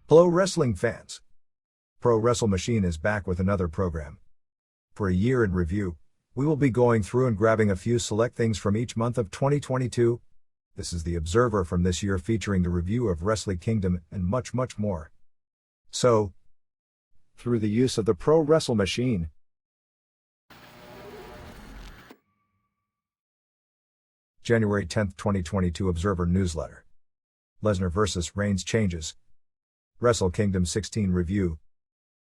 Hello wrestling fans! Pro Wrestle Machine is back with another program. For a year in review, we will be going through and grabbing a few select things from each month of 2022. This is the Observer from this year featuring the review of WrestleKingdom and much more. So, through the use of the Pro Wrestle Machine. January 10, 2022 Observer Newsletter. Lesnar vs. Reigns changes. WrestleKingdom 16 review.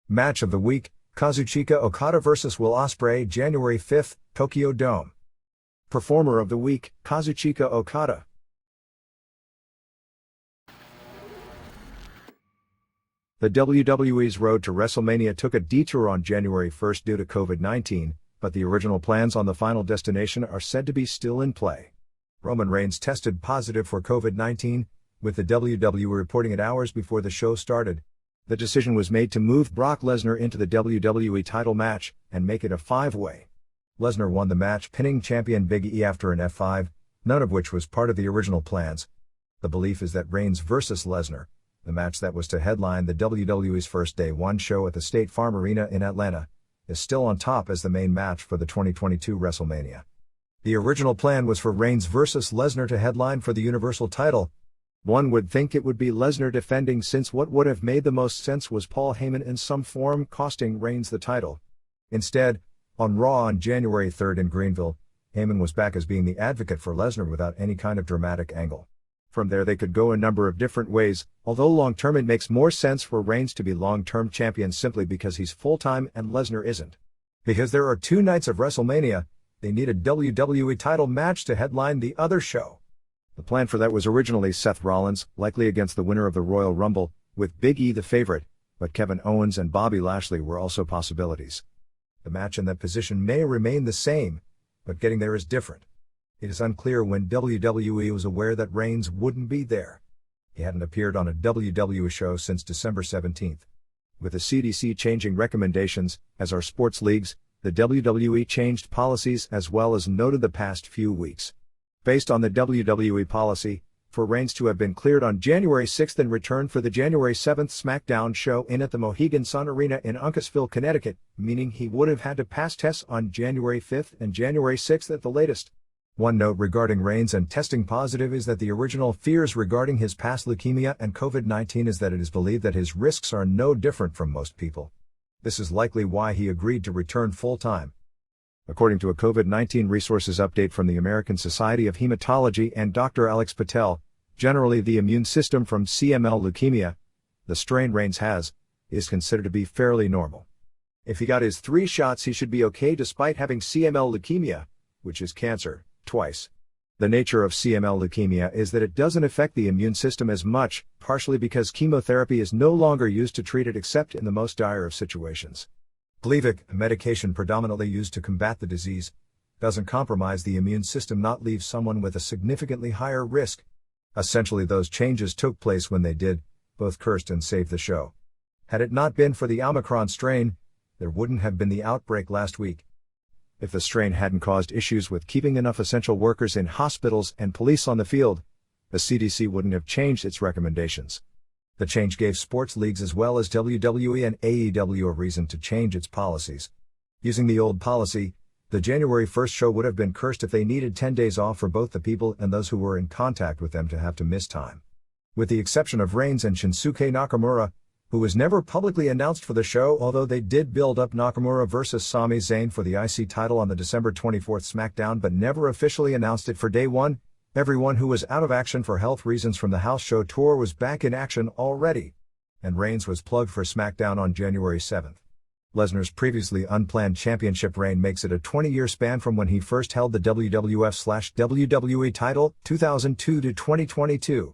Match of the week, Kazuchika Okada vs. Will Ospreay, January 5, Tokyo Dome. Performer of the week, Kazuchika Okada. The WWE's road to WrestleMania took a detour on January 1 due to COVID-19, but the original plans on the final destination are said to be still in play. Roman Reigns tested positive for COVID-19, with the WWE reporting it hours before the show started. The decision was made to move Brock Lesnar into the WWE title match and make it a 5-way. Lesnar won the match, pinning champion Big E after an F5, none of which was part of the original plans. The belief is that Reigns vs. Lesnar, the match that was to headline the WWE's first Day 1 show at the State Farm Arena in Atlanta, is still on top as the main match for the 2022 WrestleMania. The original plan was for Reigns vs. Lesnar to headline for the Universal title. One would think it would be Lesnar defending, since what would have made the most sense was Paul Heyman in some form costing Reigns the title. Instead, on Raw on January 3 in Greenville, Heyman was back as being the advocate for Lesnar without any kind of dramatic angle. From there they could go a number of different ways, although long-term it makes more sense for Reigns to be long-term champion simply because he's full-time and Lesnar isn't. Because there are 2 nights of WrestleMania, they need a WWE title match to headline the other show. The plan for that was originally Seth Rollins, likely against the winner of the Royal Rumble, with Big E the favorite, but Kevin Owens and Bobby Lashley were also possibilities. The match in that position may remain the same, but getting there is different. It is unclear when WWE was aware that Reigns wouldn't be there. He hadn't appeared on a WWE show since December 17. With the CDC changing recommendations, as are sports leagues, the WWE changed policies as well as noted the past few weeks. Based on the WWE policy, for Reigns to have been cleared on January 6 and returned for the January 7 SmackDown show in at the Mohegan Sun Arena in Uncasville, Connecticut, meaning he would have had to pass tests on January 5 and January 6 at the latest. One note regarding Reigns and testing positive is that the original fears regarding his past leukemia and COVID-19 is that it is believed that his risks are no different from most people. This is likely why he agreed to return full-time. According to a COVID-19 resources update from the American Society of Hematology and Dr. Alex Patel, generally the immune system from CML leukemia, the strain Reigns has, is considered to be fairly normal. If he got his 3 shots he should be okay despite having CML leukemia, which is cancer, twice. The nature of CML leukemia is that it doesn't affect the immune system as much, partially because chemotherapy is no longer used to treat it except in the most dire of situations. Gleevec, a medication predominantly used to combat the disease, doesn't compromise the immune system, not leave someone with a significantly higher risk. Essentially those changes took place when they did, both cursed and saved the show. Had it not been for the Omicron strain, there wouldn't have been the outbreak last week. If the strain hadn't caused issues with keeping enough essential workers in hospitals and police on the field, the CDC wouldn't have changed its recommendations. The change gave sports leagues as well as WWE and AEW a reason to change its policies. Using the old policy, the January 1 show would have been cursed if they needed 10 days off for both the people and those who were in contact with them to have to miss time. With the exception of Reigns and Shinsuke Nakamura, who was never publicly announced for the show, although they did build up Nakamura vs. Sami Zayn for the IC title on the December 24 SmackDown but never officially announced it for Day 1. Everyone who was out of action for health reasons from the house show tour was back in action already, and Reigns was plugged for SmackDown on January 7. Lesnar's previously unplanned championship reign makes it a 20-year span from when he first held the WWF/WWE title, 2002 to 2022.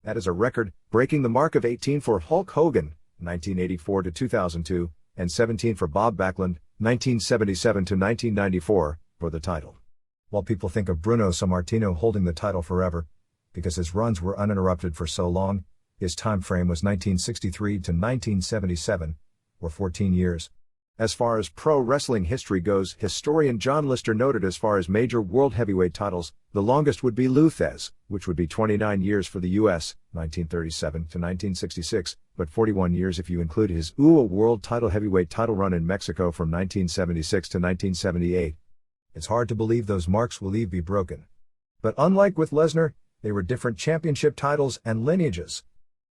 That is a record, breaking the mark of 18 for Hulk Hogan, 1984 to 2002, and 17 for Bob Backlund, 1977 to 1994, for the title. While people think of Bruno Sammartino holding the title forever, because his runs were uninterrupted for so long, his time frame was 1963 to 1977, or 14 years. As far as pro wrestling history goes, historian John Lister noted as far as major world heavyweight titles, the longest would be Lou Thesz, which would be 29 years for the U.S., 1937 to 1966, but 41 years if you include his UA World Title Heavyweight title run in Mexico from 1976 to 1978. It's hard to believe those marks will be broken. But unlike with Lesnar, they were different championship titles and lineages.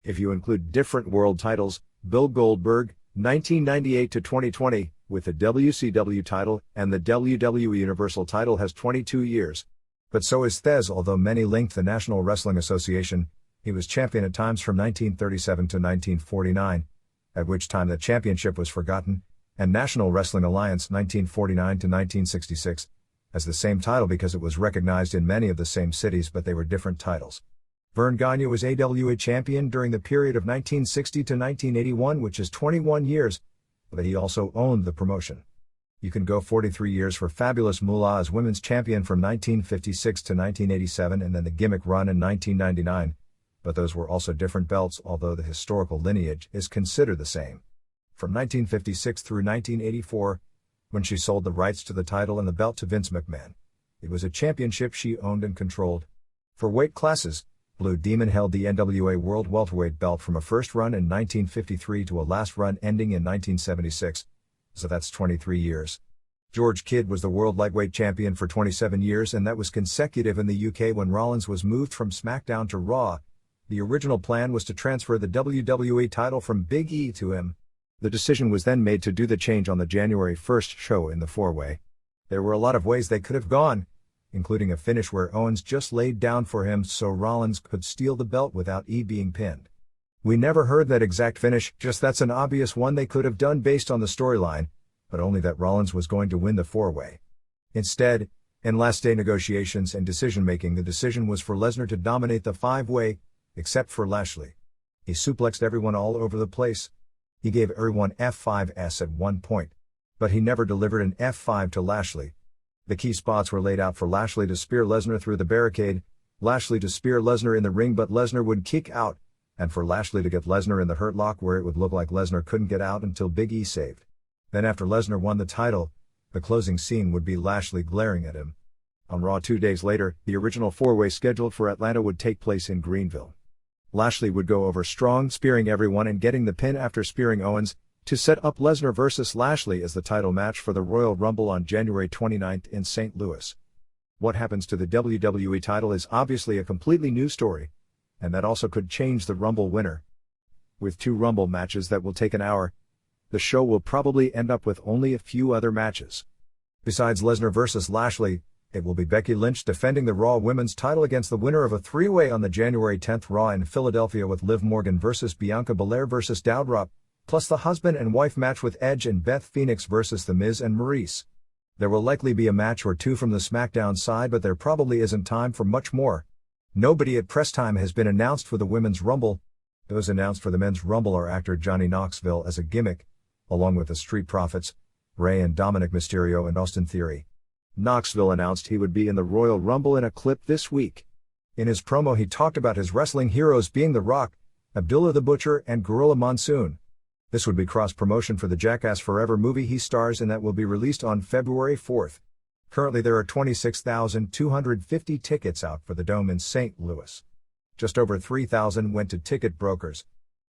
If you include different world titles, Bill Goldberg, 1998 to 2020, with the WCW title, and the WWE Universal title has 22 years. But so is Thez, although many linked the National Wrestling Association. He was champion at times from 1937 to 1949, at which time the championship was forgotten, and National Wrestling Alliance 1949 to 1966, as the same title because it was recognized in many of the same cities but they were different titles. Verne Gagne was AWA champion during the period of 1960 to 1981, which is 21 years, but he also owned the promotion. You can go 43 years for Fabulous Moolah as women's champion from 1956 to 1987 and then the gimmick run in 1999. But those were also different belts, although the historical lineage is considered the same. From 1956 through 1984, when she sold the rights to the title and the belt to Vince McMahon, it was a championship she owned and controlled. For weight classes, Blue Demon held the NWA World Welterweight belt from a first run in 1953 to a last run ending in 1976, so that's 23 years. George Kidd was the World Lightweight Champion for 27 years, and that was consecutive in the UK when Rollins was moved from SmackDown to Raw. The original plan was to transfer the WWE title from Big E to him. The decision was then made to do the change on the January 1st show in the four-way. There were a lot of ways they could have gone, including a finish where Owens just laid down for him so Rollins could steal the belt without E being pinned. We never heard that exact finish, just that's an obvious one they could have done based on the storyline, but only that Rollins was going to win the four-way. Instead, in last-day negotiations and decision-making, the decision was for Lesnar to dominate the five-way, except for Lashley. He suplexed everyone all over the place. He gave everyone F5s at one point, but he never delivered an F5 to Lashley. The key spots were laid out for Lashley to spear Lesnar through the barricade, Lashley to spear Lesnar in the ring but Lesnar would kick out, and for Lashley to get Lesnar in the Hurt Lock where it would look like Lesnar couldn't get out until Big E saved. Then after Lesnar won the title, the closing scene would be Lashley glaring at him. On Raw 2 days later, the original four-way scheduled for Atlanta would take place in Greenville. Lashley would go over strong, spearing everyone and getting the pin after spearing Owens, to set up Lesnar vs. Lashley as the title match for the Royal Rumble on January 29 in St. Louis. What happens to the WWE title is obviously a completely new story, and that also could change the Rumble winner. With 2 Rumble matches that will take an hour, the show will probably end up with only a few other matches. Besides Lesnar vs. Lashley, it will be Becky Lynch defending the Raw Women's title against the winner of a 3-way on the January 10th Raw in Philadelphia with Liv Morgan vs. Bianca Belair vs. Doudrop, plus the husband and wife match with Edge and Beth Phoenix vs. The Miz and Maurice. There will likely be a match or two from the SmackDown side, but there probably isn't time for much more. Nobody at press time has been announced for the Women's Rumble. Those announced for the Men's Rumble are actor Johnny Knoxville as a gimmick, along with the Street Profits, Rey and Dominic Mysterio and Austin Theory. Knoxville announced he would be in the Royal Rumble in a clip this week. In his promo he talked about his wrestling heroes being The Rock, Abdullah the Butcher and Gorilla Monsoon. This would be cross-promotion for the Jackass Forever movie he stars in that will be released on February 4th. Currently there are 26,250 tickets out for the Dome in St. Louis. Just over 3,000 went to ticket brokers.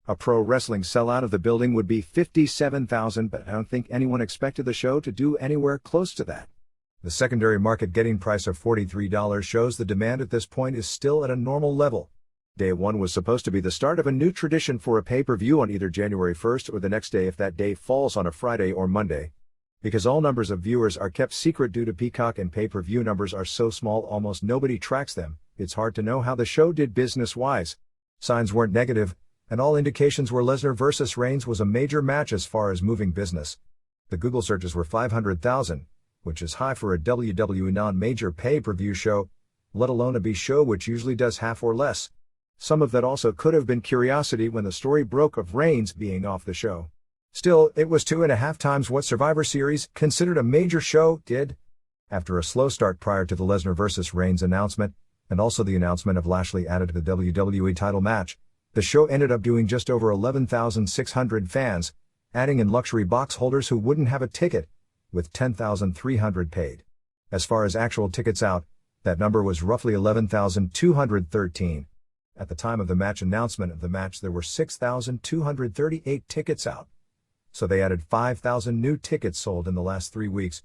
A pro wrestling sellout of the building would be 57,000, but I don't think anyone expected the show to do anywhere close to that. The secondary market getting price of $43 shows the demand at this point is still at a normal level. Day 1 was supposed to be the start of a new tradition for a pay-per-view on either January 1st or the next day if that day falls on a Friday or Monday. Because all numbers of viewers are kept secret due to Peacock and pay-per-view numbers are so small almost nobody tracks them, it's hard to know how the show did business-wise. Signs weren't negative, and all indications were Lesnar vs. Reigns was a major match as far as moving business. The Google searches were 500,000. Which is high for a WWE non-major pay-per-view show, let alone a B show which usually does half or less. Some of that also could have been curiosity when the story broke of Reigns being off the show. Still, it was 2.5 times what Survivor Series, considered a major show, did. After a slow start prior to the Lesnar vs. Reigns announcement, and also the announcement of Lashley added to the WWE title match, the show ended up doing just over 11,600 fans, adding in luxury box holders who wouldn't have a ticket, with 10,300 paid. As far as actual tickets out, that number was roughly 11,213. At the time of the match announcement of the match there were 6,238 tickets out. So they added 5,000 new tickets sold in the last 3 weeks,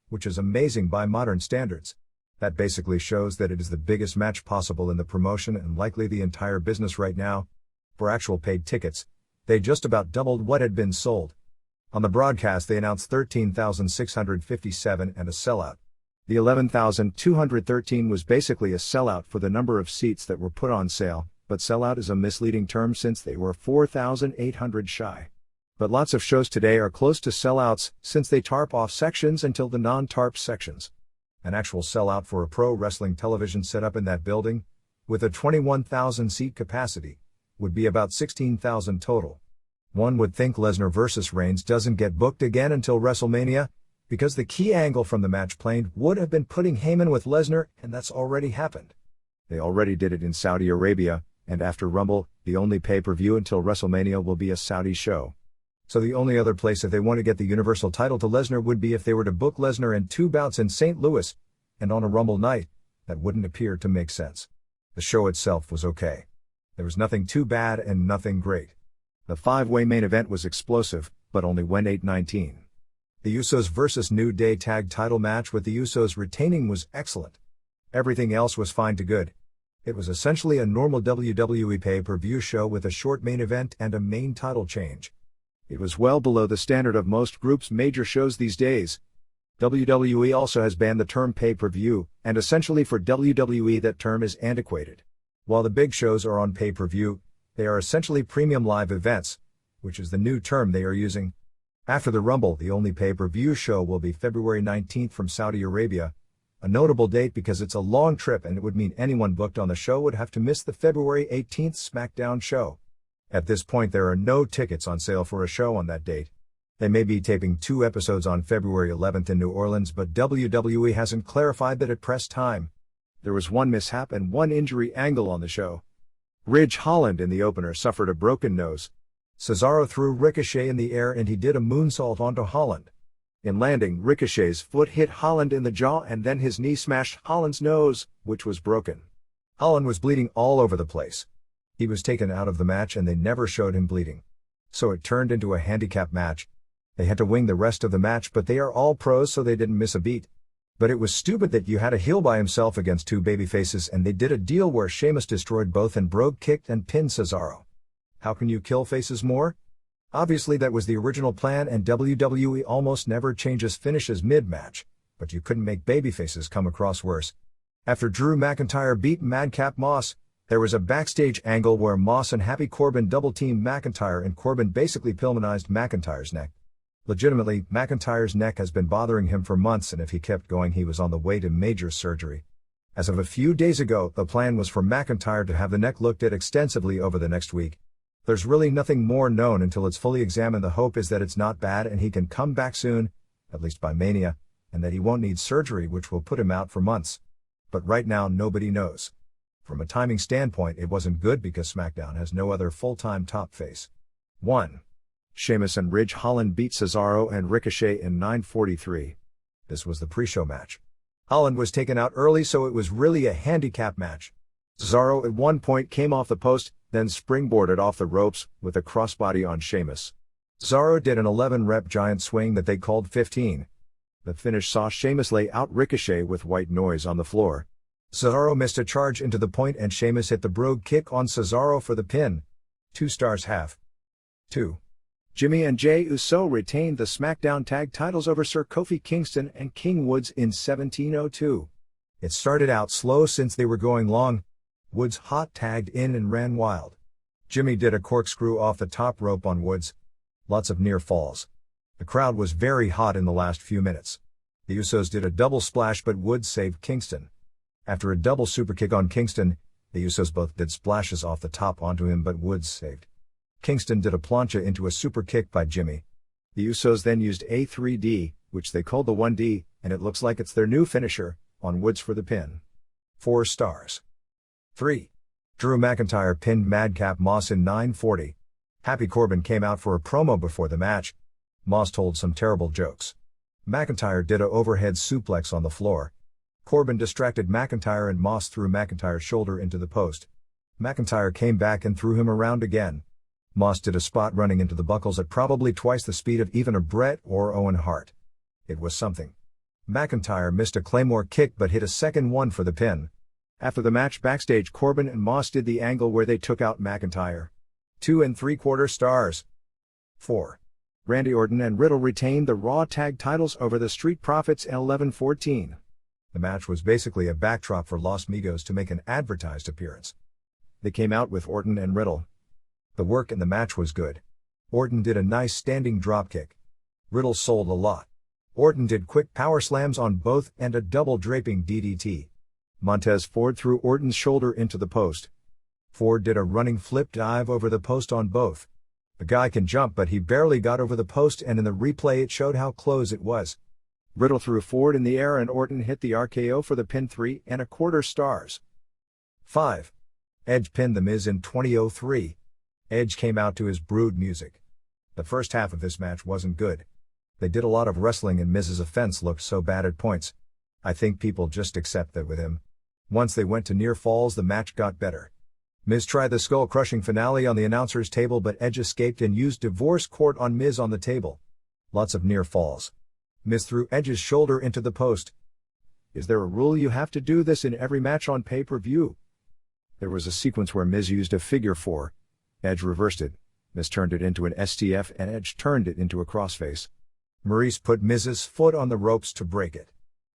which is amazing by modern standards. That basically shows that it is the biggest match possible in the promotion and likely the entire business right now. For actual paid tickets, they just about doubled what had been sold. On the broadcast they announced 13,657 and a sellout. The 11,213 was basically a sellout for the number of seats that were put on sale, but sellout is a misleading term since they were 4,800 shy. But lots of shows today are close to sellouts since they tarp off sections until the non-tarp sections. An actual sellout for a pro wrestling television setup in that building, with a 21,000 seat capacity, would be about 16,000 total. One would think Lesnar vs. Reigns doesn't get booked again until WrestleMania, because the key angle from the match planned would have been putting Heyman with Lesnar, and that's already happened. They already did it in Saudi Arabia, and after Rumble, the only pay-per-view until WrestleMania will be a Saudi show. So the only other place if they want to get the Universal title to Lesnar would be if they were to book Lesnar in 2 bouts in St. Louis, and on a Rumble night. That wouldn't appear to make sense. The show itself was okay. There was nothing too bad and nothing great. The 5-way main event was explosive, but only went 8-19. The Usos vs. New Day tag title match with the Usos retaining was excellent. Everything else was fine to good. It was essentially a normal WWE pay-per-view show with a short main event and a main title change. It was well below the standard of most groups' major shows these days. WWE also has banned the term pay-per-view, and essentially for WWE that term is antiquated. While the big shows are on pay-per-view, they are essentially premium live events, which is the new term they are using. After the Rumble, the only pay-per-view show will be February 19th from Saudi Arabia, a notable date because it's a long trip and it would mean anyone booked on the show would have to miss the February 18th SmackDown show. At this point there are no tickets on sale for a show on that date. They may be taping 2 episodes on February 11th in New Orleans, but WWE hasn't clarified that at press time. There was one mishap and one injury angle on the show. Ridge Holland in the opener suffered a broken nose. Cesaro threw Ricochet in the air and he did a moonsault onto Holland. In landing, Ricochet's foot hit Holland in the jaw and then his knee smashed Holland's nose, which was broken. Holland was bleeding all over the place. He was taken out of the match and they never showed him bleeding. So it turned into a handicap match. They had to wing the rest of the match, but they are all pros so they didn't miss a beat. But it was stupid that you had a heel by himself against 2 babyfaces and they did a deal where Sheamus destroyed both and brogue kicked and pinned Cesaro. How can you kill faces more? Obviously that was the original plan and WWE almost never changes finishes mid-match, but you couldn't make babyfaces come across worse. After Drew McIntyre beat Madcap Moss, there was a backstage angle where Moss and Happy Corbin double-teamed McIntyre and Corbin basically Pillmanized McIntyre's neck. Legitimately, McIntyre's neck has been bothering him for months and if he kept going he was on the way to major surgery. As of a few days ago, the plan was for McIntyre to have the neck looked at extensively over the next week. There's really nothing more known until it's fully examined. The hope is that it's not bad and he can come back soon, at least by Mania, and that he won't need surgery which will put him out for months. But right now nobody knows. From a timing standpoint it wasn't good because SmackDown has no other full-time top face. 1. Sheamus and Ridge Holland beat Cesaro and Ricochet in 9:43. This was the pre-show match. Holland was taken out early so it was really a handicap match. Cesaro at one point came off the post, then springboarded off the ropes with a crossbody on Sheamus. Cesaro did an 11-rep giant swing that they called 15. The finish saw Sheamus lay out Ricochet with white noise on the floor. Cesaro missed a charge into the point and Sheamus hit the brogue kick on Cesaro for the pin. 2 stars half. 2. Jimmy and Jey Uso retained the SmackDown Tag titles over Sir Kofi Kingston and King Woods in 1702. It started out slow since they were going long. Woods hot tagged in and ran wild. Jimmy did a corkscrew off the top rope on Woods. Lots of near falls. The crowd was very hot in the last few minutes. The Usos did a double splash but Woods saved Kingston. After a double superkick on Kingston, the Usos both did splashes off the top onto him but Woods saved. Kingston did a plancha into a super kick by Jimmy. The Usos then used a 3D, which they called the 1D, and it looks like it's their new finisher, on Woods for the pin. 4 stars. 3. Drew McIntyre pinned Madcap Moss in 9:40. Happy Corbin came out for a promo before the match. Moss told some terrible jokes. McIntyre did a overhead suplex on the floor. Corbin distracted McIntyre and Moss threw McIntyre's shoulder into the post. McIntyre came back and threw him around again. Moss did a spot running into the buckles at probably twice the speed of even a Bret or Owen Hart. It was something. McIntyre missed a Claymore kick but hit a second one for the pin. After the match backstage, Corbin and Moss did the angle where they took out McIntyre. 2 3/4 stars. 4. Randy Orton and Riddle retained the Raw Tag titles over the Street Profits 11-14. The match was basically a backdrop for Los Migos to make an advertised appearance. They came out with Orton and Riddle. The work in the match was good. Orton did a nice standing dropkick. Riddle sold a lot. Orton did quick power slams on both and a double draping DDT. Montez Ford threw Orton's shoulder into the post. Ford did a running flip dive over the post on both. The guy can jump but he barely got over the post, and in the replay it showed how close it was. Riddle threw Ford in the air and Orton hit the RKO for the pin. 3 1/4 stars. 5. Edge pinned The Miz in 2003. Edge came out to his Brood music. The first half of this match wasn't good. They did a lot of wrestling and Miz's offense looked so bad at points. I think people just accept that with him. Once they went to near falls, the match got better. Miz tried the skull-crushing finale on the announcer's table, but Edge escaped and used divorce court on Miz on the table. Lots of near falls. Miz threw Edge's shoulder into the post. Is there a rule you have to do this in every match on pay-per-view? There was a sequence where Miz used a figure 4. Edge reversed it. Miz turned it into an STF and Edge turned it into a crossface. Maurice put Miz's foot on the ropes to break it.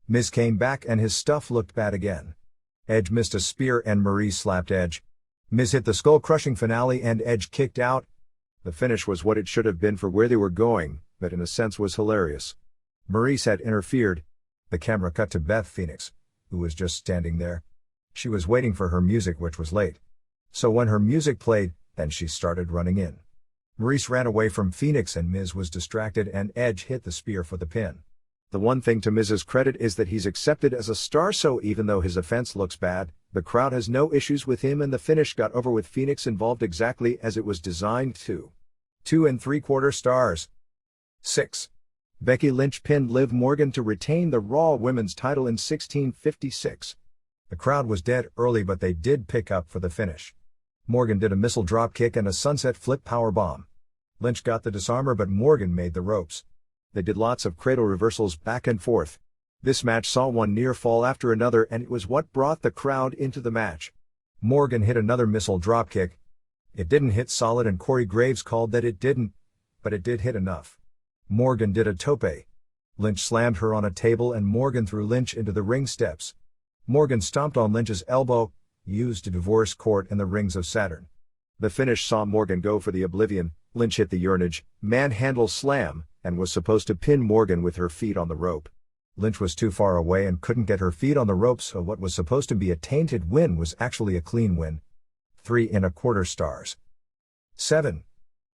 Miz came back and his stuff looked bad again. Edge missed a spear and Maurice slapped Edge. Miz hit the skull-crushing finale and Edge kicked out. The finish was what it should have been for where they were going, but in a sense was hilarious. Maurice had interfered. The camera cut to Beth Phoenix, who was just standing there. She was waiting for her music, which was late. So when her music played, then she started running in. Maurice ran away from Phoenix and Miz was distracted and Edge hit the spear for the pin. The one thing to Miz's credit is that he's accepted as a star, so even though his offense looks bad, the crowd has no issues with him and the finish got over with Phoenix involved exactly as it was designed to. 2 3/4 stars. 6. Becky Lynch pinned Liv Morgan to retain the Raw Women's title in 16:56. The crowd was dead early but they did pick up for the finish. Morgan did a missile drop kick and a sunset flip powerbomb. Lynch got the disarmer but Morgan made the ropes. They did lots of cradle reversals back and forth. This match saw one near fall after another and it was what brought the crowd into the match. Morgan hit another missile drop kick. It didn't hit solid and Corey Graves called that it didn't, but it did hit enough. Morgan did a tope. Lynch slammed her on a table and Morgan threw Lynch into the ring steps. Morgan stomped on Lynch's elbow, used a divorce court and the rings of Saturn. The finish saw Morgan go for the Oblivion. Lynch hit the Urinage manhandle slam, and was supposed to pin Morgan with her feet on the rope. Lynch was too far away and couldn't get her feet on the rope, so what was supposed to be a tainted win was actually a clean win. 3 1/4 stars. 7.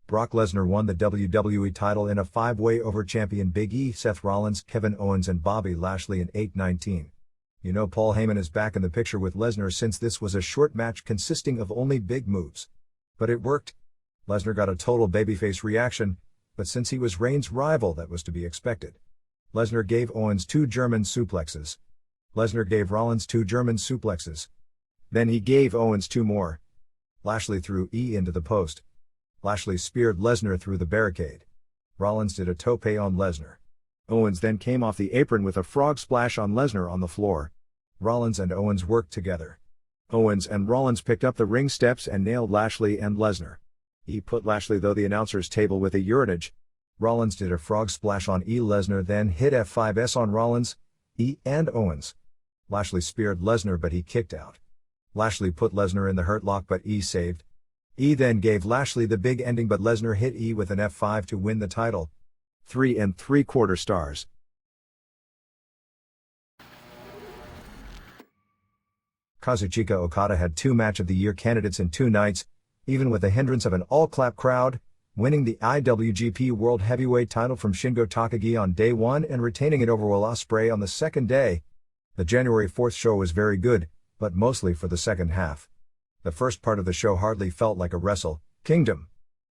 Brock Lesnar won the WWE title in a 5-way over champion Big E, Seth Rollins, Kevin Owens and Bobby Lashley in 8:19. You know Paul Heyman is back in the picture with Lesnar since this was a short match consisting of only big moves. But it worked. Lesnar got a total babyface reaction, but since he was Reigns' rival that was to be expected. Lesnar gave Owens 2 German suplexes. Lesnar gave Rollins 2 German suplexes. Then he gave Owens 2 more. Lashley threw E into the post. Lashley speared Lesnar through the barricade. Rollins did a tope on Lesnar. Owens then came off the apron with a frog splash on Lesnar on the floor. Rollins and Owens worked together. Owens and Rollins picked up the ring steps and nailed Lashley and Lesnar. E put Lashley through the announcer's table with a urinage. Rollins did a frog splash on E. Lesnar then hit F5S on Rollins, E and Owens. Lashley speared Lesnar but he kicked out. Lashley put Lesnar in the hurt lock but E saved. E then gave Lashley the big ending but Lesnar hit E with an F5 to win the title. 3 3/4 stars. Kazuchika Okada had 2 Match of the Year candidates in 2 nights, even with the hindrance of an all-clap crowd, winning the IWGP World Heavyweight title from Shingo Takagi on day 1 and retaining it over Will Ospreay on the second day. The January 4th show was very good, but mostly for the second half. The first part of the show hardly felt like a WrestleKingdom.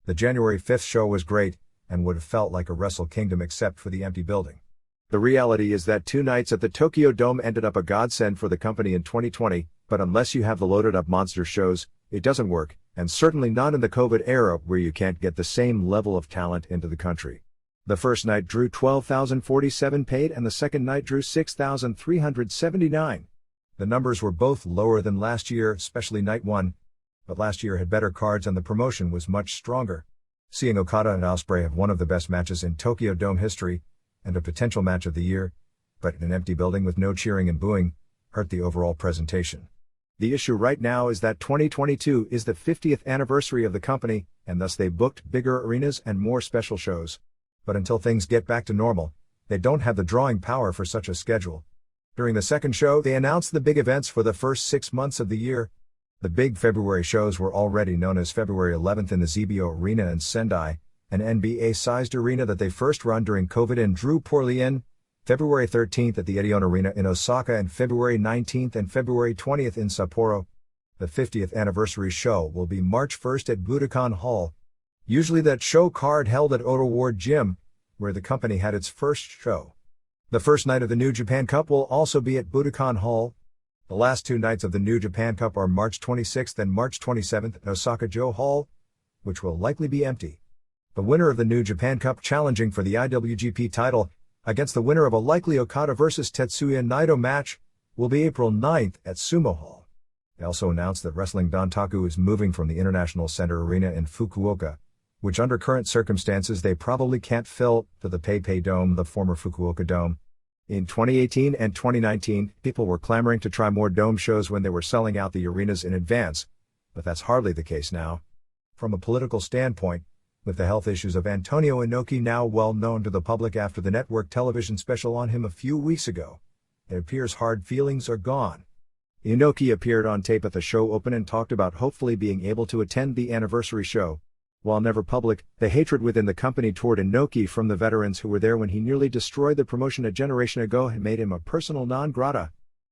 The January 5th show was great, and would have felt like a WrestleKingdom except for the empty building. The reality is that 2 nights at the Tokyo Dome ended up a godsend for the company in 2020, but unless you have the loaded up monster shows, It doesn't work, and certainly not in the COVID era where you can't get the same level of talent into the country. The first night drew 12,047 paid and the second night drew 6,379. The numbers were both lower than last year, especially night 1. But last year had better cards and the promotion was much stronger. Seeing Okada and Ospreay have one of the best matches in Tokyo Dome history, and a potential match of the year, but in an empty building with no cheering and booing, hurt the overall presentation. The issue right now is that 2022 is the 50th anniversary of the company, and thus they booked bigger arenas and more special shows. But until things get back to normal, they don't have the drawing power for such a schedule. During the second show, they announced the big events for the first 6 months of the year. The big February shows were already known as February 11th in the Zebio Arena in Sendai, an NBA-sized arena that they first run during COVID and drew poorly in, February 13th at the Edion Arena in Osaka and February 19th and February 20th in Sapporo. The 50th anniversary show will be March 1st at Budokan Hall. Usually that show card held at Oda Ward Gym, where the company had its first show. The first night of the New Japan Cup will also be at Budokan Hall. The last 2 nights of the New Japan Cup are March 26th and March 27th at Osaka-jo Hall, which will likely be empty. The winner of the New Japan Cup challenging for the IWGP title, against the winner of a likely Okada vs Tetsuya Naito match, will be April 9th at Sumo Hall. They also announced that Wrestling Dontaku is moving from the International Center Arena in Fukuoka, which under current circumstances they probably can't fill, to the PayPay Dome, the former Fukuoka Dome. In 2018 and 2019, people were clamoring to try more dome shows when they were selling out the arenas in advance, but that's hardly the case now. From a political standpoint, with the health issues of Antonio Inoki now well known to the public after the network television special on him a few weeks ago, it appears hard feelings are gone. Inoki appeared on tape at the show open and talked about hopefully being able to attend the anniversary show. While never public, the hatred within the company toward Inoki from the veterans who were there when he nearly destroyed the promotion a generation ago had made him a personal non grata.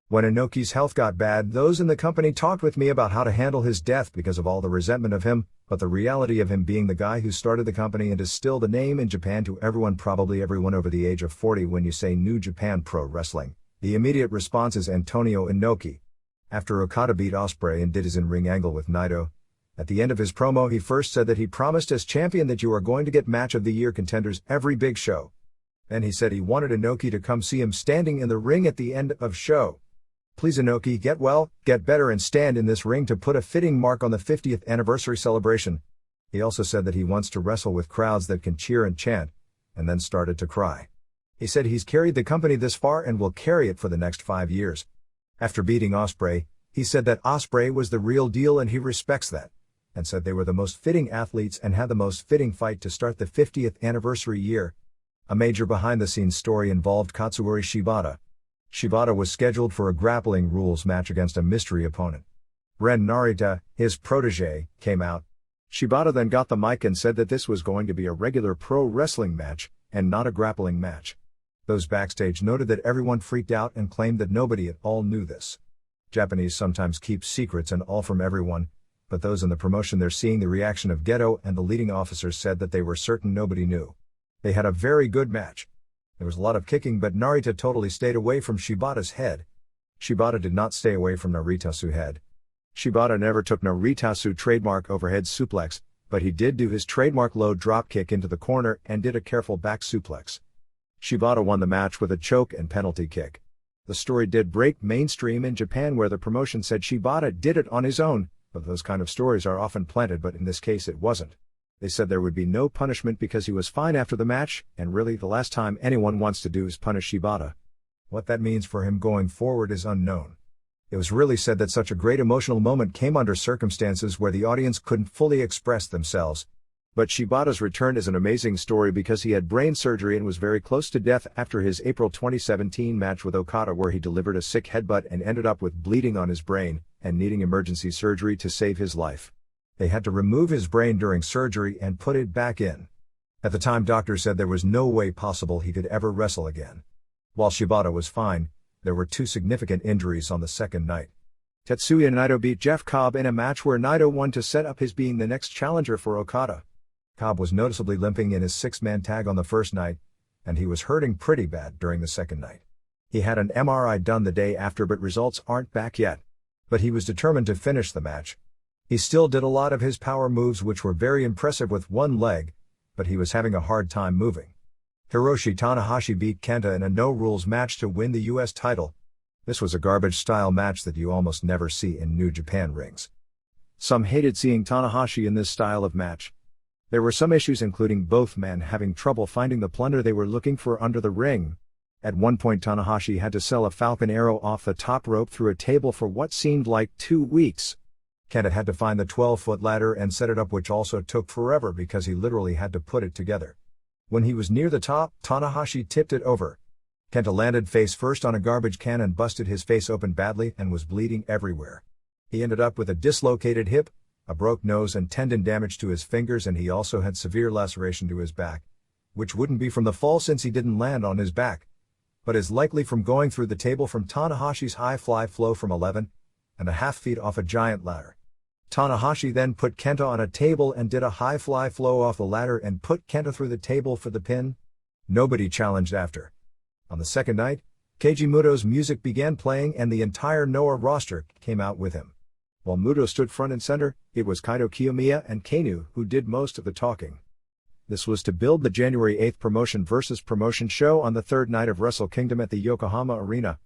When Inoki's health got bad, those in the company talked with me about how to handle his death because of all the resentment of him, but the reality of him being the guy who started the company and is still the name in Japan to everyone, probably everyone over the age of 40 when you say New Japan Pro Wrestling. The immediate response is Antonio Inoki. After Okada beat Ospreay and did his in-ring angle with Naito, at the end of his promo he first said that he promised as champion that you are going to get match of the year contenders every big show. Then he said he wanted Inoki to come see him standing in the ring at the end of show. Please Inoki, get well, get better and stand in this ring to put a fitting mark on the 50th anniversary celebration. He also said that he wants to wrestle with crowds that can cheer and chant, and then started to cry. He said he's carried the company this far and will carry it for the next 5 years. After beating Ospreay, he said that Ospreay was the real deal and he respects that, and said they were the most fitting athletes and had the most fitting fight to start the 50th anniversary year. A major behind-the-scenes story involved Katsuyori Shibata. Shibata was scheduled for a grappling rules match against a mystery opponent. Ren Narita, his protege, came out. Shibata then got the mic and said that this was going to be a regular pro wrestling match, and not a grappling match. Those backstage noted that everyone freaked out and claimed that nobody at all knew this. Japanese sometimes keep secrets and all from everyone, but those in the promotion there seeing the reaction of Geto and the leading officers said that they were certain nobody knew. They had a very good match. There was a lot of kicking but Narita totally stayed away from Shibata's head. Shibata did not stay away from Naritasu's head. Shibata never took Naritasu's trademark overhead suplex, but he did do his trademark low drop kick into the corner and did a careful back suplex. Shibata won the match with a choke and penalty kick. The story did break mainstream in Japan where the promotion said Shibata did it on his own, but those kind of stories are often planted, but in this case it wasn't. They said there would be no punishment because he was fine after the match, and really the last time anyone wants to do is punish Shibata. What that means for him going forward is unknown. It was really said that such a great emotional moment came under circumstances where the audience couldn't fully express themselves. But Shibata's return is an amazing story because he had brain surgery and was very close to death after his April 2017 match with Okada where he delivered a sick headbutt and ended up with bleeding on his brain and needing emergency surgery to save his life. They had to remove his brain during surgery and put it back in. At the time doctors said there was no way possible he could ever wrestle again. While Shibata was fine, there were 2 significant injuries on the second night. Tetsuya Naito beat Jeff Cobb in a match where Naito won to set up his being the next challenger for Okada. Cobb was noticeably limping in his 6-man tag on the first night, and he was hurting pretty bad during the second night. He had an MRI done the day after but results aren't back yet. But he was determined to finish the match. He still did a lot of his power moves which were very impressive with one leg, but he was having a hard time moving. Hiroshi Tanahashi beat Kenta in a no-rules match to win the US title. This was a garbage-style match that you almost never see in New Japan rings. Some hated seeing Tanahashi in this style of match. There were some issues including both men having trouble finding the plunder they were looking for under the ring. At one point Tanahashi had to sell a Falcon Arrow off the top rope through a table for what seemed like 2 weeks. Kenta had to find the 12-foot ladder and set it up, which also took forever because he literally had to put it together. When he was near the top, Tanahashi tipped it over. Kenta landed face first on a garbage can and busted his face open badly and was bleeding everywhere. He ended up with a dislocated hip, a broke nose and tendon damage to his fingers, and he also had severe laceration to his back, which wouldn't be from the fall since he didn't land on his back, but is likely from going through the table from Tanahashi's high fly flow from 11.5 feet off a giant ladder. Tanahashi then put Kenta on a table and did a high fly flow off the ladder and put Kenta through the table for the pin. Nobody challenged after. On the second night, Keiji Muto's music began playing and the entire Noah roster came out with him. While Muto stood front and center, it was Kaito Kiyomiya and Kainu who did most of the talking. This was to build the January 8th promotion versus promotion show on the third night of WrestleKingdom at the Yokohama Arena.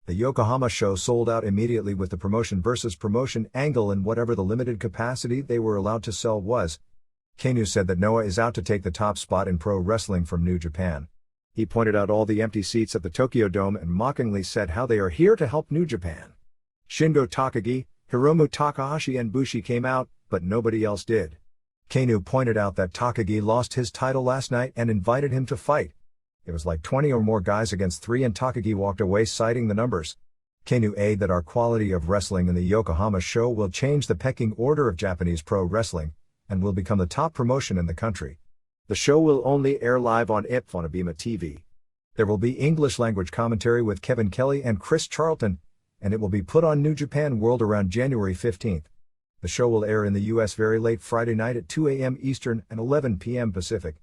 The Yokohama show sold out immediately with the promotion versus promotion angle and whatever the limited capacity they were allowed to sell was. Kainu said that Noah is out to take the top spot in pro wrestling from New Japan. He pointed out all the empty seats at the Tokyo Dome and mockingly said how they are here to help New Japan. Shingo Takagi, Hiromu Takahashi and Bushi came out, but nobody else did. Kainu pointed out that Takagi lost his title last night and invited him to fight. It was like 20 or more guys against 3 and Takagi walked away citing the numbers. Kainu added that our quality of wrestling in the Yokohama show will change the pecking order of Japanese pro wrestling, and will become the top promotion in the country. The show will only air live on IPF on Abema TV. There will be English language commentary with Kevin Kelly and Chris Charlton, and it will be put on New Japan World around January 15th. The show will air in the US very late Friday night at 2 a.m. Eastern and 11 p.m. Pacific.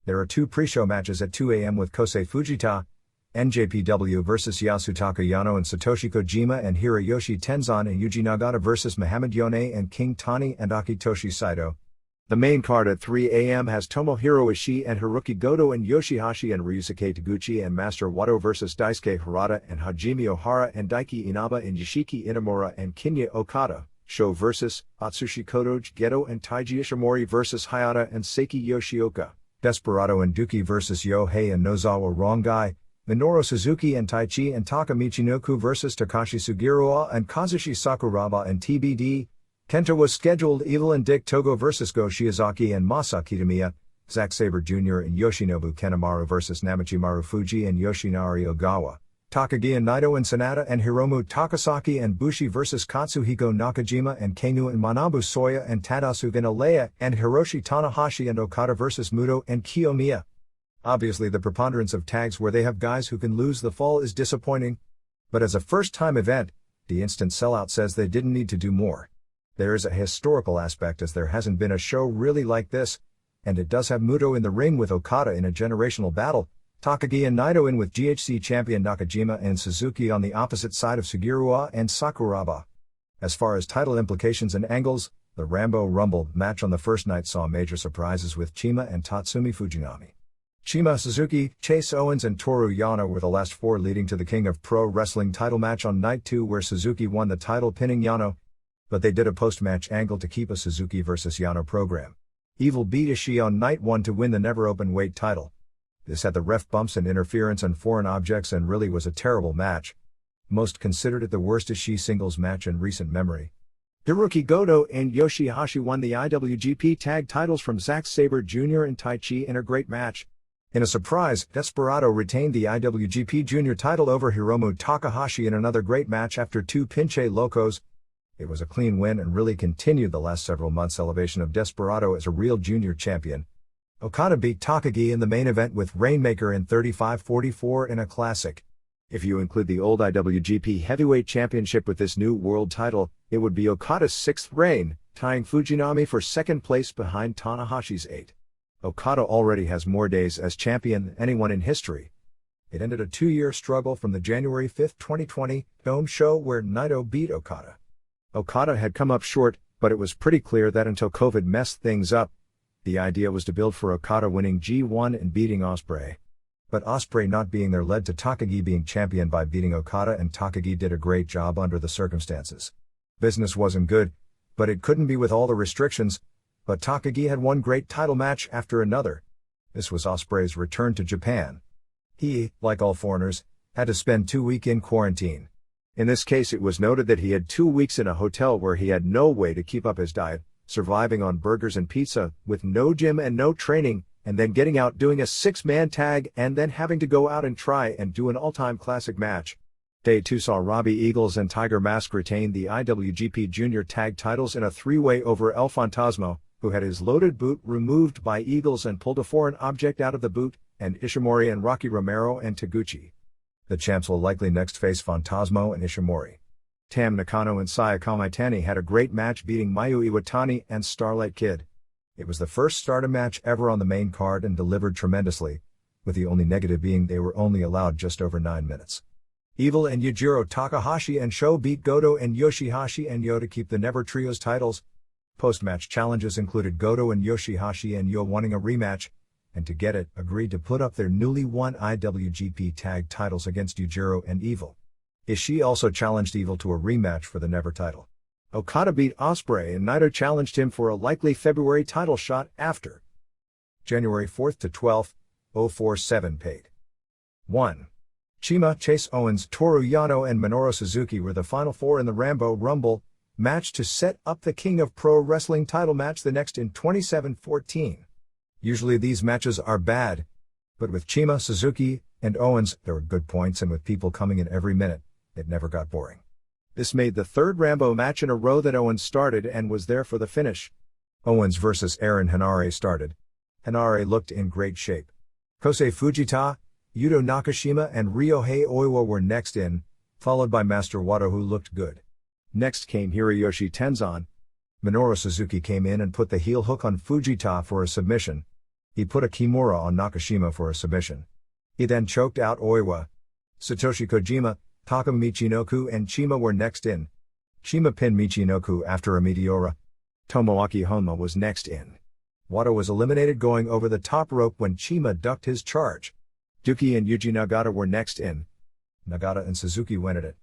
There are 2 pre-show matches at 2 a.m. with Kosei Fujita, NJPW vs Yasutaka Yano and Satoshi Kojima, and Hiroyoshi Tenzan and Yuji Nagata vs Muhammad Yone and King Tani and Akitoshi Saito. The main card at 3 a.m. has Tomohiro Ishii and Haruki Goto and Yoshihashi and Ryusuke Taguchi and Master Wato vs Daisuke Harada and Hajime Ohara and Daiki Inaba and Yoshiki Inamura and Kinya Okada. Sho vs Atsushi Kodoji Geto and Taiji Ishimori vs Hayata and Seiki Yoshioka. Desperado and Duki vs Yohei and Nozawa Rongai. Minoru Suzuki and Taichi and Taka Michinoku vs Takashi Sugiura and Kazushi Sakuraba and TBD. Kenta was scheduled. Evil and Dick Togo vs Go Shiozaki and Masa Kitamiya. Zack Sabre Jr. and Yoshinobu Kanemaru vs Namichi Marufuji and Yoshinari Ogawa. Takagi and Naito and Sanada and Hiromu Takasaki and Bushi vs Katsuhiko Nakajima and Kainu and Manabu Soya and Tadasu Vinalea and Hiroshi Tanahashi and Okada vs Muto and Kiyomiya. Obviously the preponderance of tags where they have guys who can lose the fall is disappointing. But as a first-time event, the instant sellout says they didn't need to do more. There is a historical aspect as there hasn't been a show really like this, and it does have Muto in the ring with Okada in a generational battle, Takagi and Naito in with GHC champion Nakajima and Suzuki on the opposite side of Sugiura and Sakuraba. As far as title implications and angles, the Rambo Rumble match on the first night saw major surprises with Chima and Tatsumi Fujinami. Chima Suzuki, Chase Owens and Toru Yano were the last 4 leading to the King of Pro Wrestling title match on night 2 where Suzuki won the title pinning Yano, but they did a post-match angle to keep a Suzuki vs Yano program. Evil beat Ishii on night 1 to win the never open weight title. This had the ref bumps and interference and foreign objects and really was a terrible match. Most considered it the worst Ishii singles match in recent memory. Hiroki Goto and Yoshihashi won the IWGP tag titles from Zack Sabre Jr. and Taichi in a great match. In a surprise, Desperado retained the IWGP Junior title over Hiromu Takahashi in another great match after 2 Pinche Locos. It was a clean win and really continued the last several months' elevation of Desperado as a real junior champion. Okada beat Takagi in the main event with Rainmaker in 35-44 in a classic. If you include the old IWGP Heavyweight Championship with this new world title, it would be Okada's 6th reign, tying Fujinami for 2nd place behind Tanahashi's 8. Okada already has more days as champion than anyone in history. It ended a 2-year struggle from the January 5, 2020, Dome show where Naito beat Okada. Okada had come up short, But it was pretty clear that until COVID messed things up, the idea was to build for Okada winning G1 and beating Ospreay. But Ospreay not being there led to Takagi being champion by beating Okada, and Takagi did a great job under the circumstances. Business wasn't good, but it couldn't be with all the restrictions, but Takagi had one great title match after another. This was Ospreay's return to Japan. He, like all foreigners, had to spend 2 weeks in quarantine. In this case, it was noted that he had 2 weeks in a hotel where he had no way to keep up his diet, surviving on burgers and pizza, with no gym and no training, and then getting out doing a 6-man tag and then having to go out and try and do an all-time classic match. Day 2 saw Robbie Eagles and Tiger Mask retain the IWGP Junior Tag titles in a 3-way over El Fantasma, who had his loaded boot removed by Eagles and pulled a foreign object out of the boot, and Ishimori and Rocky Romero and Taguchi. The champs will likely next face Fantasmo and Ishimori. Tam Nakano and Sayaka Mitani had a great match beating Mayu Iwatani and Starlight Kid. It was the first Stardom match ever on the main card and delivered tremendously, with the only negative being they were only allowed just over 9 minutes. Evil and Yujiro Takahashi and Sho beat Goto and Yoshihashi and Yo to keep the Never Trios titles. Post-match challenges included Goto and Yoshihashi and Yo wanting a rematch, and to get it, agreed to put up their newly won IWGP Tag titles against Yujiro and Evil. Ishii also challenged Evil to a rematch for the Never title. Okada beat Ospreay and Naito challenged him for a likely February title shot after. January 4th to 12th, 047 paid. 1. CIMA, Chase Owens, Toru Yano and Minoru Suzuki were the final 4 in the Rambo Rumble match to set up the King of Pro Wrestling title match the next in 27-14. Usually these matches are bad, but with CIMA, Suzuki, and Owens, there were good points, and with people coming in every minute, it never got boring. This made the 3rd Rambo match in a row that Owens started and was there for the finish. Owens vs. Aaron Henare started. Henare looked in great shape. Kosei Fujita, Yuto Nakashima and Ryohei Oiwa were next in, followed by Master Wato, who looked good. Next came Hiroyoshi Tenzan. Minoru Suzuki came in and put the heel hook on Fujita for a submission. He put a Kimura on Nakashima for a submission. He then choked out Oiwa. Satoshi Kojima, Taka Michinoku and CIMA were next in. CIMA pinned Michinoku after a Meteora. Tomoaki Honma was next in. Wato was eliminated going over the top rope when CIMA ducked his charge. Duki and Yuji Nagata were next in. Nagata and Suzuki went at it.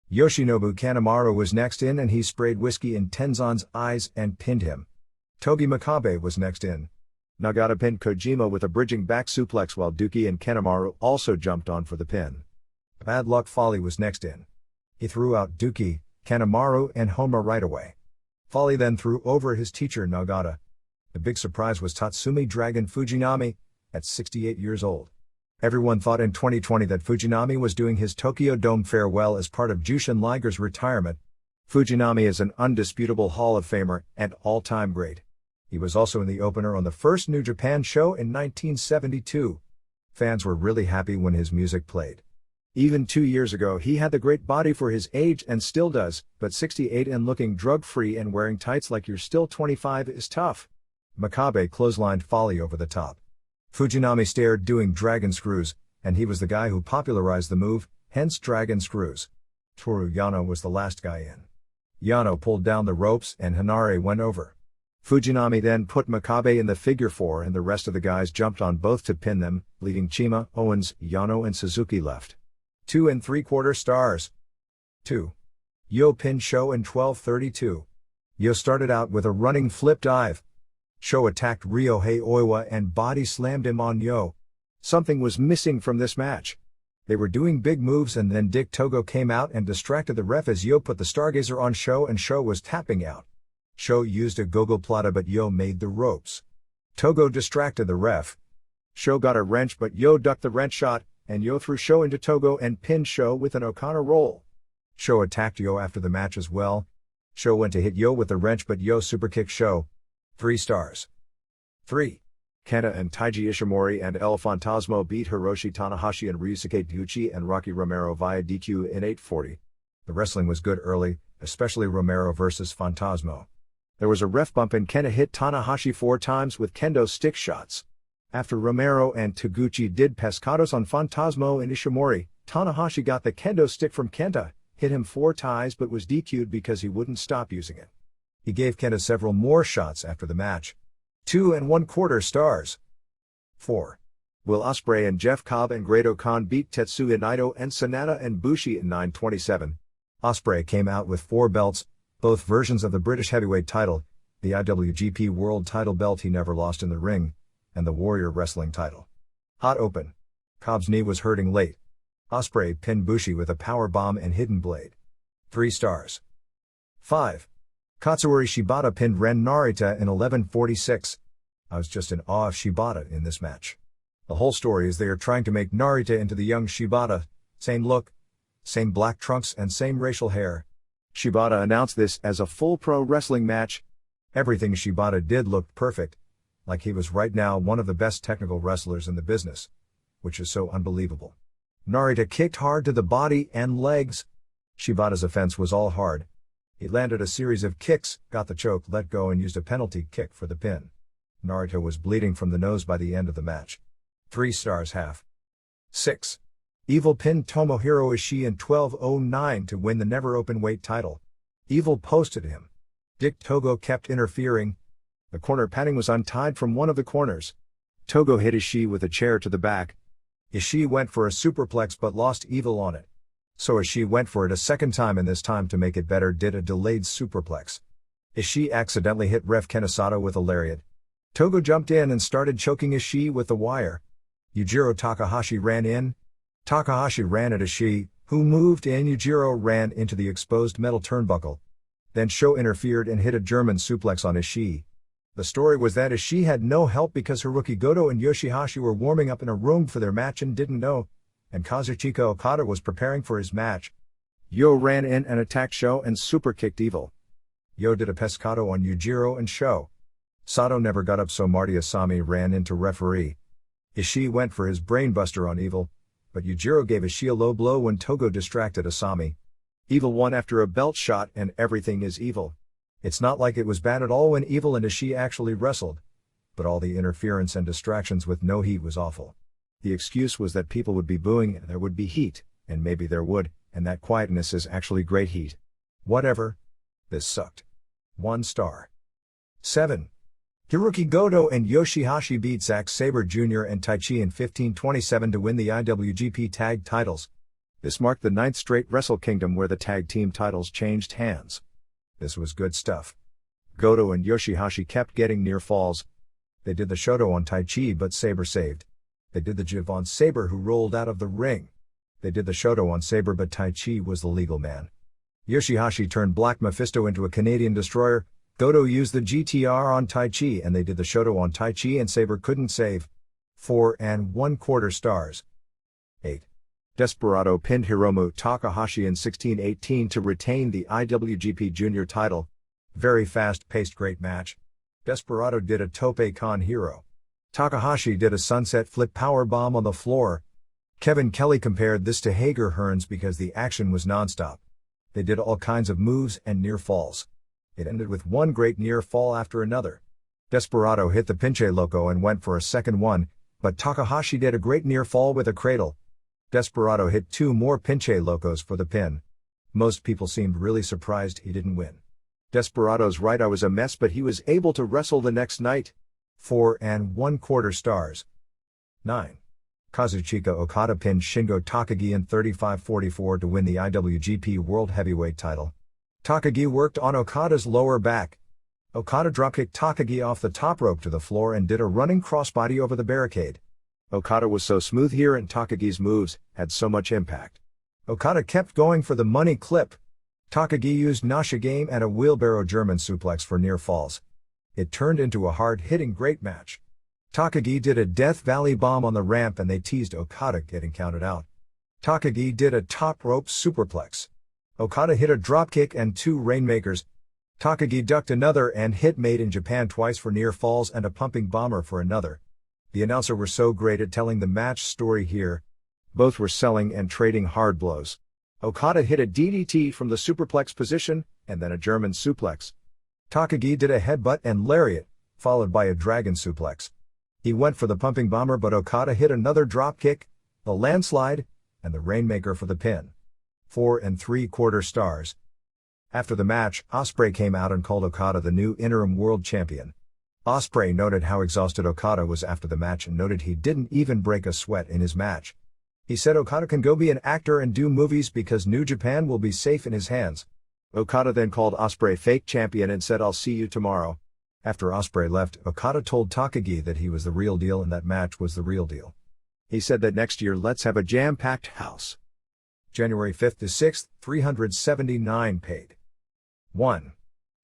Yoshinobu Kanemaru was next in and he sprayed whiskey in Tenzan's eyes and pinned him. Togi Makabe was next in. Nagata pinned Kojima with a bridging back suplex while Duki and Kanemaru also jumped on for the pin. Bad Luck Fale was next in. He threw out Duki, Kanemaru and Honma right away. Fale then threw over his teacher Nagata. The big surprise was Tatsumi Dragon Fujinami, at 68 years old. Everyone thought in 2020 that Fujinami was doing his Tokyo Dome farewell as part of Jushin Liger's retirement. Fujinami is an undisputable Hall of Famer and all-time great. He was also in the opener on the first New Japan show in 1972. Fans were really happy when his music played. Even 2 years ago he had the great body for his age and still does, but 68 and looking drug-free and wearing tights like you're still 25 is tough. Makabe clotheslined Fale over the top. Fujinami stared doing dragon screws, and he was the guy who popularized the move, hence dragon screws. Toru Yano was the last guy in. Yano pulled down the ropes and Henare went over. Fujinami then put Makabe in the figure 4 and the rest of the guys jumped on both to pin them, leaving CIMA, Owens, Yano and Suzuki left. 2 3/4 stars. 2. Yo pinned Sho in 12:32. Yo started out with a running flip dive. Sho attacked Ryohei Oiwa and body slammed him on Yo. Something was missing from this match. They were doing big moves and then Dick Togo came out and distracted the ref as Yo put the Stargazer on Sho and Sho was tapping out. Sho used a gogo plata but Yo made the ropes. Togo distracted the ref. Sho got a wrench but Yo ducked the wrench shot, and Yo threw Sho into Togo and pinned Sho with an Okada roll. Sho attacked Yo after the match as well. Sho went to hit Yo with the wrench but Yo superkicked Sho. 3 stars. 3. Kenta and Taiji Ishimori and El Fantasmo beat Hiroshi Tanahashi and Ryusuke Taguchi and Rocky Romero via DQ in 8:40. The wrestling was good early, especially Romero versus Fantasmo. There was a ref bump and Kenta hit Tanahashi 4 times with kendo stick shots. After Romero and Taguchi did pescados on Fantasmo and Ishimori, Tanahashi got the kendo stick from Kenta, hit him 4 times but was DQ'd because he wouldn't stop using it. He gave Kenta several more shots after the match. 2¼ stars. 4. Will Ospreay and Jeff Cobb and Great Khan beat Tetsuya Naito and Sanada and Bushi in 9:27. Ospreay came out with 4 belts, both versions of the British heavyweight title, the IWGP World title belt he never lost in the ring, and the Warrior Wrestling title. Hot open. Cobb's knee was hurting late. Ospreay pinned Bushi with a power bomb and hidden blade. 3 stars. 5. Katsuyori Shibata pinned Ren Narita in 11:46. I was just in awe of Shibata in this match. The whole story is they are trying to make Narita into the young Shibata, same look, same black trunks and same racial hair. Shibata announced this as a full pro wrestling match. Everything Shibata did looked perfect, like he was right now one of the best technical wrestlers in the business, which is so unbelievable. Narita kicked hard to the body and legs. Shibata's offense was all hard. He landed a series of kicks, got the choke, let go and used a penalty kick for the pin. Narita was bleeding from the nose by the end of the match. 3 stars half. 6. Evil pinned Tomohiro Ishii in 12:09 to win the never open weight title. Evil posted him. Dick Togo kept interfering. The corner padding was untied from one of the corners. Togo hit Ishii with a chair to the back. Ishii went for a superplex but lost Evil on it. So Ishii went for it a second time and this time to make it better did a delayed superplex. Ishii accidentally hit ref Ken Sato with a lariat. Togo jumped in and started choking Ishii with the wire. Yujiro Takahashi ran in. Takahashi ran at Ishii, who moved in. Yujiro ran into the exposed metal turnbuckle. Then Sho interfered and hit a German suplex on Ishii. The story was that Ishii had no help because Hiroki Goto and Yoshihashi were warming up in a room for their match and didn't know, and Kazuchika Okada was preparing for his match. Yo ran in and attacked Sho and superkicked Evil. Yo did a pescado on Yujiro and Sho. Sato never got up so Marty Asami ran into referee. Ishii went for his brainbuster on Evil, but Yujiro gave Ishii a low blow when Togo distracted Asami. Evil won after a belt shot and everything is Evil. It's not like it was bad at all when Evil and Ishii actually wrestled, but all the interference and distractions with no heat was awful. The excuse was that people would be booing and there would be heat, and maybe there would, and that quietness is actually great heat. Whatever. This sucked. 1 star. 7. Hiroki Goto and Yoshihashi beat Zack Sabre Jr. and Taichi in 15:27 to win the IWGP Tag titles. This marked the 9th straight WrestleKingdom where the tag team titles changed hands. This was good stuff. Goto and Yoshihashi kept getting near falls. They did the Shoto on Taichi but Sabre saved. They did the Jiv on Sabre who rolled out of the ring. They did the Shoto on Sabre but Taichi was the legal man. Yoshihashi turned Black Mephisto into a Canadian destroyer. Goto used the GTR on Taichi and they did the Shoto on Taichi and Sabre couldn't save. 4¼ stars. 8. Desperado pinned Hiromu Takahashi in 16:18 to retain the IWGP Junior title. Very fast-paced great match. Desperado did a Tope Con Hero. Takahashi did a sunset flip powerbomb on the floor. Kevin Kelly compared this to Hager Hearns because the action was nonstop. They did all kinds of moves and near falls. It ended with one great near fall after another. Desperado hit the Pinche Loco and went for a second one, but Takahashi did a great near fall with a cradle. Desperado hit 2 more Pinche Locos for the pin. Most people seemed really surprised he didn't win. Desperado's right, I was a mess, but he was able to wrestle the next night. 4¼ stars. 9. Kazuchika Okada pinned Shingo Takagi in 35:44 to win the IWGP World Heavyweight title. Takagi worked on Okada's lower back. Okada dropkicked Takagi off the top rope to the floor and did a running crossbody over the barricade. Okada was so smooth here and Takagi's moves had so much impact. Okada kept going for the money clip. Takagi used Nasha game and a wheelbarrow German suplex for near falls. It turned into a hard-hitting great match. Takagi did a Death Valley bomb on the ramp and they teased Okada getting counted out. Takagi did a top rope superplex. Okada hit a dropkick and 2 rainmakers. Takagi ducked another and hit Made in Japan twice for near falls and a pumping bomber for another. The announcer were so great at telling the match story here. Both were selling and trading hard blows. Okada hit a DDT from the superplex position, and then a German suplex. Takagi did a headbutt and lariat, followed by a dragon suplex. He went for the pumping bomber but Okada hit another dropkick, the landslide, and the rainmaker for the pin. 4¾ stars. After the match, Ospreay came out and called Okada the new interim world champion. Ospreay noted how exhausted Okada was after the match and noted he didn't even break a sweat in his match. He said Okada can go be an actor and do movies because New Japan will be safe in his hands. Okada then called Ospreay fake champion and said I'll see you tomorrow. After Ospreay left, Okada told Takagi that he was the real deal and that match was the real deal. He said that next year let's have a jam-packed house. January 5th to 6th, 379 paid. 1.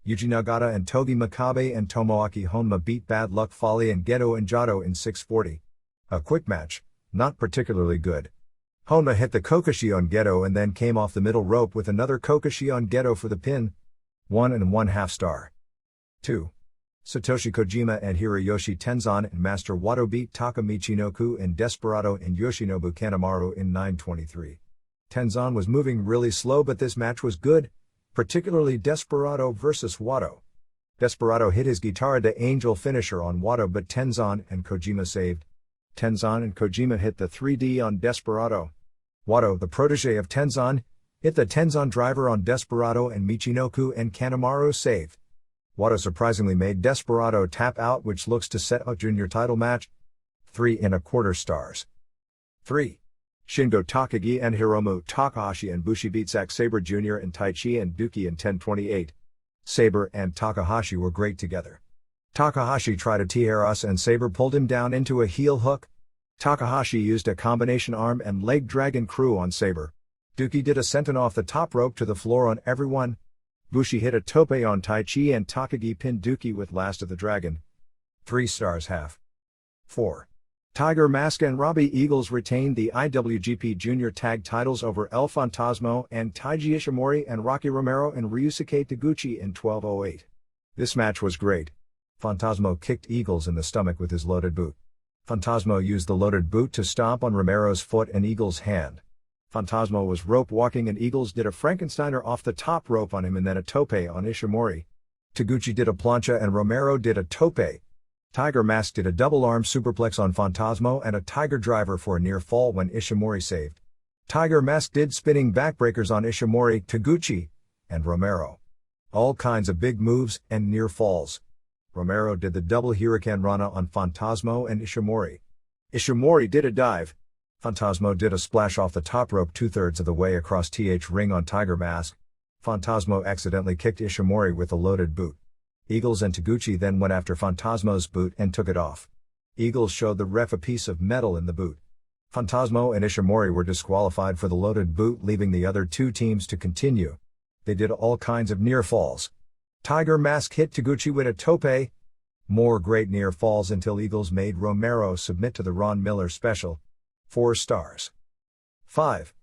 Yuji Nagata and Togi Makabe and Tomoaki Honma beat Bad Luck Fale and Gedo and Jado in 6:40. A quick match, not particularly good. Honma hit the Kokushi on Gedo and then came off the middle rope with another Kokushi on Gedo for the pin. 1.5 star. 2. Satoshi Kojima and Hiroyoshi Tenzan and Master Wato beat Taka Michinoku and Desperado and Yoshinobu Kanemaru in 9:23. Tenzan was moving really slow but this match was good, particularly Desperado versus Wato. Desperado hit his Guitarra de Angel finisher on Wato but Tenzan and Kojima saved. Tenzan and Kojima hit the 3D on Desperado. Wato, the protege of Tenzan, hit the Tenzan driver on Desperado and Michinoku and Kanemaru saved. Wato surprisingly made Desperado tap out which looks to set a junior title match. 3.25 stars. 3. Shingo Takagi and Hiromu Takahashi and Bushi beat Zack Sabre Jr. and Taichi and Duki in 10:28. Sabre and Takahashi were great together. Takahashi tried a TRS and Sabre pulled him down into a heel hook. Takahashi used a combination arm and leg dragon crew on Sabre. Duki did a senton off the top rope to the floor on everyone. Bushi hit a tope on Taichi and Takagi pinned Duki with Last of the Dragon. 3 stars half. 4. Tiger Mask and Robbie Eagles retained the IWGP Junior Tag titles over El Fantasmo and Taiji Ishimori and Rocky Romero and Ryusuke Taguchi in 12:08. This match was great. Fantasmo kicked Eagles in the stomach with his loaded boot. Fantasmo used the loaded boot to stomp on Romero's foot and Eagles' hand. Fantasmo was rope walking and Eagles did a Frankensteiner off the top rope on him and then a tope on Ishimori. Taguchi did a plancha and Romero did a tope. Tiger Mask did a double arm superplex on Fantasmo and a Tiger driver for a near fall when Ishimori saved. Tiger Mask did spinning backbreakers on Ishimori, Taguchi, and Romero. All kinds of big moves and near falls. Romero did the double Hurricane Rana on Fantasmo and Ishimori. Ishimori did a dive. Fantasmo did a splash off the top rope 2/3 of the way across TH ring on Tiger Mask. Fantasmo accidentally kicked Ishimori with a loaded boot. Eagles and Taguchi then went after Fantasmo's boot and took it off. Eagles showed the ref a piece of metal in the boot. Fantasmo and Ishimori were disqualified for the loaded boot, leaving the other two teams to continue. They did all kinds of near falls. Tiger Mask hit Taguchi with a tope. More great near falls until Eagles made Romero submit to the Ron Miller special. 4 stars. 5.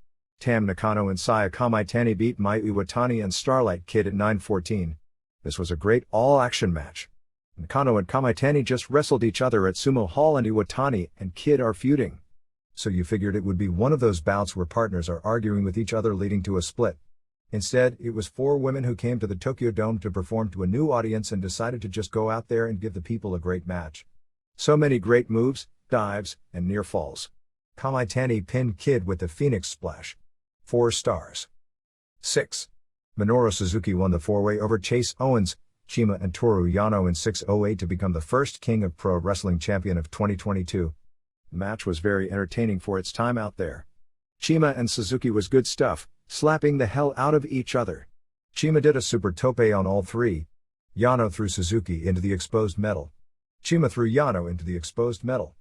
Tam Nakano and Saya Kamaitani beat Mai Iwatani and Starlight Kid at 9:14. This was a great all-action match. Nakano and Kamaitani just wrestled each other at Sumo Hall and Iwatani and Kid are feuding. So you figured it would be one of those bouts where partners are arguing with each other leading to a split. Instead, it was 4 women who came to the Tokyo Dome to perform to a new audience and decided to just go out there and give the people a great match. So many great moves, dives, and near falls. Kamaitani pinned Kid with the Phoenix Splash. 4 stars. 6. Minoru Suzuki won the 4-way over Chase Owens, Chima and Toru Yano in 6:08 to become the first King of Pro Wrestling champion of 2022. The match was very entertaining for its time out there. Chima and Suzuki was good stuff, slapping the hell out of each other. Chima did a super tope on all 3. Yano threw Suzuki into the exposed metal. Chima threw Yano into the exposed metal.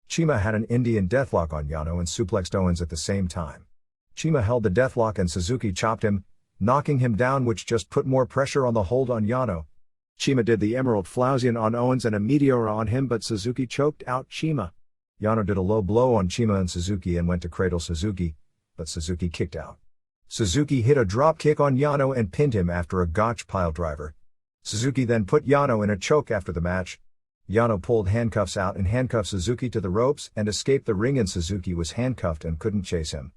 Chima had an Indian deathlock on Yano and suplexed Owens at the same time. Chima held the deathlock and Suzuki chopped him, knocking him down, which just put more pressure on the hold on Yano. Chima did the Emerald Flausian on Owens and a Meteor on him, but Suzuki choked out Chima. Yano did a low blow on Chima and Suzuki and went to cradle Suzuki, but Suzuki kicked out. Suzuki hit a drop kick on Yano and pinned him after a gotch pile driver. Suzuki then put Yano in a choke after the match. Yano pulled handcuffs out and handcuffed Suzuki to the ropes and escaped the ring, and Suzuki was handcuffed and couldn't chase him.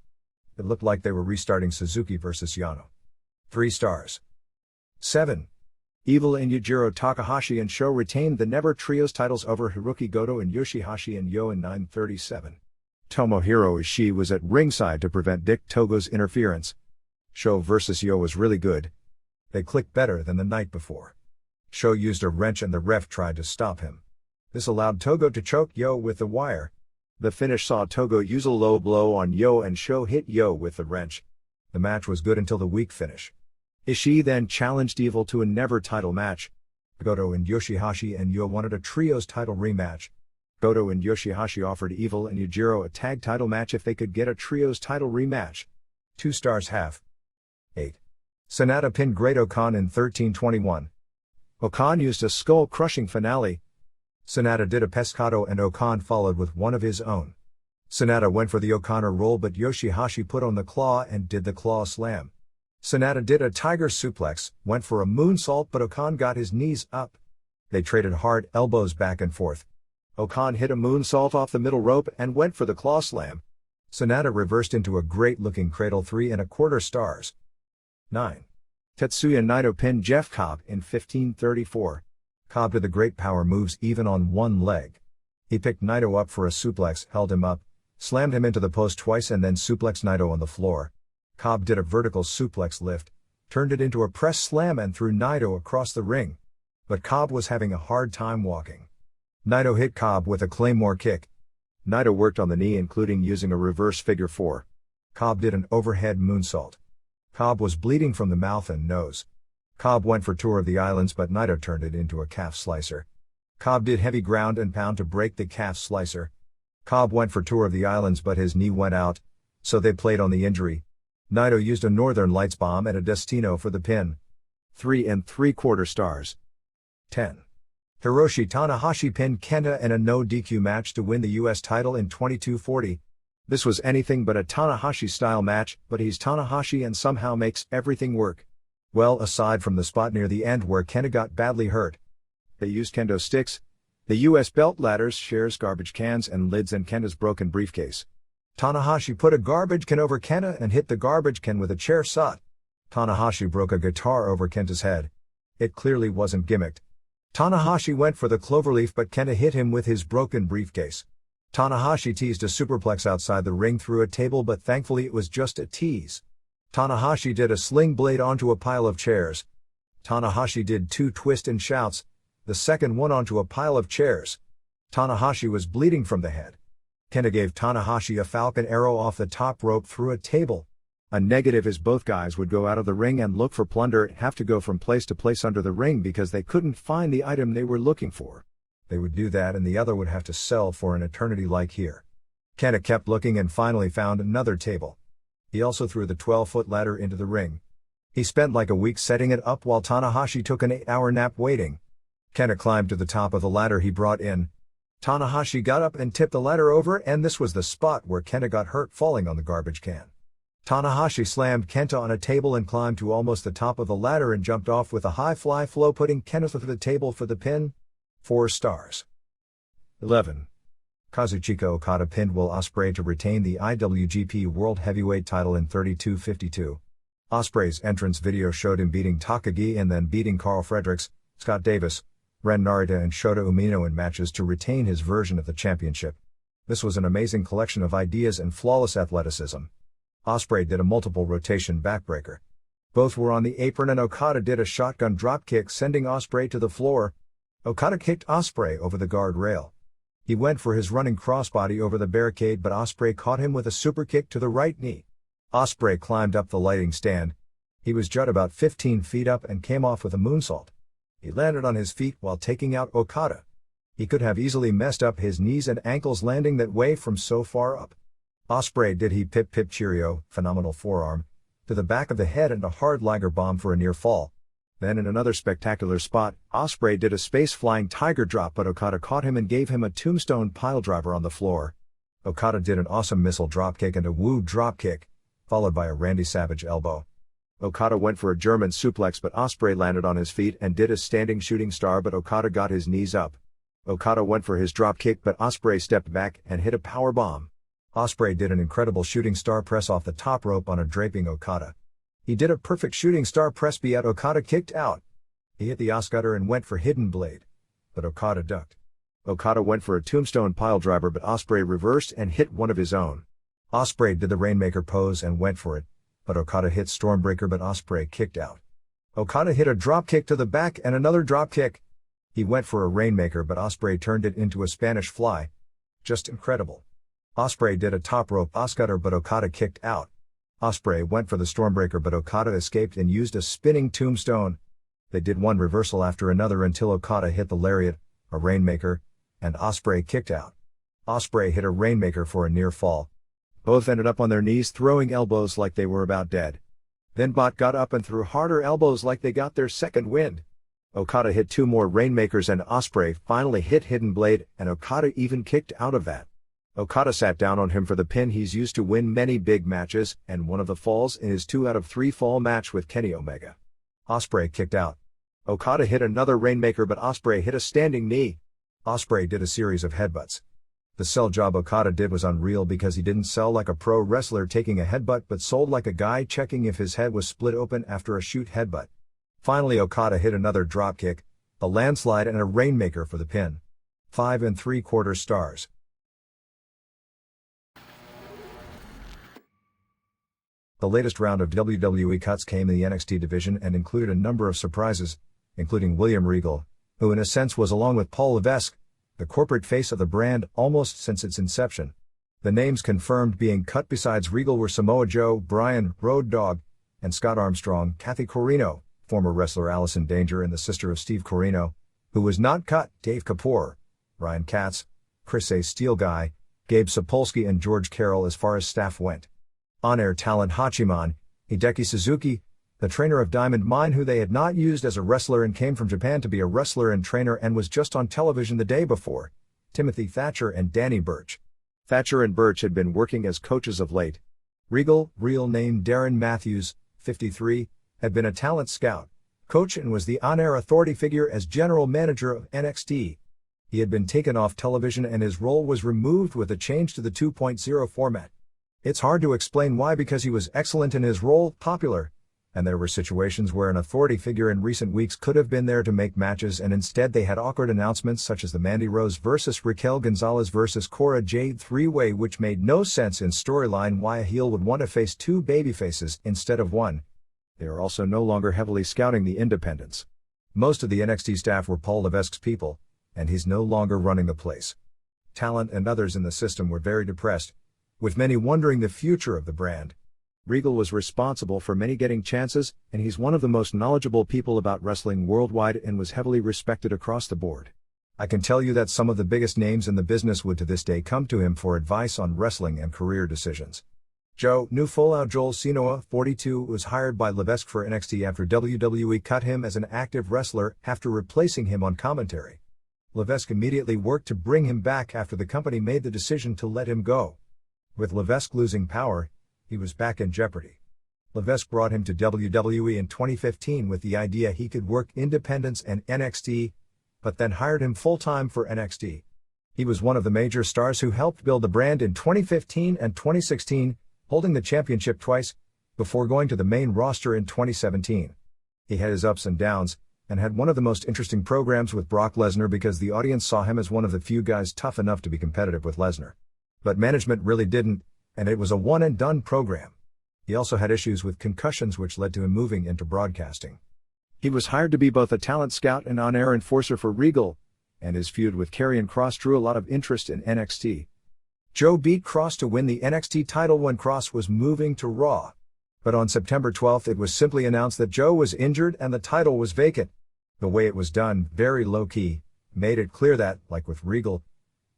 It looked like they were restarting Suzuki versus Yano. 3 stars. 7. Evil and Yujiro Takahashi and Sho retained the Never Trios titles over Hiroki Goto and Yoshihashi and Yo in 9:37. Tomohiro Ishii was at ringside to prevent Dick Togo's interference. Sho versus Yo was really good. They clicked better than the night before. Sho used a wrench and the ref tried to stop him. This allowed Togo to choke Yo with the wire. The finish saw Togo use a low blow on Yo and Sho hit Yo with the wrench. The match was good until the weak finish. Ishii then challenged Evil to a never title match. Goto and Yoshihashi and Yo wanted a trios title rematch. Goto and Yoshihashi offered Evil and Yujiro a tag title match if they could get a trios title rematch. 2 stars half. 8. Sanada pinned Great Okan in 13:21. Okan used a skull-crushing finale. Sanada did a pescado and Okan followed with one of his own. Sanada went for the Okana roll but Yoshihashi put on the claw and did the claw slam. Sanada did a tiger suplex, went for a moonsault but Okan got his knees up. They traded hard elbows back and forth. Okan hit a moonsault off the middle rope and went for the claw slam. Sanada reversed into a great-looking cradle 3¼ stars. 9. Tetsuya Naito pinned Jeff Cobb in 15:34. Cobb did the great power moves even on one leg. He picked Naito up for a suplex, held him up, slammed him into the post twice and then suplexed Naito on the floor. Cobb did a vertical suplex lift, turned it into a press slam and threw Naito across the ring. But Cobb was having a hard time walking. Naito hit Cobb with a Claymore kick. Naito worked on the knee including using a reverse figure 4. Cobb did an overhead moonsault. Cobb was bleeding from the mouth and nose. Cobb went for Tour of the Islands but Naito turned it into a calf slicer. Cobb did heavy ground and pound to break the calf slicer. Cobb went for Tour of the Islands but his knee went out, so they played on the injury. Naito used a Northern Lights bomb and a Destino for the pin. 3¾ stars. 10. Hiroshi Tanahashi pinned Kenta in a no DQ match to win the US title in 22:40. This was anything but a Tanahashi-style match, but he's Tanahashi and somehow makes everything work. Well, aside from the spot near the end where Kenta got badly hurt. They used kendo sticks. The US belt ladders, shares, garbage cans and lids and Kenta's broken briefcase. Tanahashi put a garbage can over Kenta and hit the garbage can with a chair shot. Tanahashi broke a guitar over Kenta's head. It clearly wasn't gimmicked. Tanahashi went for the cloverleaf but Kenta hit him with his broken briefcase. Tanahashi teased a superplex outside the ring through a table but thankfully it was just a tease. Tanahashi did a sling blade onto a pile of chairs. Tanahashi did 2 twist and shouts, the second one onto a pile of chairs. Tanahashi was bleeding from the head. Kenta gave Tanahashi a falcon arrow off the top rope through a table. A negative is both guys would go out of the ring and look for plunder and have to go from place to place under the ring because they couldn't find the item they were looking for. They would do that and the other would have to sell for an eternity like here. Kenta kept looking and finally found another table. He also threw the 12-foot ladder into the ring. He spent like a week setting it up while Tanahashi took an 8-hour nap waiting. Kenta climbed to the top of the ladder he brought in. Tanahashi got up and tipped the ladder over and this was the spot where Kenta got hurt falling on the garbage can. Tanahashi slammed Kenta on a table and climbed to almost the top of the ladder and jumped off with a high fly flow putting Kenta through the table for the pin. 4 stars. 11. Kazuchika Okada pinned Will Ospreay to retain the IWGP World Heavyweight title in 32:52. Ospreay's entrance video showed him beating Takagi and then beating Carl Fredericks, Scott Davis, Ren Narita and Shota Umino in matches to retain his version of the championship. This was an amazing collection of ideas and flawless athleticism. Ospreay did a multiple rotation backbreaker. Both were on the apron and Okada did a shotgun dropkick sending Ospreay to the floor. Okada kicked Ospreay over the guardrail. He went for his running crossbody over the barricade but Ospreay caught him with a superkick to the right knee. Ospreay climbed up the lighting stand. He was just about 15 feet up and came off with a moonsault. He landed on his feet while taking out Okada. He could have easily messed up his knees and ankles landing that way from so far up. Ospreay did he pip cheerio, phenomenal forearm, to the back of the head and a hard Liger bomb for a near fall. Then in another spectacular spot, Ospreay did a space-flying tiger drop but Okada caught him and gave him a tombstone piledriver on the floor. Okada did an awesome missile dropkick and a woo dropkick, followed by a Randy Savage elbow. Okada went for a German suplex but Ospreay landed on his feet and did a standing shooting star but Okada got his knees up. Okada went for his dropkick but Ospreay stepped back and hit a power bomb. Ospreay did an incredible shooting star press off the top rope on a draping Okada. He did a perfect shooting star press yet Okada kicked out. He hit the Oscutter and went for hidden blade. But Okada ducked. Okada went for a tombstone piledriver but Ospreay reversed and hit one of his own. Ospreay did the Rainmaker pose and went for it, but Okada hit Stormbreaker but Ospreay kicked out. Okada hit a dropkick to the back and another dropkick. He went for a Rainmaker but Ospreay turned it into a Spanish Fly. Just incredible. Ospreay did a top rope Oscutter but Okada kicked out. Ospreay went for the Stormbreaker but Okada escaped and used a spinning tombstone. They did one reversal after another until Okada hit the lariat, a Rainmaker, and Ospreay kicked out. Ospreay hit a Rainmaker for a near fall. Both ended up on their knees throwing elbows like they were about dead. Then Bot got up and threw harder elbows like they got their second wind. Okada hit two more Rainmakers and Ospreay finally hit Hidden Blade and Okada even kicked out of that. Okada sat down on him for the pin he's used to win many big matches and one of the falls in his 2 out of 3 fall match with Kenny Omega. Ospreay kicked out. Okada hit another Rainmaker but Ospreay hit a standing knee. Ospreay did a series of headbutts. The sell job Okada did was unreal because he didn't sell like a pro wrestler taking a headbutt but sold like a guy checking if his head was split open after a shoot headbutt. Finally Okada hit another dropkick, a landslide and a Rainmaker for the pin. 5 3/4 stars. The latest round of WWE Cuts came in the NXT division and included a number of surprises, including William Regal, who in a sense was along with Paul Levesque, the corporate face of the brand almost since its inception. The names confirmed being cut besides Regal were Samoa Joe, Bryan, Road Dogg, and Scott Armstrong, Kathy Corino, former wrestler Allison Danger and the sister of Steve Corino, who was not cut, Dave Kapoor, Ryan Katz, Chris A. Steel Guy, Gabe Sapolsky and George Carroll as far as staff went. On-air talent Hachiman, Hideki Suzuki, the trainer of Diamond Mine who they had not used as a wrestler and came from Japan to be a wrestler and trainer and was just on television the day before, Timothy Thatcher and Danny Burch. Thatcher and Burch had been working as coaches of late. Regal, real name Darren Matthews, 53, had been a talent scout, coach and was the on-air authority figure as general manager of NXT. He had been taken off television and his role was removed with a change to the 2.0 format. It's hard to explain why because he was excellent in his role, popular, and there were situations where an authority figure in recent weeks could have been there to make matches and instead they had awkward announcements such as the Mandy Rose vs Raquel Gonzalez vs Cora Jade 3-way which made no sense in storyline why a heel would want to face 2 babyfaces instead of 1. They are also no longer heavily scouting the independents. Most of the NXT staff were Paul Levesque's people, and he's no longer running the place. Talent and others in the system were very depressed, with many wondering the future of the brand. Regal was responsible for many getting chances, and he's one of the most knowledgeable people about wrestling worldwide and was heavily respected across the board. I can tell you that some of the biggest names in the business would to this day come to him for advice on wrestling and career decisions. Joe Newfolau Joel Sinoa, 42, was hired by Levesque for NXT after WWE cut him as an active wrestler after replacing him on commentary. Levesque immediately worked to bring him back after the company made the decision to let him go. With Levesque losing power, he was back in jeopardy. Levesque brought him to WWE in 2015 with the idea he could work independents and NXT, but then hired him full-time for NXT. He was one of the major stars who helped build the brand in 2015 and 2016, holding the championship twice, before going to the main roster in 2017. He had his ups and downs, and had one of the most interesting programs with Brock Lesnar because the audience saw him as one of the few guys tough enough to be competitive with Lesnar. But management really didn't, and it was a one-and-done program. He also had issues with concussions which led to him moving into broadcasting. He was hired to be both a talent scout and on-air enforcer for Regal, and his feud with Karrion Kross drew a lot of interest in NXT. Joe beat Kross to win the NXT title when Kross was moving to Raw. But on September 12th it was simply announced that Joe was injured and the title was vacant. The way it was done, very low-key, made it clear that, like with Regal,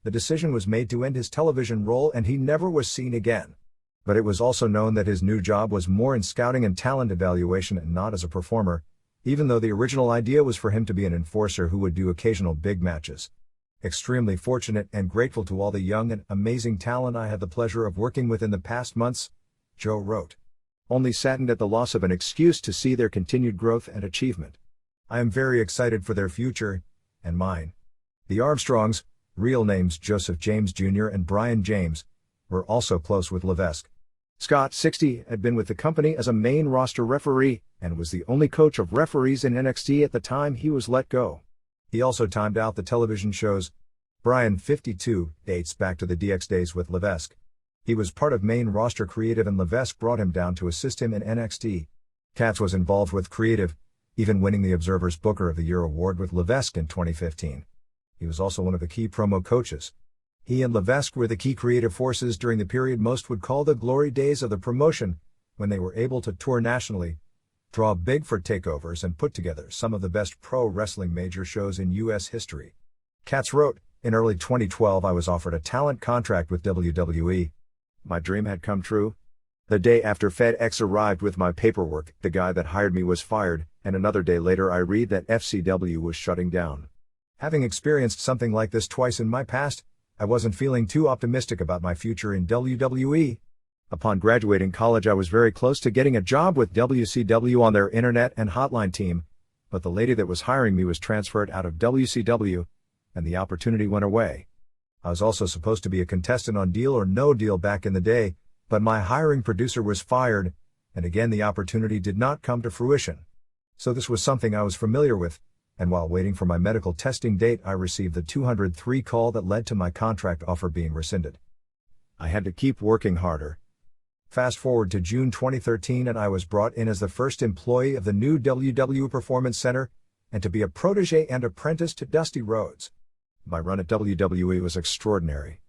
the decision was made to end his television role and he never was seen again. But it was also known that his new job was more in scouting and talent evaluation and not as a performer, even though the original idea was for him to be an enforcer who would do occasional big matches. Extremely fortunate and grateful to all the young and amazing talent I had the pleasure of working with in the past months, Joe wrote. Only saddened at the loss of an excuse to see their continued growth and achievement. I am very excited for their future, and mine. The Armstrongs, real names Joseph James Jr. and Brian James, were also close with Levesque. Scott, 60, had been with the company as a main roster referee, and was the only coach of referees in NXT at the time he was let go. He also timed out the television shows. Brian, 52, dates back to the DX days with Levesque. He was part of main roster creative and Levesque brought him down to assist him in NXT. Katz was involved with creative, even winning the Observer's Booker of the Year award with Levesque in 2015. He was also one of the key promo coaches. He and Levesque were the key creative forces during the period most would call the glory days of the promotion, when they were able to tour nationally, draw big for takeovers and put together some of the best pro wrestling major shows in U.S. history. Katz wrote, "In early 2012 I was offered a talent contract with WWE. My dream had come true. The day after FedEx arrived with my paperwork, the guy that hired me was fired, and another day later I read that FCW was shutting down. Having experienced something like this twice in my past, I wasn't feeling too optimistic about my future in WWE. Upon graduating college I was very close to getting a job with WCW on their internet and hotline team, but the lady that was hiring me was transferred out of WCW, and the opportunity went away. I was also supposed to be a contestant on Deal or No Deal back in the day, but my hiring producer was fired, and again the opportunity did not come to fruition. So this was something I was familiar with, and while waiting for my medical testing date I received the 203 call that led to my contract offer being rescinded. I had to keep working harder. Fast forward to June 2013 and I was brought in as the first employee of the new WW Performance Center, and to be a protege and apprentice to Dusty Rhodes. My run at WWE was extraordinary.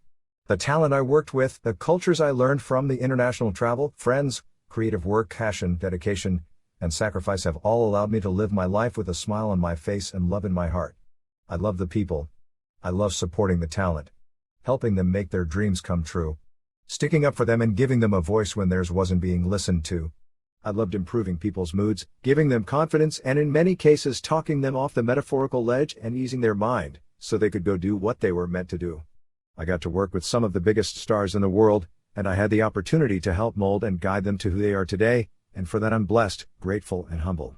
The talent I worked with, the cultures I learned from, the international travel, friends, creative work, passion, dedication, and sacrifice have all allowed me to live my life with a smile on my face and love in my heart. I love the people. I love supporting the talent, helping them make their dreams come true, sticking up for them and giving them a voice when theirs wasn't being listened to. I loved improving people's moods, giving them confidence, and in many cases talking them off the metaphorical ledge and easing their mind, so they could go do what they were meant to do. I got to work with some of the biggest stars in the world, and I had the opportunity to help mold and guide them to who they are today, and for that I'm blessed, grateful, and humble.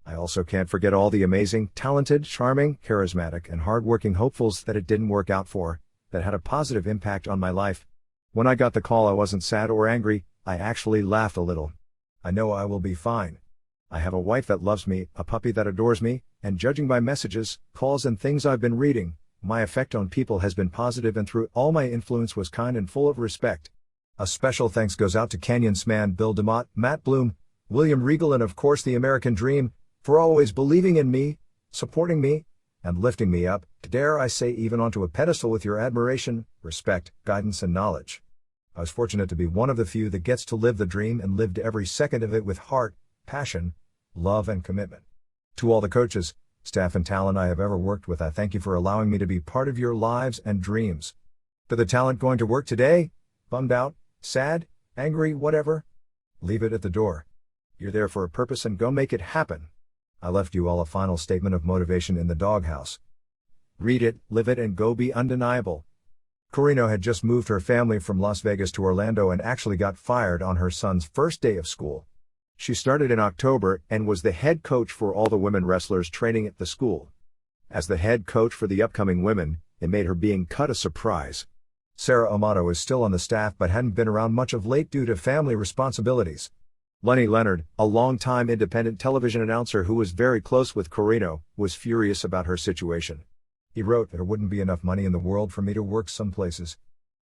I also can't forget all the amazing, talented, charming, charismatic, and hard-working hopefuls that it didn't work out for, that had a positive impact on my life. When I got the call I wasn't sad or angry, I actually laughed a little. I know I will be fine. I have a wife that loves me, a puppy that adores me, and judging by messages, calls and things I've been reading, my effect on people has been positive, and through all my influence was kind and full of respect. A special thanks goes out to Canyon's man Bill DeMott, Matt Bloom, William Regal, and of course the American Dream, for always believing in me, supporting me, and lifting me up, dare I say even onto a pedestal with your admiration, respect, guidance and knowledge. I was fortunate to be one of the few that gets to live the dream and lived every second of it with heart, passion, love and commitment. To all the coaches, staff and talent I have ever worked with, I thank you for allowing me to be part of your lives and dreams. To the talent going to work today, bummed out, sad, angry, whatever, leave it at the door. You're there for a purpose and go make it happen. I left you all a final statement of motivation in the doghouse. Read it, live it, and go be undeniable. Corino had just moved her family from Las Vegas to Orlando and actually got fired on her son's first day of school. She started in October and was the head coach for all the women wrestlers training at the school. As the head coach for the upcoming women, it made her being cut a surprise. Sarah Amato is still on the staff but hadn't been around much of late due to family responsibilities. Lenny Leonard, a longtime independent television announcer who was very close with Corino, was furious about her situation. He wrote that there wouldn't be enough money in the world for me to work some places.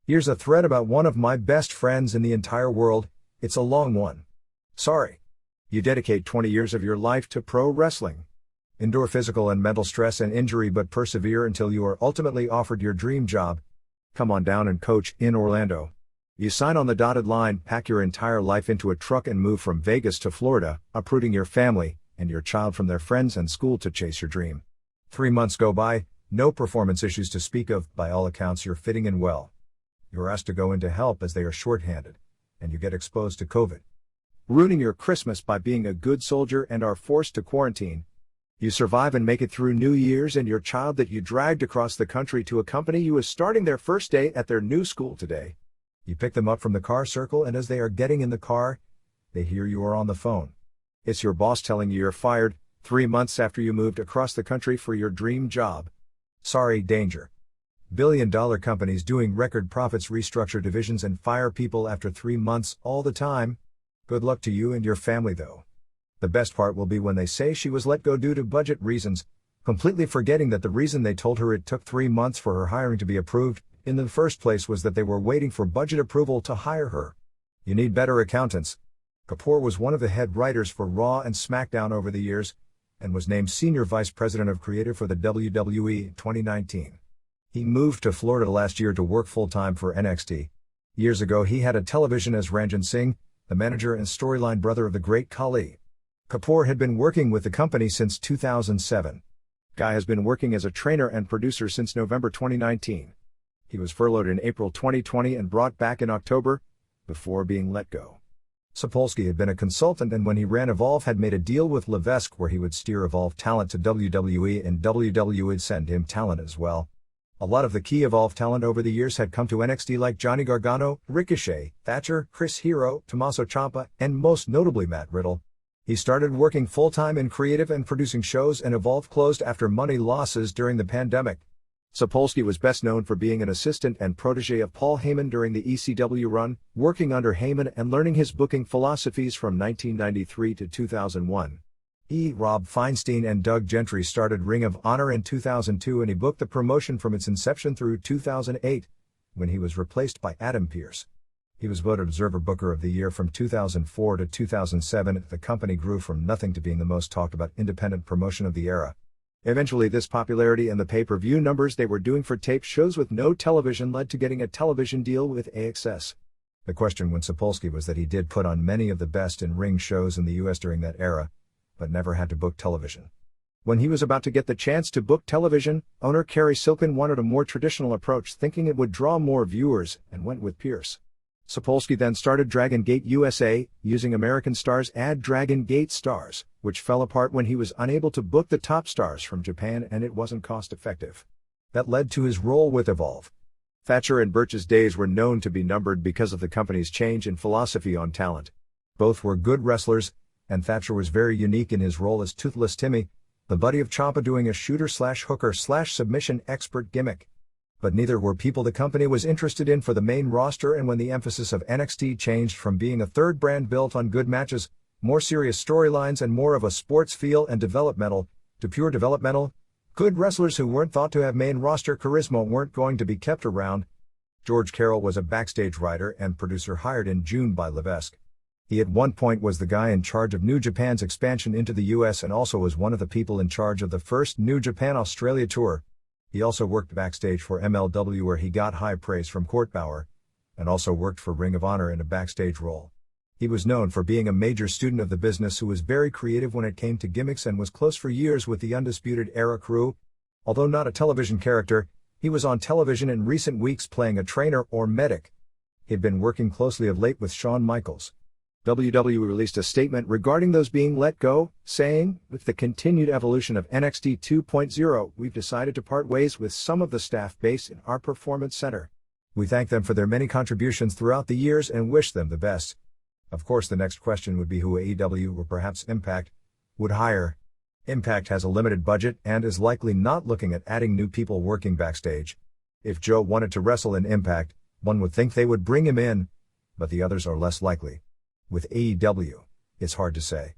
Here's a thread about one of my best friends in the entire world. It's a long one. Sorry. You dedicate 20 years of your life to pro wrestling. Endure physical and mental stress and injury but persevere until you are ultimately offered your dream job. Come on down and coach in Orlando. You sign on the dotted line, pack your entire life into a truck and move from Vegas to Florida, uprooting your family and your child from their friends and school to chase your dream. 3 months go by, no performance issues to speak of, by all accounts you're fitting in well. You're asked to go in to help as they are shorthanded, and you get exposed to COVID. Ruining your Christmas by being a good soldier and are forced to quarantine. You survive and make it through New Year's, and your child that you dragged across the country to accompany you is starting their first day at their new school today. You pick them up from the car circle, and as they are getting in the car, they hear you are on the phone. It's your boss telling you you're fired, 3 months after you moved across the country for your dream job. Sorry, danger. Billion-dollar companies doing record profits restructure divisions and fire people after 3 months all the time. Good luck to you and your family though. The best part will be when they say she was let go due to budget reasons, completely forgetting that the reason they told her it took 3 months for her hiring to be approved in the first place was that they were waiting for budget approval to hire her. You need better accountants. Kapoor was one of the head writers for Raw and SmackDown over the years, and was named Senior Vice President of Creative for the WWE in 2019. He moved to Florida last year to work full-time for NXT. Years ago he had a television as Ranjan Singh, the manager and storyline brother of the great Khali. Kapoor had been working with the company since 2007. Guy has been working as a trainer and producer since November 2019. He was furloughed in April 2020 and brought back in October, before being let go. Sapolsky had been a consultant, and when he ran Evolve had made a deal with Levesque where he would steer Evolve talent to WWE and WWE would send him talent as well. A lot of the key Evolve talent over the years had come to NXT like Johnny Gargano, Ricochet, Thatcher, Chris Hero, Tommaso Ciampa, and most notably Matt Riddle. He started working full-time in creative and producing shows, and Evolve closed after money losses during the pandemic. Sapolsky was best known for being an assistant and protege of Paul Heyman during the ECW run, working under Heyman and learning his booking philosophies from 1993 to 2001. Rob Feinstein and Doug Gentry started Ring of Honor in 2002, and he booked the promotion from its inception through 2008, when he was replaced by Adam Pearce. He was voted Observer Booker of the Year from 2004 to 2007. The company grew from nothing to being the most talked about independent promotion of the era. Eventually this popularity and the pay-per-view numbers they were doing for taped shows with no television led to getting a television deal with AXS. The question when Sapolsky was that he did put on many of the best in-ring shows in the US during that era, but never had to book television. When he was about to get the chance to book television, owner Kerry Silkin wanted a more traditional approach, thinking it would draw more viewers, and went with Pearce. Sapolsky then started Dragon Gate USA, using American Stars' ad Dragon Gate Stars, which fell apart when he was unable to book the top stars from Japan and it wasn't cost-effective. That led to his role with Evolve. Thatcher and Birch's days were known to be numbered because of the company's change in philosophy on talent. Both were good wrestlers, and Thatcher was very unique in his role as Toothless Timmy, the buddy of Ciampa doing a shooter/hooker/submission expert gimmick. But neither were people the company was interested in for the main roster, and when the emphasis of NXT changed from being a third brand built on good matches, more serious storylines and more of a sports feel and developmental, to pure developmental, good wrestlers who weren't thought to have main roster charisma weren't going to be kept around. George Carroll was a backstage writer and producer hired in June by Levesque. He at one point was the guy in charge of New Japan's expansion into the US and also was one of the people in charge of the first New Japan Australia tour. He also worked backstage for MLW where he got high praise from Court Bauer, and also worked for Ring of Honor in a backstage role. He was known for being a major student of the business who was very creative when it came to gimmicks and was close for years with the Undisputed Era crew. Although not a television character, he was on television in recent weeks playing a trainer or medic. He'd been working closely of late with Shawn Michaels. WWE released a statement regarding those being let go, saying, "With the continued evolution of NXT 2.0, we've decided to part ways with some of the staff based in our Performance Center. We thank them for their many contributions throughout the years and wish them the best." Of course, the next question would be who AEW or perhaps Impact would hire. Impact has a limited budget and is likely not looking at adding new people working backstage. If Joe wanted to wrestle in Impact, one would think they would bring him in, but the others are less likely. With AEW, it's hard to say.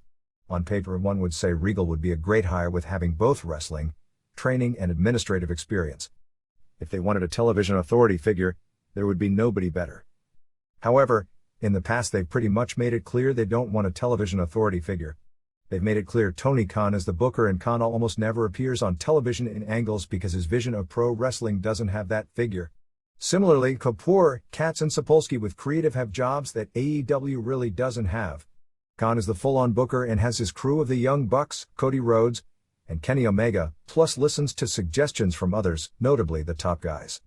On paper, one would say Regal would be a great hire with having both wrestling, training and administrative experience. If they wanted a television authority figure, there would be nobody better. However, in the past they've pretty much made it clear they don't want a television authority figure. They've made it clear Tony Khan is the booker, and Khan almost never appears on television in angles because his vision of pro wrestling doesn't have that figure. Similarly, Kapoor, Katz and Sapolsky with creative have jobs that AEW really doesn't have. Khan is the full-on booker and has his crew of the Young Bucks, Cody Rhodes, and Kenny Omega, plus listens to suggestions from others, notably the top guys.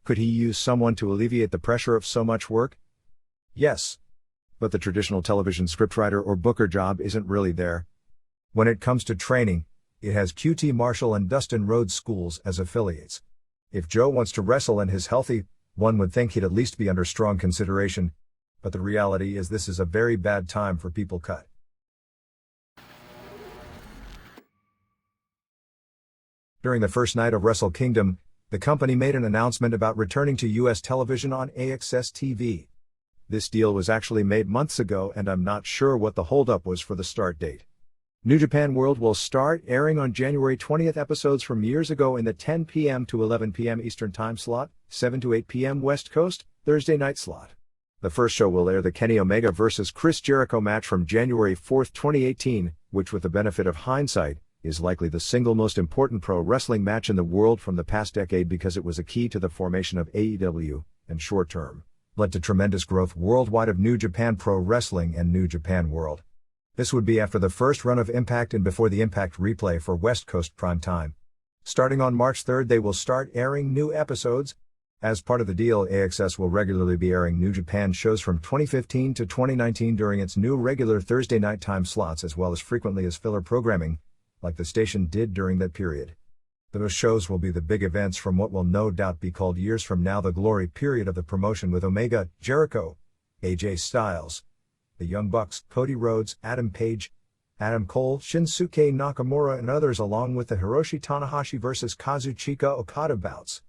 Could he use someone to alleviate the pressure of so much work? Yes. But the traditional television scriptwriter or booker job isn't really there. When it comes to training, it has QT Marshall and Dustin Rhodes schools as affiliates. If Joe wants to wrestle and is healthy, one would think he'd at least be under strong consideration, but the reality is this is a very bad time for people cut. During the first night of WrestleKingdom, the company made an announcement about returning to US television on AXS TV. This deal was actually made months ago, and I'm not sure what the holdup was for the start date. New Japan World will start airing on January 20th. Episodes from years ago in the 10 p.m. to 11 p.m. Eastern Time slot, 7 to 8 p.m. West Coast, Thursday night slot. The first show will air the Kenny Omega vs. Chris Jericho match from January 4, 2018, which with the benefit of hindsight, is likely the single most important pro wrestling match in the world from the past decade because it was a key to the formation of AEW, and short-term, led to tremendous growth worldwide of New Japan Pro Wrestling and New Japan World. This would be after the first run of Impact and before the Impact replay for West Coast prime time. Starting on March 3rd, they will start airing new episodes. As part of the deal, AXS will regularly be airing New Japan shows from 2015 to 2019 during its new regular Thursday night time slots as well as frequently as filler programming, like the station did during that period. Those shows will be the big events from what will no doubt be called years from now the glory period of the promotion with Omega, Jericho, AJ Styles, the Young Bucks, Cody Rhodes, Adam Page, Adam Cole, Shinsuke Nakamura and others along with the Hiroshi Tanahashi vs Kazuchika Okada bouts.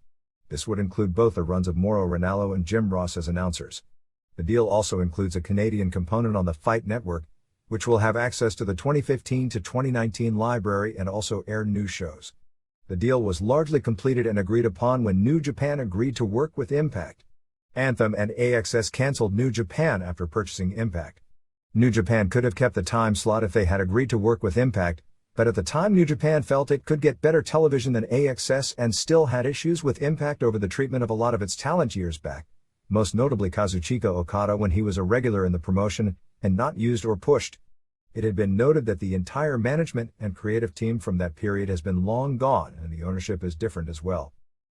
This would include both the runs of Mauro Ranallo and Jim Ross as announcers. The deal also includes a Canadian component on the Fight Network, which will have access to the 2015 to 2019 library and also air new shows. The deal was largely completed and agreed upon when New Japan agreed to work with Impact. Anthem and AXS cancelled New Japan after purchasing Impact. New Japan could have kept the time slot if they had agreed to work with Impact, but at the time New Japan felt it could get better television than AXS and still had issues with Impact over the treatment of a lot of its talent years back, most notably Kazuchika Okada when he was a regular in the promotion and not used or pushed. It had been noted that the entire management and creative team from that period has been long gone and the ownership is different as well.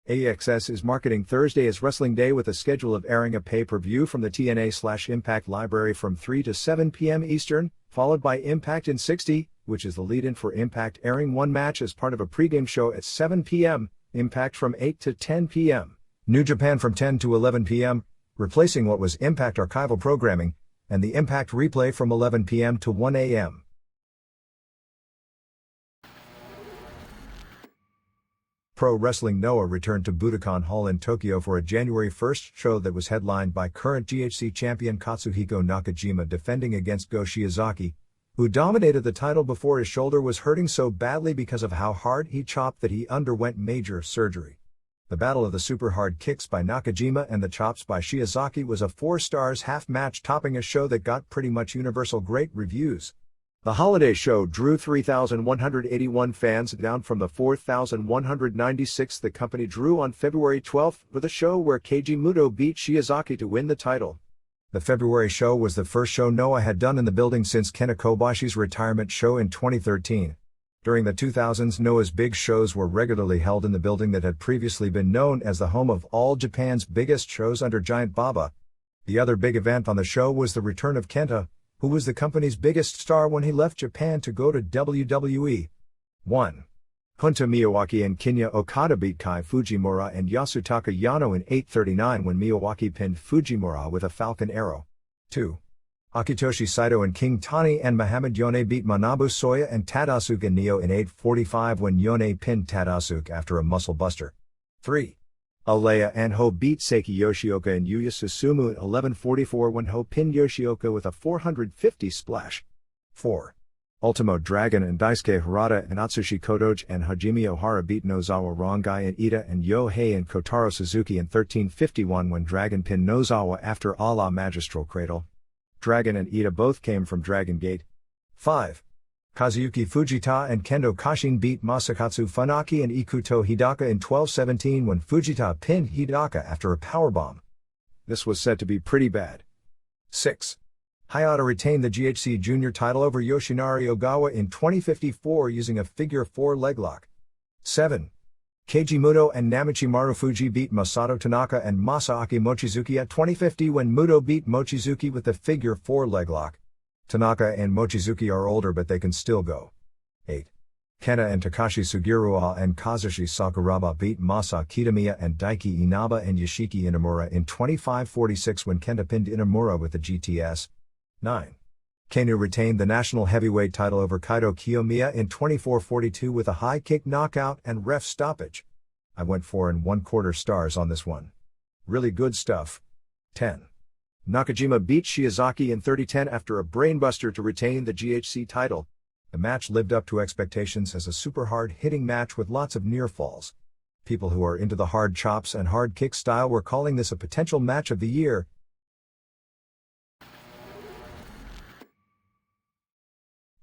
AXS is marketing Thursday as Wrestling Day with a schedule of airing a pay-per-view from the TNA/Impact library from 3 to 7 p.m. Eastern, followed by Impact in 60, which is the lead-in for Impact airing one match as part of a pregame show at 7 p.m., Impact from 8 to 10 p.m., New Japan from 10 to 11 p.m., replacing what was Impact archival programming, and the Impact replay from 11 p.m. to 1 a.m. Pro Wrestling Noah returned to Budokan Hall in Tokyo for a January 1st show that was headlined by current GHC champion Katsuhiko Nakajima defending against Go Shiozaki, who dominated the title before his shoulder was hurting so badly because of how hard he chopped that he underwent major surgery. The battle of the super hard kicks by Nakajima and the chops by Shiozaki was a 4 stars half match topping a show that got pretty much universal great reviews. The holiday show drew 3,181 fans down from the 4,196 the company drew on February 12 with a show where Keiji Muto beat Shiozaki to win the title. The February show was the first show Noah had done in the building since Kenta Kobashi's retirement show in 2013. During the 2000s, Noah's big shows were regularly held in the building that had previously been known as the home of all Japan's biggest shows under Giant Baba. The other big event on the show was the return of Kenta, who was the company's biggest star when he left Japan to go to WWE. 1. Hunta Miyawaki and Kinya Okada beat Kai Fujimura and Yasutaka Yano in 8:39 when Miyawaki pinned Fujimura with a Falcon Arrow. 2. Akitoshi Saito and King Tani and Muhammad Yone beat Manabu Soya and Tadasuke Neo in 8:45 when Yone pinned Tadasuke after a muscle buster. 3. Alea and Ho beat Seiki Yoshioka and Yuya Susumu at 11:44 when Ho pinned Yoshioka with a 450 splash. 4. Ultimo Dragon and Daisuke Harada and Atsushi Kodoji and Hajime Ohara beat Nozawa Rongai and Ida and Yohei and Kotaro Suzuki in 13:51 when Dragon pinned Nozawa after a la Magistral Cradle. Dragon and Ida both came from Dragon Gate. 5. Kazuyuki Fujita and Kendo Kashin beat Masakatsu Funaki and Ikuto Hidaka in 12:17 when Fujita pinned Hidaka after a powerbomb. This was said to be pretty bad. 6. Hayata retained the GHC Junior title over Yoshinari Ogawa in 20:54 using a figure 4 leglock. 7. Keiji Muto and Namichi Marufuji beat Masato Tanaka and Masaaki Mochizuki at 20:50 when Muto beat Mochizuki with the figure 4 leglock. Tanaka and Mochizuki are older but they can still go. 8. Kenta and Takashi Sugiura and Kazushi Sakuraba beat Masa Kitamiya and Daiki Inaba and Yoshiki Inamura in 25:46 when Kenta pinned Inamura with the GTS. 9. Kanu retained the national heavyweight title over Kaito Kiyomiya in 24:42 with a high kick knockout and ref stoppage. I went 4 1/4 stars on this one. Really good stuff. 10. Nakajima beat Shiozaki in 30:10 after a brainbuster to retain the GHC title. The match lived up to expectations as a super hard-hitting match with lots of near falls. People who are into the hard chops and hard kick style were calling this a potential match of the year.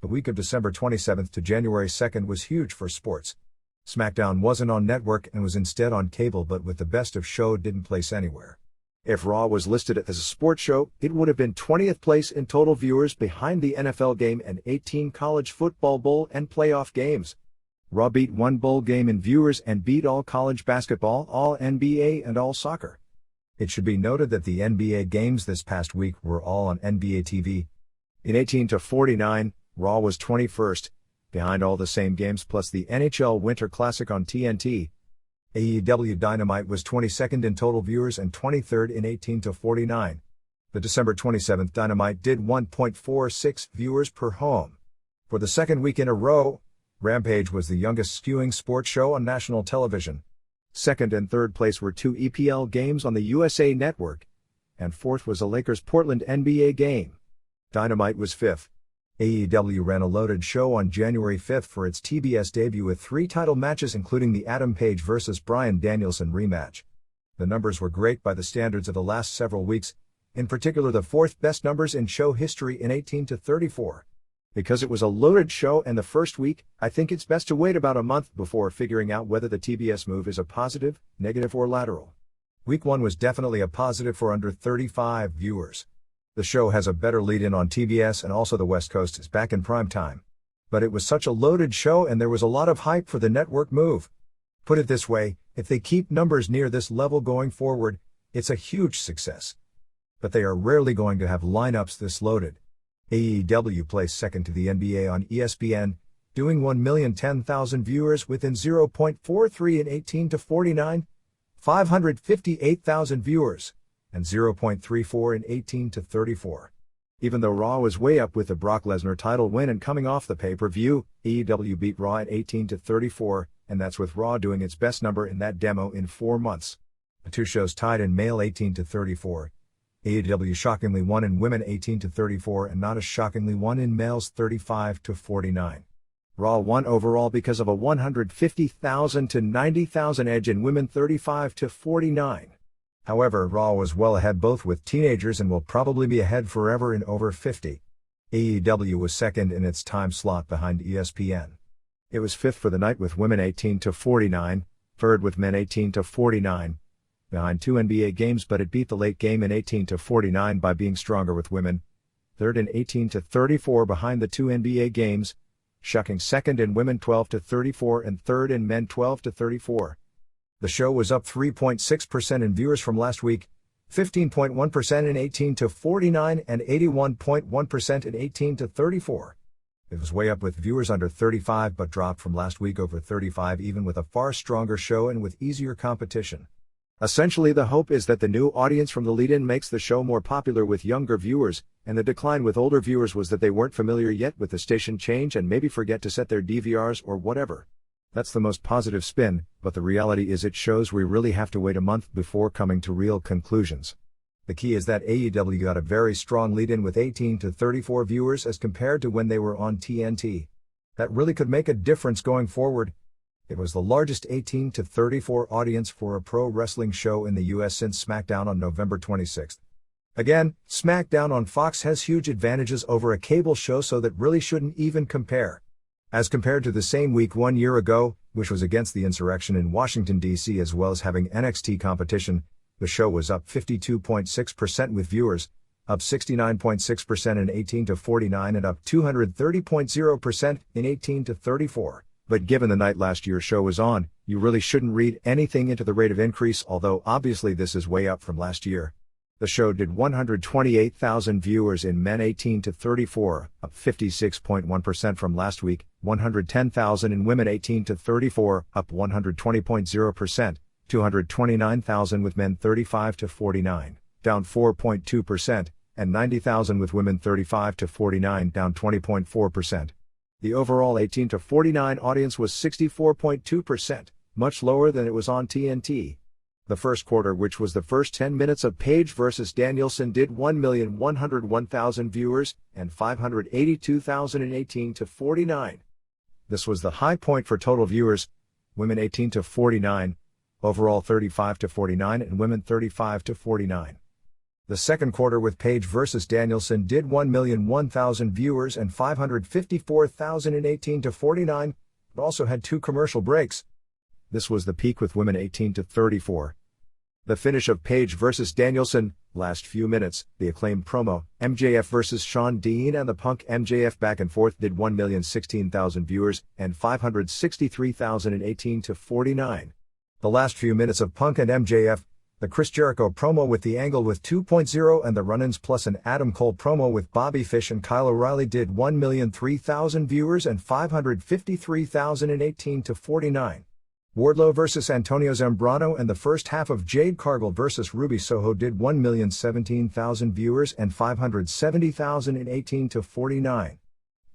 The week of December 27th to January 2nd was huge for sports. SmackDown wasn't on network and was instead on cable, but with the best of show didn't place anywhere. If Raw was listed as a sports show, it would have been 20th place in total viewers behind the NFL game and 18 college football bowl and playoff games. Raw beat one bowl game in viewers and beat all college basketball, all NBA, and all soccer. It should be noted that the NBA games this past week were all on NBA TV. In 18 to 49, Raw was 21st, behind all the same games plus the NHL Winter Classic on TNT. AEW Dynamite was 22nd in total viewers and 23rd in 18 to 49. The December 27th Dynamite did 1.46 viewers per home. For the second week in a row, Rampage was the youngest skewing sports show on national television. Second and third place were two EPL games on the USA Network, and fourth was a Lakers-Portland NBA game. Dynamite was fifth. AEW ran a loaded show on January 5th for its TBS debut with 3 title matches including the Adam Page vs. Bryan Danielson rematch. The numbers were great by the standards of the last several weeks, in particular the fourth best numbers in show history in 18 to 34. Because it was a loaded show and the first week, I think it's best to wait about a month before figuring out whether the TBS move is a positive, negative, or lateral. Week 1 was definitely a positive for under 35 viewers. The show has a better lead-in on TBS and also the West Coast is back in prime time. But it was such a loaded show and there was a lot of hype for the network move. Put it this way, if they keep numbers near this level going forward, it's a huge success. But they are rarely going to have lineups this loaded. AEW placed second to the NBA on ESPN, doing 1,010,000 viewers within 0.43 in 18 to 49, 558,000 viewers, and 0.34 in 18 to 34. Even though Raw was way up with the Brock Lesnar title win and coming off the pay-per-view, AEW beat Raw at 18 to 34, and that's with Raw doing its best number in that demo in 4 months. The two shows tied in male 18 to 34. AEW shockingly won in women 18 to 34 and not as shockingly won in males 35 to 49. Raw won overall because of a 150,000 to 90,000 edge in women 35 to 49. However, Raw was well ahead both with teenagers and will probably be ahead forever in over 50. AEW was second in its time slot behind ESPN. It was fifth for the night with women 18 to 49, third with men 18 to 49, behind 2 NBA games, but it beat the late game in 18 to 49 by being stronger with women, third in 18 to 34 behind the 2 NBA games, shucking second in women 12 to 34 and third in men 12 to 34. The show was up 3.6% in viewers from last week, 15.1% in 18 to 49 and 81.1% in 18 to 34. It was way up with viewers under 35 but dropped from last week over 35 even with a far stronger show and with easier competition. Essentially the hope is that the new audience from the lead-in makes the show more popular with younger viewers, and the decline with older viewers was that they weren't familiar yet with the station change and maybe forget to set their DVRs or whatever. That's the most positive spin, but the reality is it shows we really have to wait a month before coming to real conclusions. The key is that AEW got a very strong lead-in with 18 to 34 viewers as compared to when they were on TNT. That really could make a difference going forward. It was the largest 18 to 34 audience for a pro wrestling show in the US since SmackDown on November 26th. Again, SmackDown on Fox has huge advantages over a cable show, so that really shouldn't even compare. As compared to the same week 1 year ago, which was against the insurrection in Washington, D.C. as well as having NXT competition, the show was up 52.6% with viewers, up 69.6% in 18 to 49 and up 230.0% in 18 to 34. But given the night last year's show was on, you really shouldn't read anything into the rate of increase, although obviously this is way up from last year. The show did 128,000 viewers in men 18 to 34, up 56.1% from last week, 110,000 in women 18 to 34, up 120.0%, 229,000 with men 35 to 49, down 4.2%, and 90,000 with women 35 to 49, down 20.4%. The overall 18 to 49 audience was 64.2%, much lower than it was on TNT. The first quarter, which was the first 10 minutes of Page vs. Danielson, did 1,101,000 viewers and 582,000 in 18 to 49. This was the high point for total viewers, women 18 to 49, overall 35 to 49 and women 35 to 49. The second quarter with Page vs. Danielson did 1,001,000 viewers and 554,018 to 49, but also had 2 commercial breaks. This was the peak with women 18 to 34. The finish of Page vs. Danielson, last few minutes, the acclaimed promo, MJF vs. Shawn Dean and the Punk MJF back and forth did 1,016,000 viewers and 563,018 to 49. The last few minutes of Punk and MJF, the Chris Jericho promo with the Angle with 2.0 and the run-ins plus an Adam Cole promo with Bobby Fish and Kyle O'Reilly did 1,003,000 viewers and 553,018 to 49. Wardlow vs. Antonio Zambrano and the first half of Jade Cargill vs. Ruby Soho did 1,017,000 viewers and 570,018 to 49.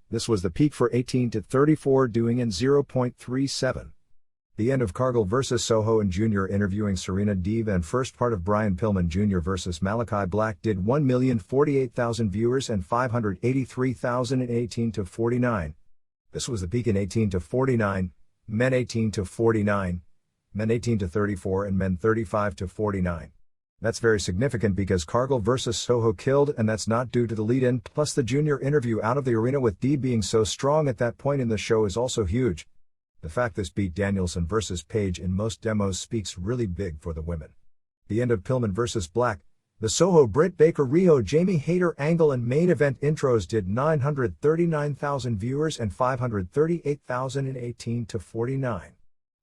This was the peak for 18 to 34 doing in 0.37. The end of Cargill vs. Soho and Jr. interviewing Serena Deeb and first part of Brian Pillman Jr. vs. Malachi Black did 1,048,000 viewers and 583,018 to 49. This was the peak in 18 to 49. Men 18 to 49, men 18 to 34 and men 35 to 49. That's very significant because Cargill vs. Soho killed and that's not due to the lead-in, plus the Junior interview out of the arena with Dee being so strong at that point in the show is also huge. The fact this beat Danielson vs. Page in most demos speaks really big for the women. The end of Pillman vs. Black, the Soho Britt Baker Riho Jamie Hayter Angle and main event intros did 939,000 viewers and 538,018 to 49.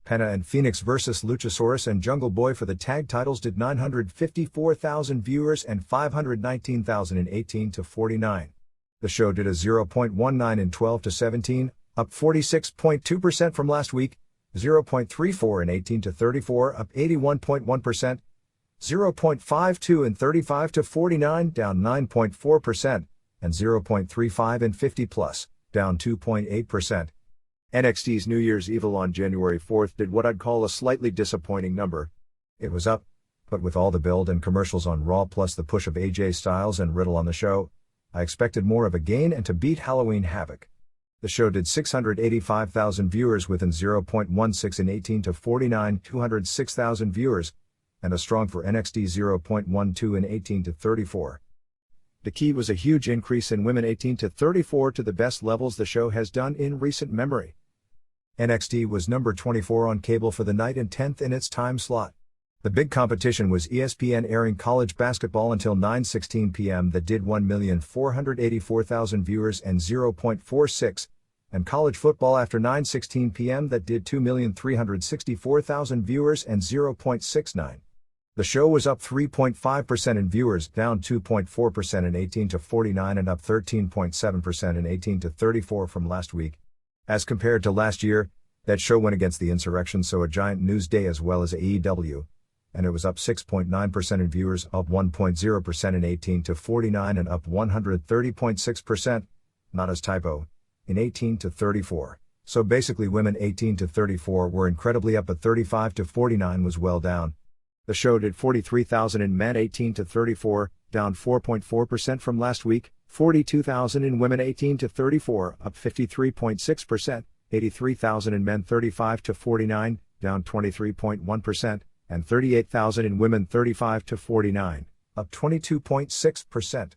Penta and Phoenix vs. Luchasaurus and Jungle Boy for the tag titles did 954,000 viewers and 519,018 to 49. The show did a 0.19 in 12 to 17, up 46.2% from last week, 0.34 in 18 to 34, up 81.1%. 0.52 in 35 to 49, down 9.4%, and 0.35 in 50 plus, down 2.8%. NXT's New Year's Evil on January 4th did what I'd call a slightly disappointing number. It was up, but with all the build and commercials on Raw plus the push of AJ Styles and Riddle on the show, I expected more of a gain and to beat Halloween Havoc. The show did 685,000 viewers within 0.16 in 18 to 49, 206,000 viewers, and a strong for NXT 0.12 in 18 to 34. The key was a huge increase in women 18 to 34 to the best levels the show has done in recent memory. NXT was number 24 on cable for the night and 10th in its time slot. The big competition was ESPN airing college basketball until 9:16 p.m. that did 1,484,000 viewers and 0.46, and college football after 9:16 p.m. that did 2,364,000 viewers and 0.69. The show was up 3.5% in viewers, down 2.4% in 18 to 49 and up 13.7% in 18 to 34 from last week. As compared to last year, that show went against the insurrection, so a giant news day as well as AEW, and it was up 6.9% in viewers, up 1.0% in 18 to 49 and up 130.6%, not as typo, in 18 to 34. So basically women 18 to 34 were incredibly up but 35 to 49 was well down. The show did 43,000 in men 18 to 34, down 4.4% from last week, 42,000 in women 18 to 34, up 53.6%, 83,000 in men 35 to 49, down 23.1%, and 38,000 in women 35 to 49, up 22.6%.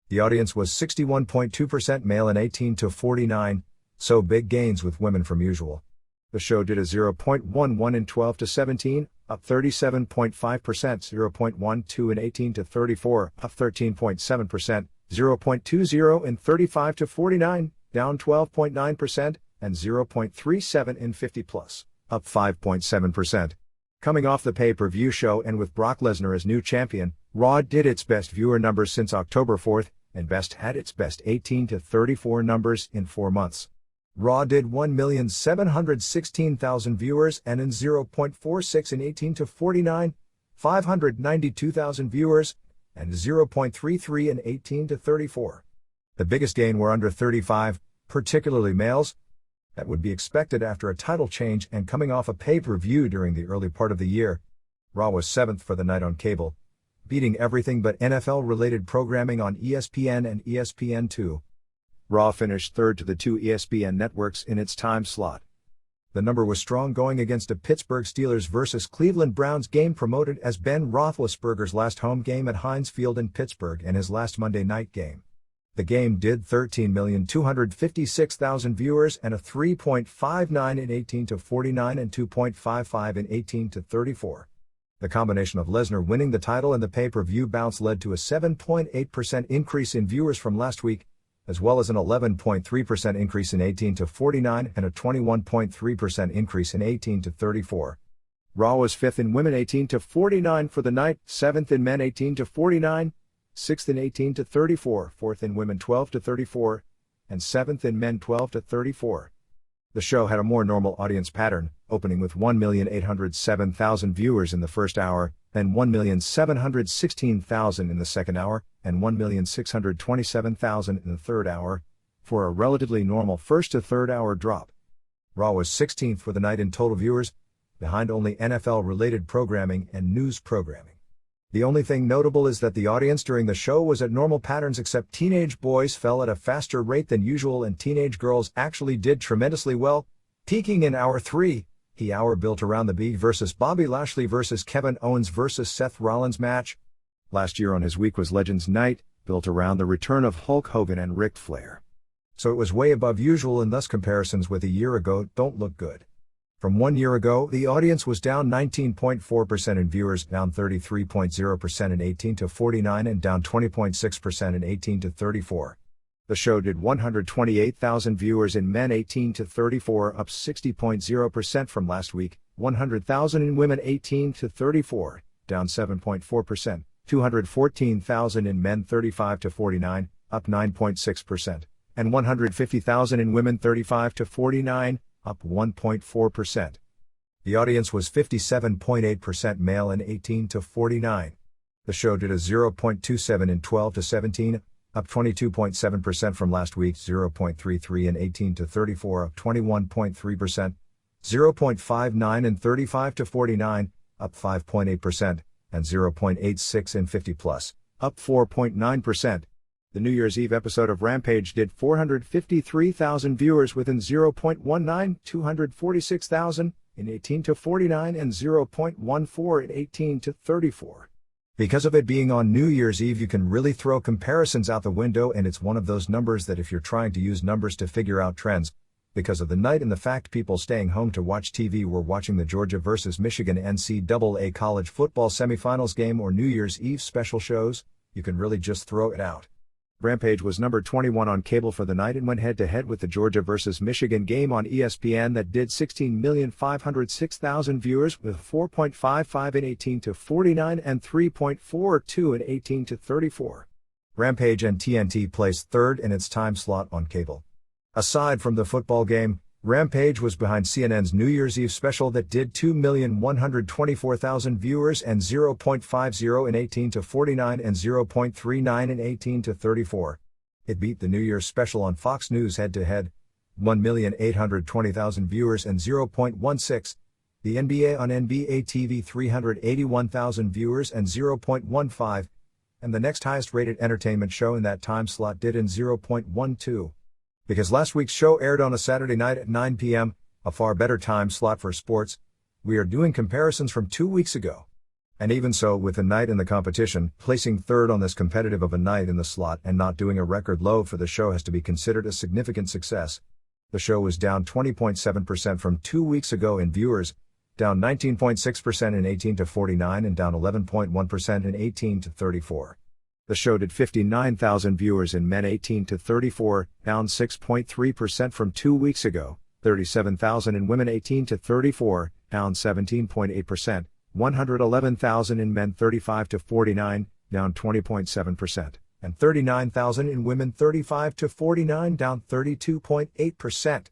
The audience was 61.2% male and 18 to 49, so big gains with women from usual. The show did a 0.11 in 12 to 17, up 37.5%, 0.12 in 18 to 34, up 13.7%, 0.20 in 35 to 49, down 12.9%, and 0.37 in 50 plus, up 5.7%. Coming off the pay-per-view show and with Brock Lesnar as new champion, Raw did its best viewer numbers since October 4th, and Best had its best 18 to 34 numbers in 4 months. Raw did 1,716,000 viewers and in 0.46 in 18 to 49, 592,000 viewers, and 0.33 in 18 to 34. The biggest gain were under 35, particularly males. That would be expected after a title change and coming off a pay-per-view during the early part of the year. Raw was 7th for the night on cable, beating everything but NFL-related programming on ESPN and ESPN2. Raw finished third to the 2 ESPN networks in its time slot. The number was strong going against a Pittsburgh Steelers vs. Cleveland Browns game promoted as Ben Roethlisberger's last home game at Heinz Field in Pittsburgh and his last Monday night game. The game did 13,256,000 viewers and a 3.59 in 18-49 and 2.55 in 18-34. The combination of Lesnar winning the title and the pay-per-view bounce led to a 7.8% increase in viewers from last week, as well as an 11.3% increase in 18-49 and a 21.3% increase in 18-34. Raw was 5th in women 18-49 for the night, 7th in men 18-49, 6th in 18-34, 4th in women 12-34, and 7th in men 12-34. The show had a more normal audience pattern, opening with 1,807,000 viewers in the first hour, then 1,716,000 in the second hour, and 1,627,000 in the third hour, for a relatively normal first to third hour drop. Raw was 16th for the night in total viewers, behind only NFL-related programming and news programming. The only thing notable is that the audience during the show was at normal patterns, except teenage boys fell at a faster rate than usual and teenage girls actually did tremendously well, peaking in Hour 3, the hour built around the Big vs. Bobby Lashley vs. Kevin Owens vs. Seth Rollins match. Last year on his week was Legends Night, built around the return of Hulk Hogan and Ric Flair. So it was way above usual, and thus comparisons with a year ago don't look good. From 1 year ago, the audience was down 19.4% in viewers, down 33.0% in 18-49 and down 20.6% in 18-34. The show did 128,000 viewers in men 18-34, up 60.0% from last week, 100,000 in women 18-34, down 7.4%, 214,000 in men 35-49, up 9.6%, and 150,000 in women 35-49, up 1.4%. The audience was 57.8% male and 18-49. The show did a 0.27 in 12-17, up 22.7% from last week, 0.33 in 18-34, up 21.3%, 0.59 in 35-49, up 5.8%, and 0.86 in 50+, up 4.9%. The New Year's Eve episode of Rampage did 453,000 viewers within 0.19, 246,000 in 18-49 and 0.14 in 18-34. Because of it being on New Year's Eve, you can really throw comparisons out the window, and it's one of those numbers that if you're trying to use numbers to figure out trends, because of the night and the fact people staying home to watch TV were watching the Georgia vs. Michigan NCAA college football semifinals game or New Year's Eve special shows, you can really just throw it out. Rampage was number 21 on cable for the night and went head-to-head with the Georgia vs. Michigan game on ESPN that did 16,506,000 viewers with 4.55 in 18-49 and 3.42 in 18-34. Rampage and TNT placed third in its time slot on cable. Aside from the football game, Rampage was behind CNN's New Year's Eve special that did 2,124,000 viewers and 0.50 in 18-49 and 0.39 in 18-34. It beat the New Year's special on Fox News head-to-head, 1,820,000 viewers and 0.16, the NBA on NBA TV 381,000 viewers and 0.15, and the next highest-rated entertainment show in that time slot did in 0.12. Because last week's show aired on a Saturday night at 9 p.m., a far better time slot for sports, we are doing comparisons from 2 weeks ago. And even so, with the night in the competition, placing third on this competitive of a night in the slot and not doing a record low for the show has to be considered a significant success. The show was down 20.7% from 2 weeks ago in viewers, down 19.6% in 18-49 and down 11.1% in 18-34. The show did 59,000 viewers in men 18-34, down 6.3% from 2 weeks ago, 37,000 in women 18-34, down 17.8%, 111,000 in men 35-49, down 20.7%, and 39,000 in women 35-49, down 32.8%.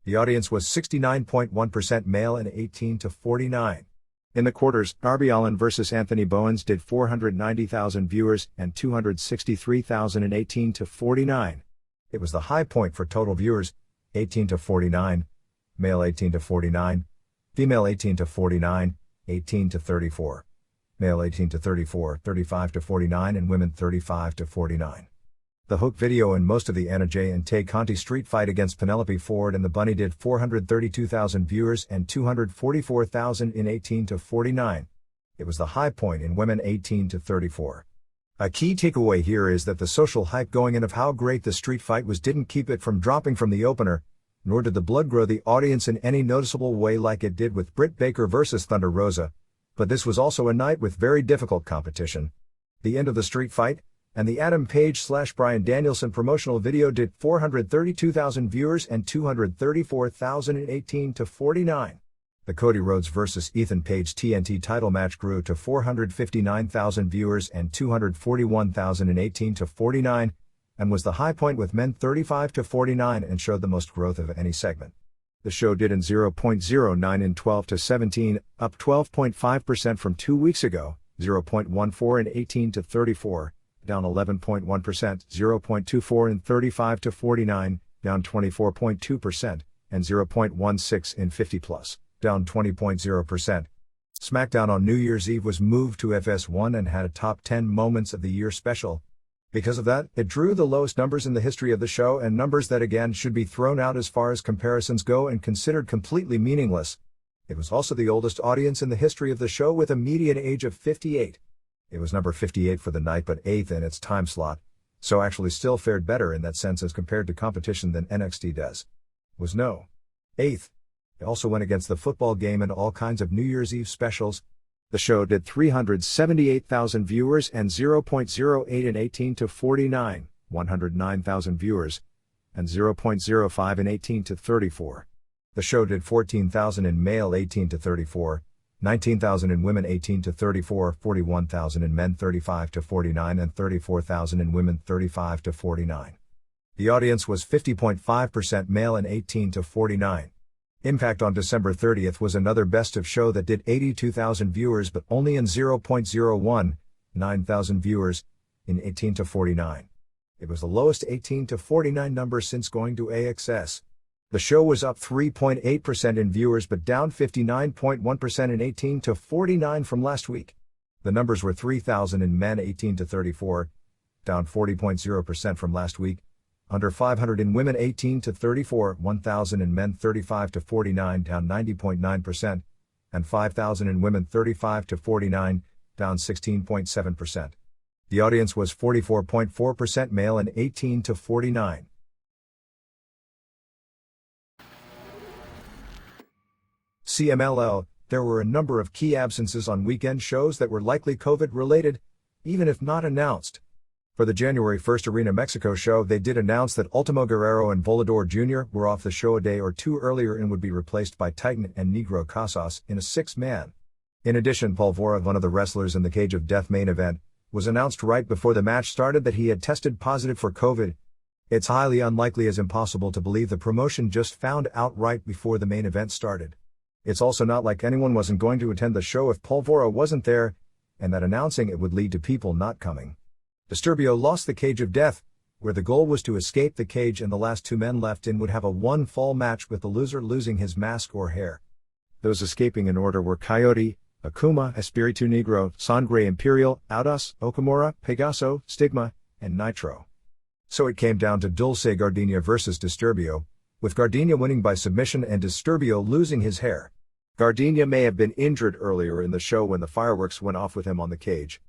The audience was 69.1% male and 18-49. In the quarters, Darby Allin vs. Anthony Bowens did 490,000 viewers and 263,000 in 18-49. It was the high point for total viewers, 18-49, male 18-49, female 18-49, 18-34, male 18-34, 35-49 and women 35-49. The hook video and most of the Anna Jay and Tay Conti street fight against Penelope Ford and the Bunny did 432,000 viewers and 244,000 in 18 to 49. It was the high point in women 18 to 34. A key takeaway here is that the social hype going in of how great the street fight was didn't keep it from dropping from the opener, nor did the blood grow the audience in any noticeable way like it did with Britt Baker vs Thunder Rosa, but this was also a night with very difficult competition. The end of the street fight, and the Adam Page/Bryan Danielson promotional video did 432,000 viewers and 234,000 in 18 to 49. The Cody Rhodes vs Ethan Page TNT title match grew to 459,000 viewers and 241,000 in 18 to 49, and was the high point with men 35 to 49 and showed the most growth of any segment. The show did in 0.09 in 12 to 17, up 12.5% from 2 weeks ago, 0.14 in 18 to 34, down 11.1%, 0.24 in 35 to 49, down 24.2%, and 0.16 in 50 plus, down 20.0%. SmackDown on New Year's Eve was moved to FS1 and had a top 10 moments of the year special. Because of that, it drew the lowest numbers in the history of the show and numbers that again should be thrown out as far as comparisons go and considered completely meaningless. It was also the oldest audience in the history of the show with a median age of 58. It was number 58 for the night but 8th in its time slot, so actually still fared better in that sense as compared to competition than NXT does. Was no 8th. It also went against the football game and all kinds of New Year's Eve specials. The show did 378,000 viewers and 0.08 in 18 to 49, 109,000 viewers, and 0.05 in 18 to 34. The show did 14,000 in male 18 to 34, 19,000 in women 18 to 34, 41,000 in men 35 to 49 and 34,000 in women 35 to 49. The audience was 50.5% male and 18 to 49. Impact on December 30th was another best of show that did 82,000 viewers but only in 0.01, 9,000 viewers, in 18 to 49. It was the lowest 18 to 49 number since going to AXS. The show was up 3.8% in viewers but down 59.1% in 18 to 49 from last week. The numbers were 3,000 in men 18 to 34, down 40.0% from last week, under 500 in women 18 to 34, 1,000 in men 35 to 49, down 90.9%, and 5,000 in women 35 to 49, down 16.7%. The audience was 44.4% male and 18 to 49. CMLL, there were a number of key absences on weekend shows that were likely COVID-related, even if not announced. For the January 1st Arena Mexico show, they did announce that Ultimo Guerrero and Volador Jr. were off the show a day or two earlier and would be replaced by Titan and Negro Casas in a 6-man. In addition, Paul Vora, one of the wrestlers in the Cage of Death main event, was announced right before the match started that he had tested positive for COVID. It's highly unlikely as impossible to believe the promotion just found out right before the main event started. It's also not like anyone wasn't going to attend the show if Paul Vora wasn't there, and that announcing it would lead to people not coming. Disturbio lost the Cage of Death, where the goal was to escape the cage and the last 2 men left in would have a one-fall match with the loser losing his mask or hair. Those escaping in order were Coyote, Akuma, Espiritu Negro, Sangre Imperial, Audas, Okamura, Pegaso, Stigma, and Nitro. So it came down to Dulce Gardenia versus Disturbio, with Gardenia winning by submission and Disturbio losing his hair. Gardenia may have been injured earlier in the show when the fireworks went off with him on the cage.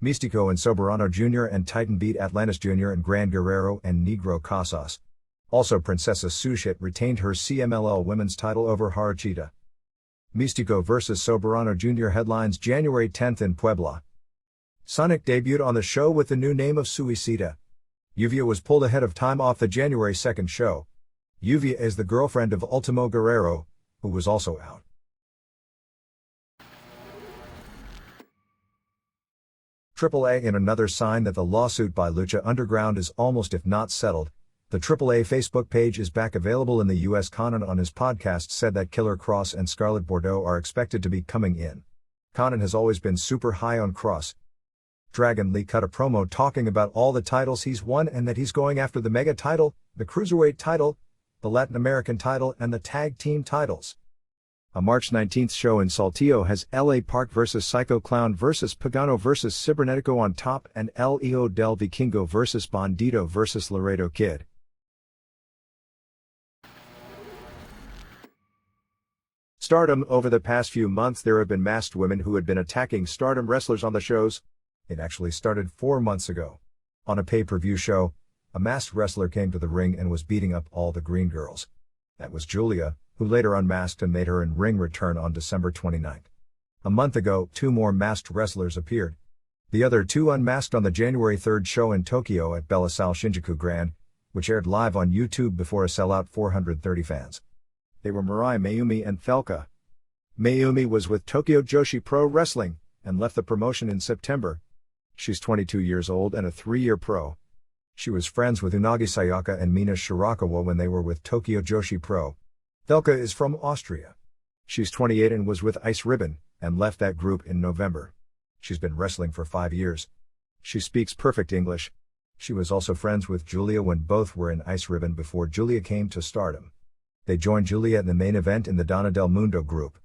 Mystico and Soberano Jr. and Titan beat Atlantis Jr. and Gran Guerrero and Negro Casas. Also, Princesa Sushit retained her CMLL women's title over Haruchita. Mystico vs. Soberano Jr. headlines January 10th in Puebla. Sonic debuted on the show with the new name of Suicida. Uvia was pulled ahead of time off the January 2nd show. Uvia is the girlfriend of Ultimo Guerrero, who was also out. AAA in another sign that the lawsuit by Lucha Underground is almost if not settled. The AAA Facebook page is back available in the US. Conan on his podcast said that Killer Cross and Scarlett Bordeaux are expected to be coming in. Conan has always been super high on Cross. Dragon Lee cut a promo talking about all the titles he's won and that he's going after the Mega title, the Cruiserweight title, the Latin American title and the Tag Team titles. A March 19th show in Saltillo has LA Park vs Psycho Clown vs Pagano vs Cibernetico on top and El Hijo del Vikingo vs Bandito vs Laredo Kid. Stardom. Over the past few months there have been masked women who had been attacking Stardom wrestlers on the shows. It actually started 4 months ago. On a pay-per-view show, a masked wrestler came to the ring and was beating up all the green girls. That was Julia, who later unmasked and made her in-ring return on December 29. A month ago, 2 more masked wrestlers appeared. The other 2 unmasked on the January 3 show in Tokyo at Bellator Shinjuku Grand, which aired live on YouTube before a sellout 430 fans. They were Mirai Mayumi and Thelka. Mayumi was with Tokyo Joshi Pro Wrestling, and left the promotion in September. She's 22 years old and a 3-year pro. She was friends with Unagi Sayaka and Mina Shirakawa when they were with Tokyo Joshi Pro. Thelka is from Austria. She's 28 and was with Ice Ribbon, and left that group in November. She's been wrestling for 5 years. She speaks perfect English. She was also friends with Julia when both were in Ice Ribbon before Julia came to Stardom. They joined Julia in the main event in the Donna Del Mundo group.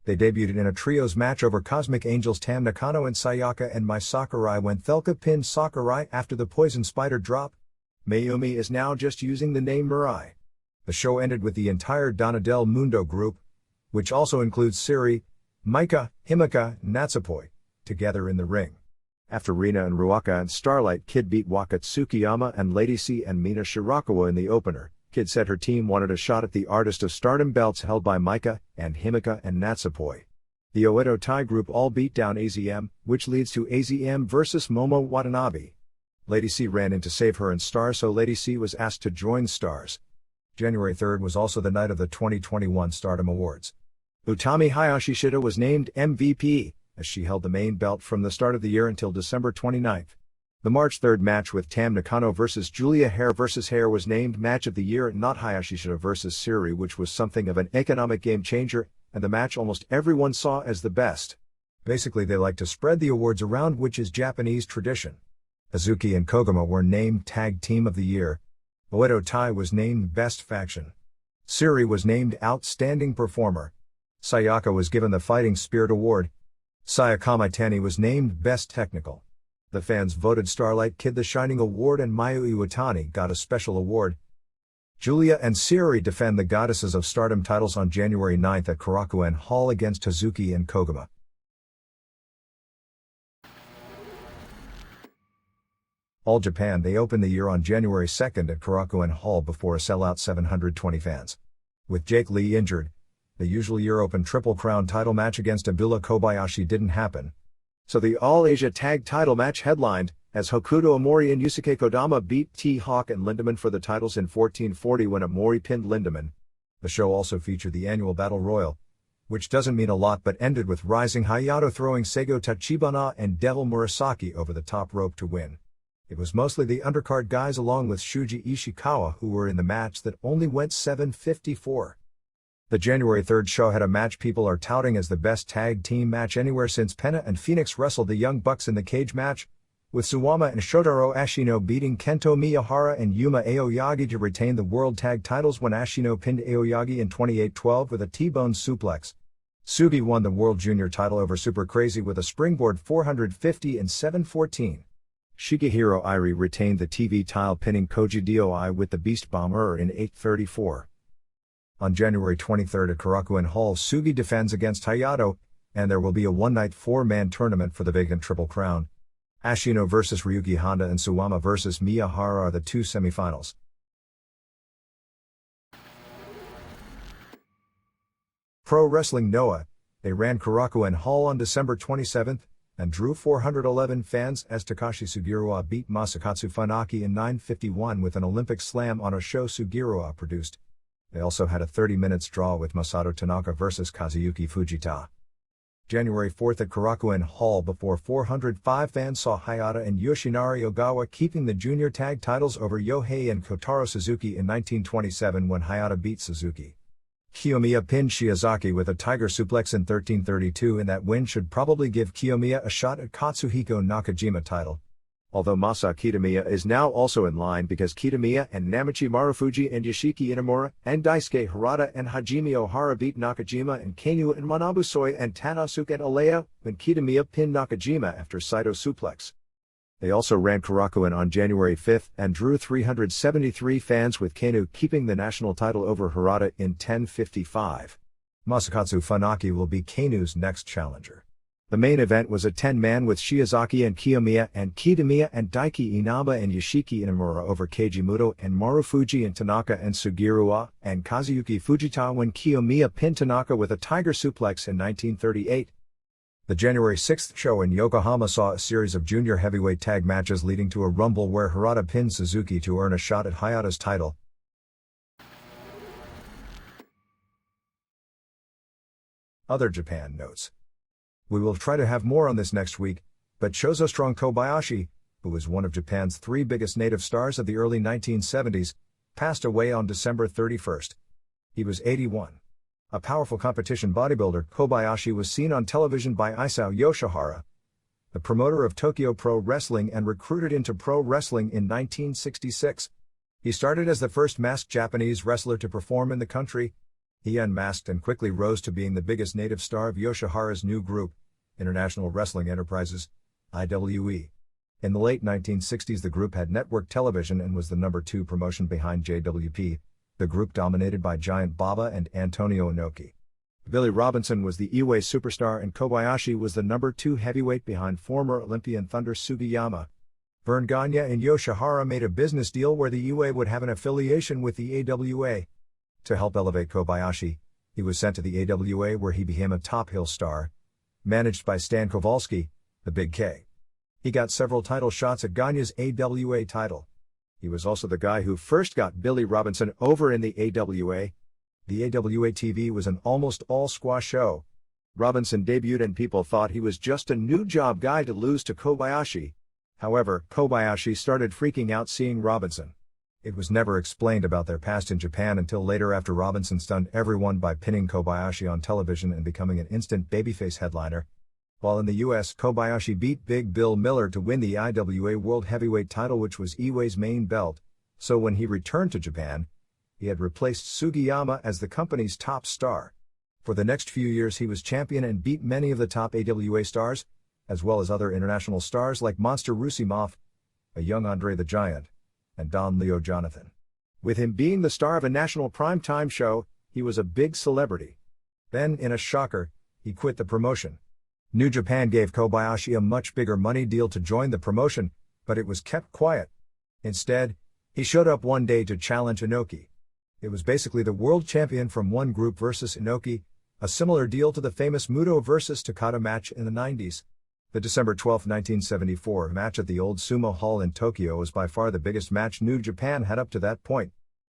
They debuted in a trios match over Cosmic Angels Tam Nakano and Sayaka and Mai Sakurai when Thelka pinned Sakurai after the Poison Spider drop. Mayumi is now just using the name Mirai. The show ended with the entire Donna Del Mundo group, which also includes Siri, Maika, Himeka, and Natsupoi, together in the ring. After Rina and Ruaka and Starlight Kid beat Waka Tsukiyama and Lady C and Mina Shirakawa in the opener, Kid said her team wanted a shot at the Artist of Stardom belts held by Maika and Himeka and Natsupoi. The Oedo Tai group all beat down AZM, which leads to AZM vs Momo Watanabe. Lady C ran in to save her and Stars, so Lady C was asked to join Stars. January 3 was also the night of the 2021 Stardom Awards. Utami Hayashishita was named MVP, as she held the main belt from the start of the year until December 29. The March 3 match with Tam Nakano vs Julia Hare vs Hare was named Match of the Year, not Hayashishita vs Siri, which was something of an economic game changer, and the match almost everyone saw as the best. Basically they like to spread the awards around, which is Japanese tradition. Azuki and Koguma were named Tag Team of the Year. Oedo Tai was named Best Faction. Siri was named Outstanding Performer. Sayaka was given the Fighting Spirit Award. Sayaka Mitani was named Best Technical. The fans voted Starlight Kid the Shining Award and Mayu Iwatani got a special award. Julia and Siri defend the Goddesses of Stardom titles on January 9 at Korakuen Hall against Hazuki and Koguma. All Japan. They opened the year on January 2 at Korakuen Hall before a sellout 720 fans. With Jake Lee injured, the usual Year Open Triple Crown title match against Abdullah Kobayashi didn't happen. So the All-Asia Tag title match headlined, as Hokuto Omori and Yusuke Kodama beat T-Hawk and Lindemann for the titles in 1440 when Omori pinned Lindemann. The show also featured the annual Battle Royal, which doesn't mean a lot but ended with Rising Hayato throwing Seigo Tachibana and Devil Murasaki over the top rope to win. It was mostly the undercard guys along with Shuji Ishikawa who were in the match that only went 7:54. The January 3 show had a match people are touting as the best tag team match anywhere since Penta and Phoenix wrestled the Young Bucks in the cage match, with Suwama and Shotaro Ashino beating Kento Miyahara and Yuma Aoyagi to retain the World Tag titles when Ashino pinned Aoyagi in 28-12 with a T-bone suplex. Sugi won the World Junior title over Super Crazy with a springboard 450 in 7:14. Shigehiro Irie retained the TV title pinning Koji Doi with the Beast Bomber in 8:34. On January 23 at Korakuen Hall, Sugi defends against Hayato, and there will be a one-night 4-man tournament for the vacant Triple Crown. Ashino vs Ryuki Honda and Suwama vs Miyahara are the 2 semifinals. Pro Wrestling Noah. They ran Korakuen Hall on December 27 and drew 411 fans as Takashi Sugiura beat Masakatsu Funaki in 9:51 with an Olympic slam on a show Sugiura produced. They also had a 30-minute draw with Masato Tanaka vs Kazuyuki Fujita. January 4 at Korakuen Hall before 405 fans saw Hayata and Yoshinari Ogawa keeping the junior tag titles over Yohei and Kotaro Suzuki in 1927 when Hayata beat Suzuki. Kiyomiya pinned Shiozaki with a Tiger Suplex in 1332, and that win should probably give Kiyomiya a shot at Katsuhiko Nakajima title. Although Masa Kitamiya is now also in line because Kitamiya and Namichi Marufuji and Yoshiki Inamura and Daisuke Harada and Hajime Ohara beat Nakajima and Kainu and Manabu Soya and Tanosuke and Alea when Kitamiya pinned Nakajima after Saito suplex. They also ran Korakuen on January 5 and drew 373 fans, with Kainu keeping the national title over Harada in 10:55. Masakatsu Funaki will be Kainu's next challenger. The main event was a 10-man with Shiozaki and Kiyomiya and Kitamiya and Daiki Inaba and Yoshiki Inamura over Keiji Muto and Marufuji and Tanaka and Sugiura and Kazuyuki Fujita when Kiyomiya pinned Tanaka with a tiger suplex in 1938. The January 6th show in Yokohama saw a series of junior heavyweight tag matches leading to a rumble where Harada pinned Suzuki to earn a shot at Hayata's title. Other Japan notes. We will try to have more on this next week, but Shozo Strong Kobayashi, who was one of Japan's three biggest native stars of the early 1970s, passed away on December 31st. He was 81. A powerful competition bodybuilder, Kobayashi was seen on television by Isao Yoshihara, the promoter of Tokyo Pro Wrestling, and recruited into pro wrestling in 1966. He started as the first masked Japanese wrestler to perform in the country. He unmasked and quickly rose to being the biggest native star of Yoshihara's new group, International Wrestling Enterprises, IWE. In the late 1960s, the group had network television and was the number 2 promotion behind JWP, the group dominated by Giant Baba and Antonio Inoki. Billy Robinson was the Iway superstar and Kobayashi was the number 2 heavyweight behind former Olympian Thunder Sugiyama. Vern Gagne and Yoshihara made a business deal where the Iway would have an affiliation with the AWA. To help elevate Kobayashi, he was sent to the AWA where he became a top heel star, managed by Stan Kowalski, the Big K. He got several title shots at Gagne's AWA title. He was also the guy who first got Billy Robinson over in the AWA. The AWA TV was an almost all squash show. Robinson debuted and people thought he was just a new job guy to lose to Kobayashi. However, Kobayashi started freaking out seeing Robinson. It was never explained about their past in Japan until later, after Robinson stunned everyone by pinning Kobayashi on television and becoming an instant babyface headliner. While in the US, Kobayashi beat Big Bill Miller to win the IWA World Heavyweight title, which was Iway's main belt, so when he returned to Japan, he had replaced Sugiyama as the company's top star. For the next few years he was champion and beat many of the top AWA stars, as well as other international stars like Monster Rusimov, a young Andre the Giant, and Don Leo Jonathan. With him being the star of a national primetime show, he was a big celebrity. Then, in a shocker, he quit the promotion. New Japan gave Kobayashi a much bigger money deal to join the promotion, but it was kept quiet. Instead, he showed up one day to challenge Inoki. It was basically the world champion from one group versus Inoki, a similar deal to the famous Muto versus Takada match in the 90s. The December 12, 1974 match at the old Sumo Hall in Tokyo was by far the biggest match New Japan had up to that point.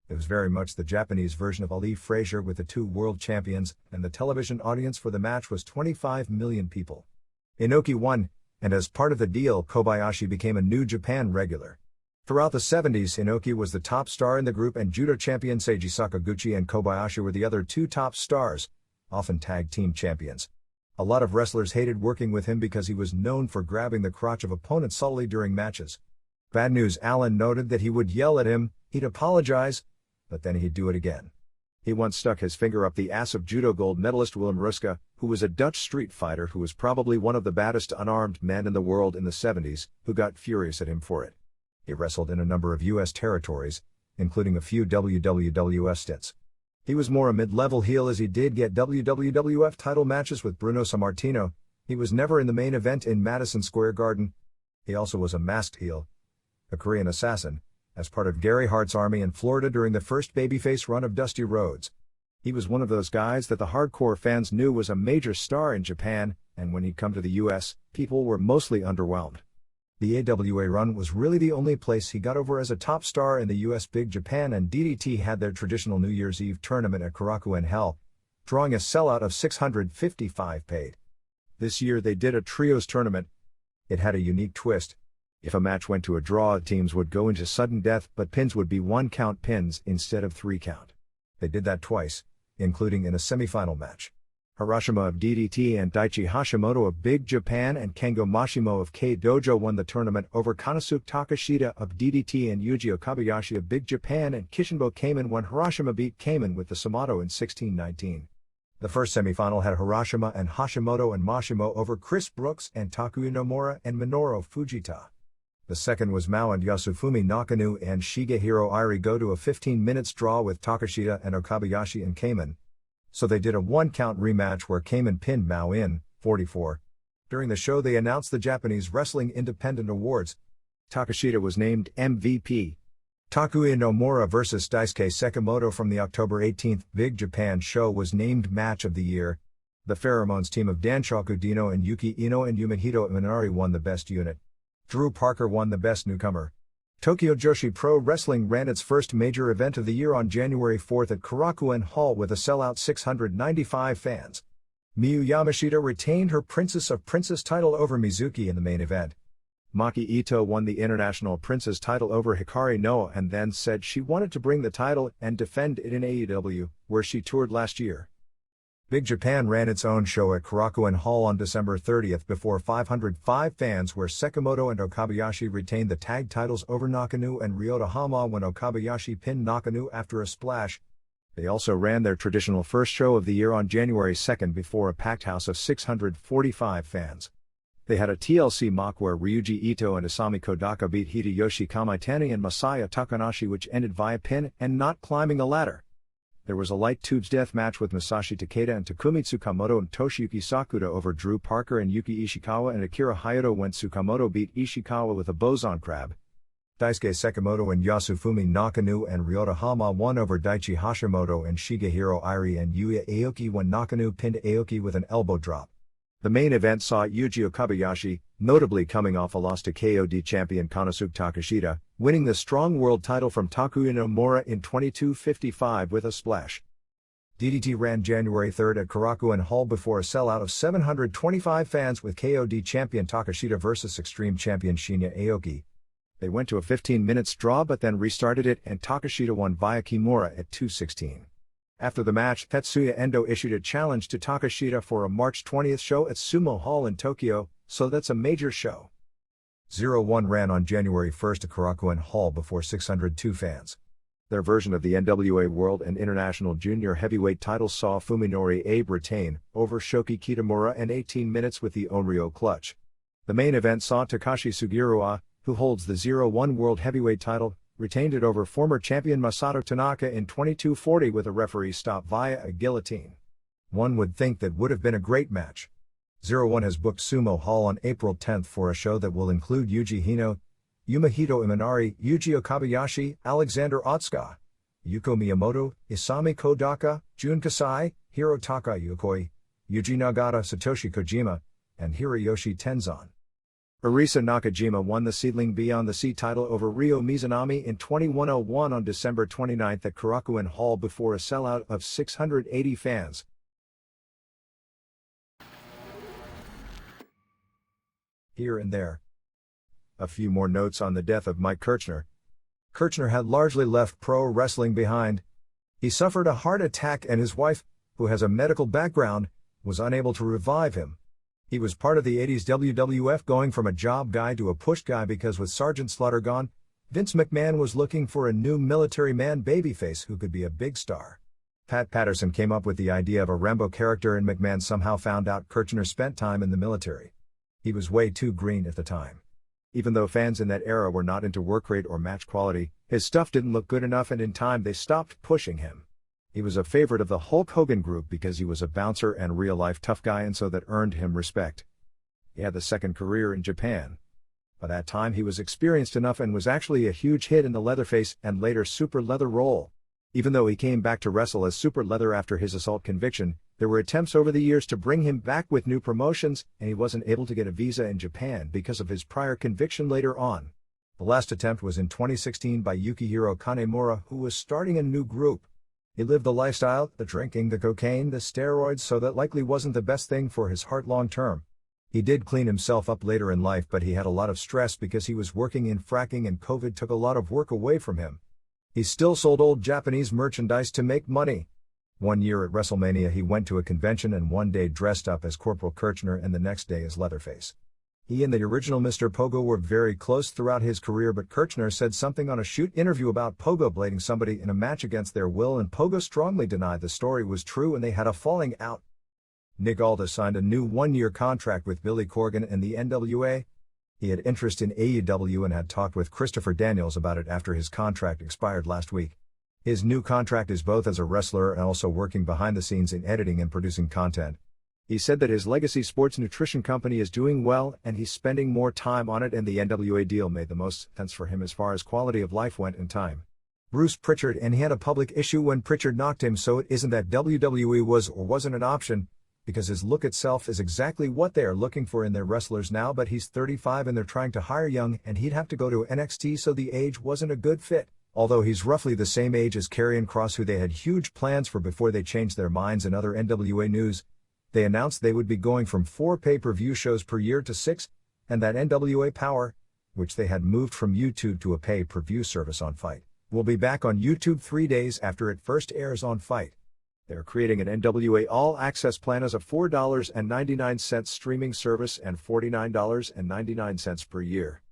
It was very much the Japanese version of Ali Frazier with the two world champions, and the television audience for the match was 25 million people. Inoki won, and as part of the deal, Kobayashi became a New Japan regular. Throughout the 70s, Inoki was the top star in the group, and judo champion Seiji Sakaguchi and Kobayashi were the other two top stars, often tag team champions. A lot of wrestlers hated working with him because he was known for grabbing the crotch of opponents subtly during matches. Bad News Allen noted that he would yell at him, he'd apologize, but then he'd do it again. He once stuck his finger up the ass of judo gold medalist Willem Ruska, who was a Dutch street fighter who was probably one of the baddest unarmed men in the world in the 70s, who got furious at him for it. He wrestled in a number of U.S. territories, including a few WWF stints. He was more a mid-level heel, as he did get WWF title matches with Bruno Sammartino. He was never in the main event in Madison Square Garden. He also was a masked heel, a Korean assassin, as part of Gary Hart's army in Florida during the first babyface run of Dusty Rhodes. He was one of those guys that the hardcore fans knew was a major star in Japan, and when he'd come to the US, people were mostly underwhelmed. The AWA run was really the only place he got over as a top star in the US. Big Japan and DDT had their traditional New Year's Eve tournament at Korakuen Hell, drawing a sellout of 655 paid. This year they did a trios tournament. It had a unique twist. If a match went to a draw, teams would go into sudden death, but pins would be 1-count pins instead of 3-count. They did that twice, including in a semifinal match. Hiroshima of DDT and Daichi Hashimoto of Big Japan and Kengo Mashimo of K-Dojo won the tournament over Konosuke Takeshita of DDT and Yuji Okabayashi of Big Japan, and Kishinbo Kamen when Hiroshima beat Kamen with the Samato in 16-19. The first semifinal had Hiroshima and Hashimoto and Mashimo over Chris Brooks and Takuya Nomura and Minoru Fujita. The second was Mao and Yasufumi Nakano and Shigehiro Irie go to a 15-minute draw with Takeshita and Okabayashi and Kamen. So they did a one-count rematch where Kamen pinned Mao in 44. During the show they announced the Japanese Wrestling Independent Awards. Takeshita was named MVP. Takuya Nomura vs Daisuke Sekimoto from the October 18 Big Japan show was named Match of the Year. The Pheromones team of Danshoku Dino and Yuki Ino and Yumehito Imanari won the Best Unit. Drew Parker won the Best Newcomer. Tokyo Joshi Pro Wrestling ran its first major event of the year on January 4 at Korakuen Hall with a sellout 695 fans. Miyu Yamashita retained her Princess of Princess title over Mizuki in the main event. Maki Ito won the International Princess title over Hikari Noa and then said she wanted to bring the title and defend it in AEW, where she toured last year. Big Japan ran its own show at Korakuen Hall on December 30 before 505 fans, where Sekimoto and Okabayashi retained the tag titles over Nakano and Ryota Hama when Okabayashi pinned Nakano after a splash. They also ran their traditional first show of the year on January 2 before a packed house of 645 fans. They had a TLC mock where Ryuji Ito and Isami Kodaka beat Hideyoshi Kamitani and Masaya Takanashi, which ended via pin and not climbing a ladder. There was a light tubes death match with Masashi Takeda and Takumi Tsukamoto and Toshiyuki Sakuda over Drew Parker and Yuki Ishikawa and Akira Hayato when Tsukamoto beat Ishikawa with a boson crab. Daisuke Sekimoto and Yasufumi Nakano and Ryota Hama won over Daichi Hashimoto and Shigehiro Irie and Yuya Aoki when Nakano pinned Aoki with an elbow drop. The main event saw Yuji Okabayashi, notably coming off a loss to KOD champion Konosuke Takeshita, winning the Strong World title from Takuya Nomura in 22:55 with a splash. DDT ran January 3 at Korakuen Hall before a sellout of 725 fans with KOD champion Takeshita vs Extreme champion Shinya Aoki. They went to a 15-minute draw but then restarted it and Takeshita won via Kimura at 2:16. After the match, Tetsuya Endo issued a challenge to Takeshita for a March 20 show at Sumo Hall in Tokyo, so that's a major show. 01 ran on January 1 at Korakuen Hall before 602 fans. Their version of the NWA World and International Junior Heavyweight titles saw Fuminori Abe retain, over Shoki Kitamura and 18 minutes with the Onryo clutch. The main event saw Takashi Sugiura, who holds the 01 World Heavyweight title, retained it over former champion Masato Tanaka in 22:40 with a referee stop via a guillotine. One would think that would have been a great match. 01 has booked Sumo Hall on April 10 for a show that will include Yuji Hino, Yumehito Imanari, Yuji Okabayashi, Alexander Otsuka, Yuko Miyamoto, Isami Kodaka, Jun Kasai, Hirotaka Yokoi, Yuji Nagata, Satoshi Kojima, and Hiroyoshi Tenzan. Arisa Nakajima won the Seedling Beyond the Sea title over Ryo Mizunami in 21:01 on December 29 at Korakuen Hall before a sellout of 680 fans. Here and there. A few more notes on the death of Mike Kirchner. Kirchner had largely left pro wrestling behind. He suffered a heart attack and his wife, who has a medical background, was unable to revive him. He was part of the 80s WWF, going from a job guy to a push guy because with Sergeant Slaughter gone, Vince McMahon was looking for a new military man babyface who could be a big star. Pat Patterson came up with the idea of a Rambo character and McMahon somehow found out Kirchner spent time in the military. He was way too green at the time. Even though fans in that era were not into work rate or match quality, his stuff didn't look good enough and in time they stopped pushing him. He was a favorite of the Hulk Hogan group because he was a bouncer and real-life tough guy, and so that earned him respect. He had the second career in Japan. By that time he was experienced enough and was actually a huge hit in the Leatherface and later Super Leather role. Even though he came back to wrestle as Super Leather after his assault conviction, there were attempts over the years to bring him back with new promotions, and he wasn't able to get a visa in Japan because of his prior conviction later on. The last attempt was in 2016 by Yukihiro Kanemura, who was starting a new group. He lived the lifestyle, the drinking, the cocaine, the steroids, so that likely wasn't the best thing for his heart long term. He did clean himself up later in life, but he had a lot of stress because he was working in fracking and COVID took a lot of work away from him. He still sold old Japanese merchandise to make money. One year at WrestleMania he went to a convention and one day dressed up as Corporal Kirchner and the next day as Leatherface. He and the original Mr. Pogo were very close throughout his career, but Kirchner said something on a shoot interview about Pogo blading somebody in a match against their will, and Pogo strongly denied the story was true and they had a falling out. Nick Aldis signed a new one-year contract with Billy Corgan and the NWA. He had interest in AEW and had talked with Christopher Daniels about it after his contract expired last week. His new contract is both as a wrestler and also working behind the scenes in editing and producing content. He said that his Legacy Sports Nutrition company is doing well and he's spending more time on it, and the NWA deal made the most sense for him as far as quality of life went in time. Bruce Pritchard, and he had a public issue when Pritchard knocked him, so it isn't that WWE was or wasn't an option, because his look itself is exactly what they are looking for in their wrestlers now, but he's 35 and they're trying to hire young and he'd have to go to NXT, so the age wasn't a good fit. Although he's roughly the same age as Karrion Kross, who they had huge plans for before they changed their minds. In other NWA news, they announced they would be going from 4 pay-per-view shows per year to 6, and that NWA Power, which they had moved from YouTube to a pay-per-view service on Fight, will be back on YouTube 3 days after it first airs on Fight. They're creating an NWA All-Access plan as a $4.99 streaming service and $49.99 per year.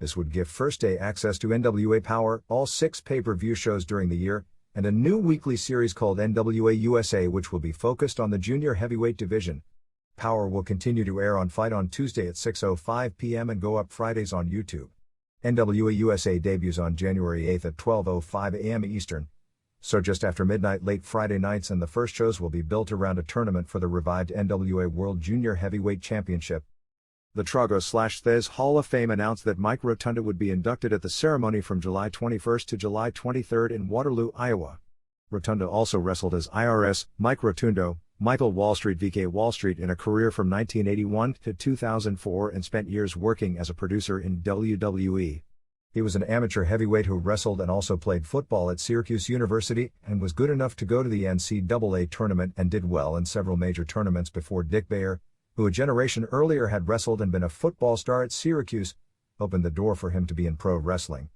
This would give first-day access to NWA Power, all 6 pay-per-view shows during the year, and a new weekly series called NWA USA, which will be focused on the junior heavyweight division. Power will continue to air on Fight on Tuesday at 6:05 p.m. and go up Fridays on YouTube. NWA USA debuts on January 8th at 12:05 a.m. Eastern, so just after midnight late Friday nights, and the first shows will be built around a tournament for the revived NWA World Junior Heavyweight Championship. The Trago/Thez Hall of Fame announced that Mike Rotunda would be inducted at the ceremony from July 21st to July 23rd in Waterloo, Iowa. Rotunda also wrestled as IRS Mike Rotundo, Michael Wall Street VK Wall Street in a career from 1981 to 2004 and spent years working as a producer in WWE. He was an amateur heavyweight who wrestled and also played football at Syracuse University and was good enough to go to the NCAA tournament and did well in several major tournaments before Dick Bayer, who a generation earlier had wrestled and been a football star at Syracuse, opened the door for him to be in pro wrestling.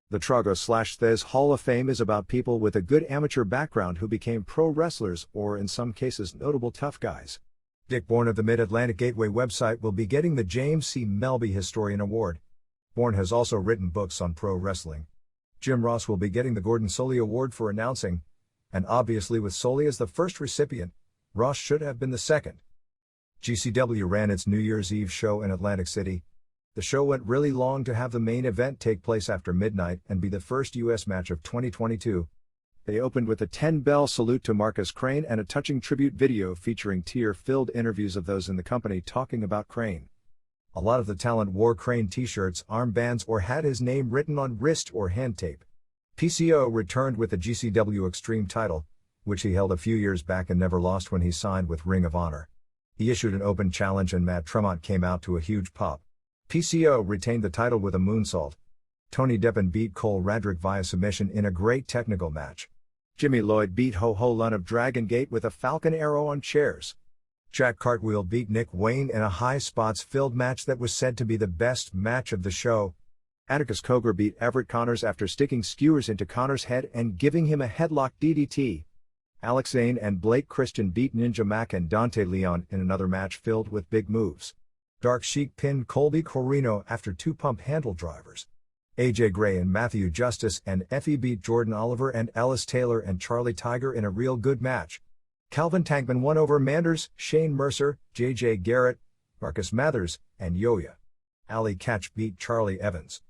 The Trago/Thez Hall of Fame is about people with a good amateur background who became pro wrestlers or in some cases notable tough guys. Dick Bourne of the Mid-Atlantic Gateway website will be getting the James C. Melby Historian Award. Bourne has also written books on pro wrestling. Jim Ross will be getting the Gordon Solie Award for announcing, and obviously with Solie as the first recipient, Ross should have been the second. GCW ran its New Year's Eve show in Atlantic City. The show went really long to have the main event take place after midnight and be the first U.S. match of 2022. They opened with a 10-bell salute to Marcus Crane and a touching tribute video featuring tear-filled interviews of those in the company talking about Crane. A lot of the talent wore Crane t-shirts, armbands, or had his name written on wrist or hand tape. PCO returned with the GCW Extreme title, which he held a few years back and never lost when he signed with Ring of Honor. He issued an open challenge and Matt Tremont came out to a huge pop. PCO retained the title with a moonsault. Tony Deppen beat Cole Radrick via submission in a great technical match. Jimmy Lloyd beat Ho-Ho Lun of Dragon Gate with a Falcon Arrow on chairs. Jack Cartwheel beat Nick Wayne in a high spots-filled match that was said to be the best match of the show. Atticus Cogar beat Everett Connors after sticking skewers into Connors' head and giving him a headlock DDT. Alex Zane and Blake Christian beat Ninja Mac and Dante Leon in another match filled with big moves. Dark Sheik pinned Colby Corino after 2 pump handle drivers. AJ Gray and Matthew Justice and Effie beat Jordan Oliver and Ellis Taylor and Charlie Tiger in a real good match. Calvin Tankman won over Manders, Shane Mercer, JJ Garrett, Marcus Mathers, and Yoya. Ali Catch beat Charlie Evans.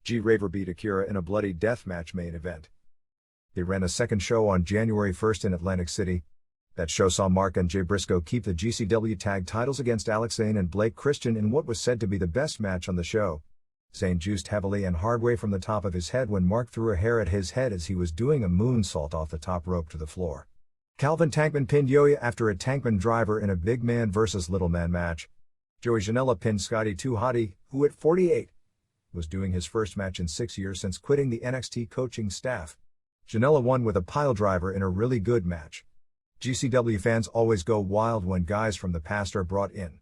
G. Raver beat Akira in a bloody deathmatch main event. They ran a second show on January 1st in Atlantic City. That show saw Mark and Jay Briscoe keep the GCW tag titles against Alex Zane and Blake Christian in what was said to be the best match on the show. Zane juiced heavily and hard way from the top of his head when Mark threw a hair at his head as he was doing a moonsault off the top rope to the floor. Calvin Tankman pinned Yoya after a Tankman driver in a big man versus little man match. Joey Janela pinned Scotty 2 Hottie, who at 48 was doing his first match in 6 years since quitting the NXT coaching staff. Janela won with a pile driver in a really good match. GCW fans always go wild when guys from the past are brought in.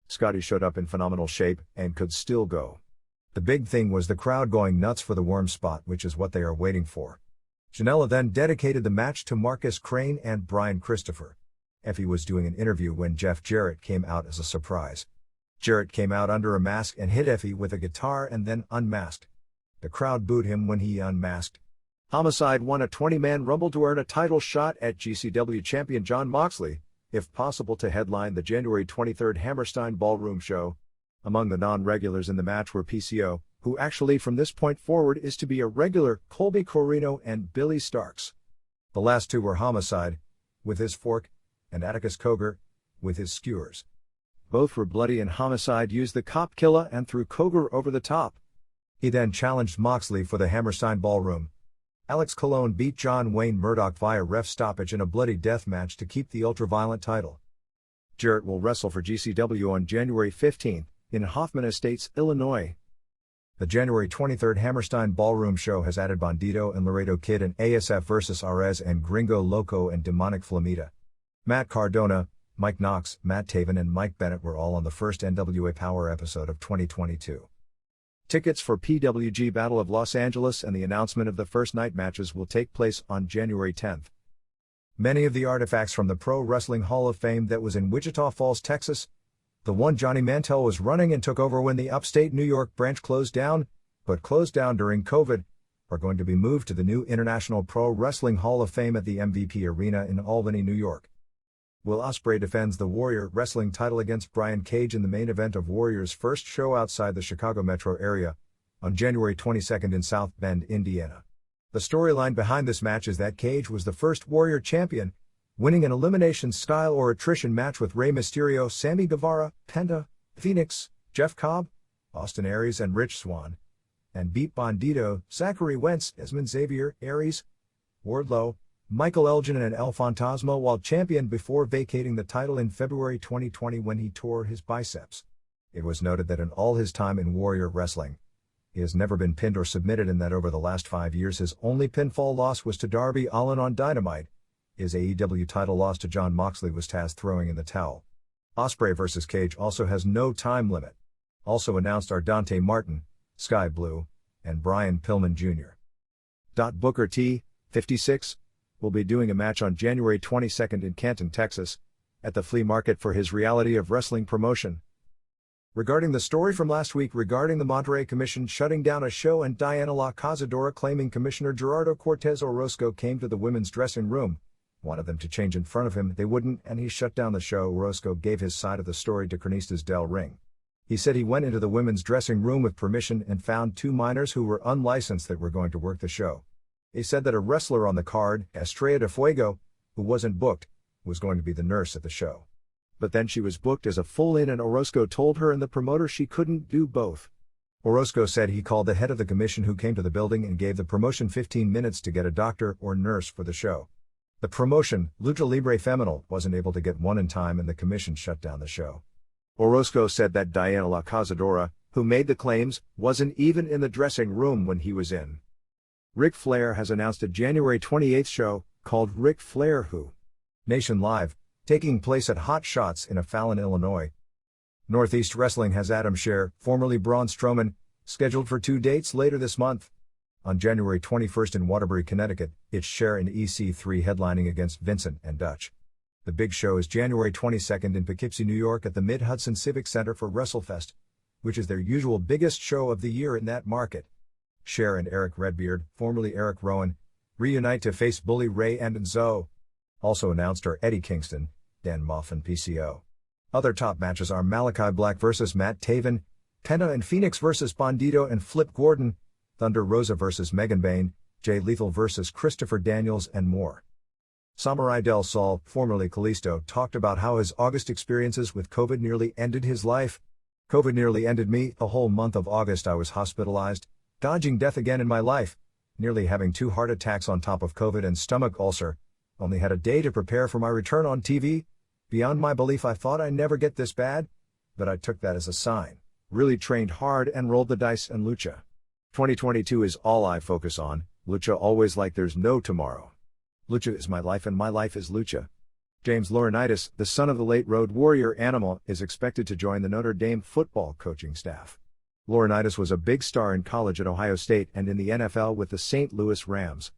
Scotty showed up in phenomenal shape and could still go. The big thing was the crowd going nuts for the worm spot, which is what they are waiting for. Janela then dedicated the match to Marcus Crane and Brian Christopher. Effie was doing an interview when Jeff Jarrett came out as a surprise. Jarrett came out under a mask and hit Effie with a guitar and then unmasked. The crowd booed him when he unmasked. Homicide won a 20-man Rumble to earn a title shot at GCW champion Jon Moxley, if possible to headline the January 23 Hammerstein Ballroom show. Among the non-regulars in the match were PCO, who actually from this point forward is to be a regular, Colby Corino and Billy Starks. The last two were Homicide, with his fork, and Atticus Cogar, with his skewers. Both were bloody and Homicide used the cop killer and threw Cogar over the top. He then challenged Moxley for the Hammerstein Ballroom. Alex Colon beat John Wayne Murdoch via ref stoppage in a bloody death match to keep the ultraviolent title. Jarrett will wrestle for GCW on January 15 in Hoffman Estates, Illinois. The January 23 Hammerstein Ballroom show has added Bandito and Laredo Kid and ASF vs. Arez and Gringo Loco and Demonic Flamita. Matt Cardona, Mike Knox, Matt Taven and Mike Bennett were all on the first NWA Power episode of 2022. Tickets for PWG Battle of Los Angeles and the announcement of the first night matches will take place on January 10. Many of the artifacts from the Pro Wrestling Hall of Fame that was in Wichita Falls, Texas, the one Johnny Mantell was running and took over when the upstate New York branch closed down, but closed down during COVID, are going to be moved to the new International Pro Wrestling Hall of Fame at the MVP Arena in Albany, New York. Will Ospreay defends the Warrior Wrestling title against Brian Cage in the main event of Warrior's first show outside the Chicago metro area, on January 22 in South Bend, Indiana. The storyline behind this match is that Cage was the first Warrior champion, winning an elimination style or attrition match with Rey Mysterio, Sammy Guevara, Penta, Phoenix, Jeff Cobb, Austin Aries and Rich Swann, and beat Bandito, Zachary Wentz, Desmond Xavier, Aries, Wardlow, Michael Elgin and El Fantasma while champion before vacating the title in February 2020 when he tore his biceps. It was noted that in all his time in Warrior Wrestling, he has never been pinned or submitted and that over the last 5 years his only pinfall loss was to Darby Allin on Dynamite. His AEW title loss to Jon Moxley was Taz throwing in the towel. Ospreay vs. Cage also has no time limit. Also announced are Dante Martin, Sky Blue, and Brian Pillman Jr. Booker T, 56, will be doing a match on January 22 in Canton, Texas, at the flea market for his Reality of Wrestling promotion. Regarding the story from last week regarding the Monterrey Commission shutting down a show and Diana La Cazadora claiming Commissioner Gerardo Cortez Orozco came to the women's dressing room, wanted them to change in front of him, they wouldn't, and he shut down the show. Orozco gave his side of the story to Cronistas del Ring. He said he went into the women's dressing room with permission and found 2 minors who were unlicensed that were going to work the show. He said that a wrestler on the card, Estrella de Fuego, who wasn't booked, was going to be the nurse at the show. But then she was booked as a full-in and Orozco told her and the promoter she couldn't do both. Orozco said he called the head of the commission who came to the building and gave the promotion 15 minutes to get a doctor or nurse for the show. The promotion, Lucha Libre Femenil, wasn't able to get one in time and the commission shut down the show. Orozco said that Diana La Cazadora, who made the claims, wasn't even in the dressing room when he was in. Ric Flair has announced a January 28 show, called Ric Flair Who Nation Live, taking place at Hot Shots in O'Fallon, Illinois. Northeast Wrestling has Adam Scherr, formerly Braun Strowman, scheduled for 2 dates later this month. On January 21 in Waterbury, Connecticut, it's Scherr and EC3 headlining against Vincent and Dutch. The big show is January 22 in Poughkeepsie, New York at the Mid-Hudson Civic Center for WrestleFest, which is their usual biggest show of the year in that market. Scherr and Eric Redbeard, formerly Eric Rowan, reunite to face Bully Ray and Enzo. Also announced are Eddie Kingston, Dan Moff and PCO. Other top matches are Malachi Black vs. Matt Taven, Penta and Phoenix vs. Bandito and Flip Gordon, Thunder Rosa vs. Megan Bayne, Jay Lethal vs. Christopher Daniels and more. Samurai Del Sol, formerly Kalisto, talked about how his August experiences with COVID nearly ended his life. COVID nearly ended me. The whole month of August I was hospitalized, dodging death again in my life, nearly having 2 heart attacks on top of COVID and stomach ulcer. Only had a day to prepare for my return on TV. Beyond my belief I thought I'd never get this bad, but I took that as a sign. Really trained hard and rolled the dice and lucha. 2022 is all I focus on, lucha always like there's no tomorrow. Lucha is my life and my life is lucha. James Laurinaitis, the son of the late Road Warrior Animal, is expected to join the Notre Dame football coaching staff. Laurinaitis was a big star in college at Ohio State and in the NFL with the St. Louis Rams.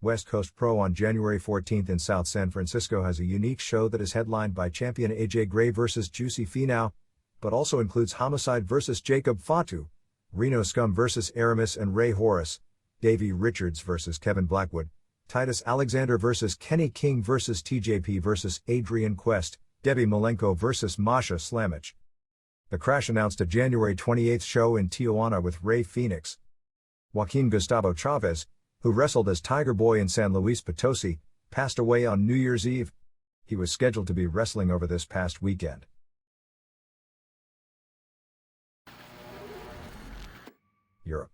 West Coast Pro on January 14 in South San Francisco has a unique show that is headlined by champion AJ Gray vs. Juicy Finau, but also includes Homicide vs. Jacob Fatu, Reno Scum vs. Aramis and Ray Horace, Davey Richards vs. Kevin Blackwood, Titus Alexander vs. Kenny King vs. TJP vs. Adrian Quest, Debbie Malenko vs. Masha Slamich. The Crash announced a January 28 show in Tijuana with Ray Phoenix. Joaquin Gustavo Chavez, who wrestled as Tiger Boy in San Luis Potosi, passed away on New Year's Eve. He was scheduled to be wrestling over this past weekend. Europe.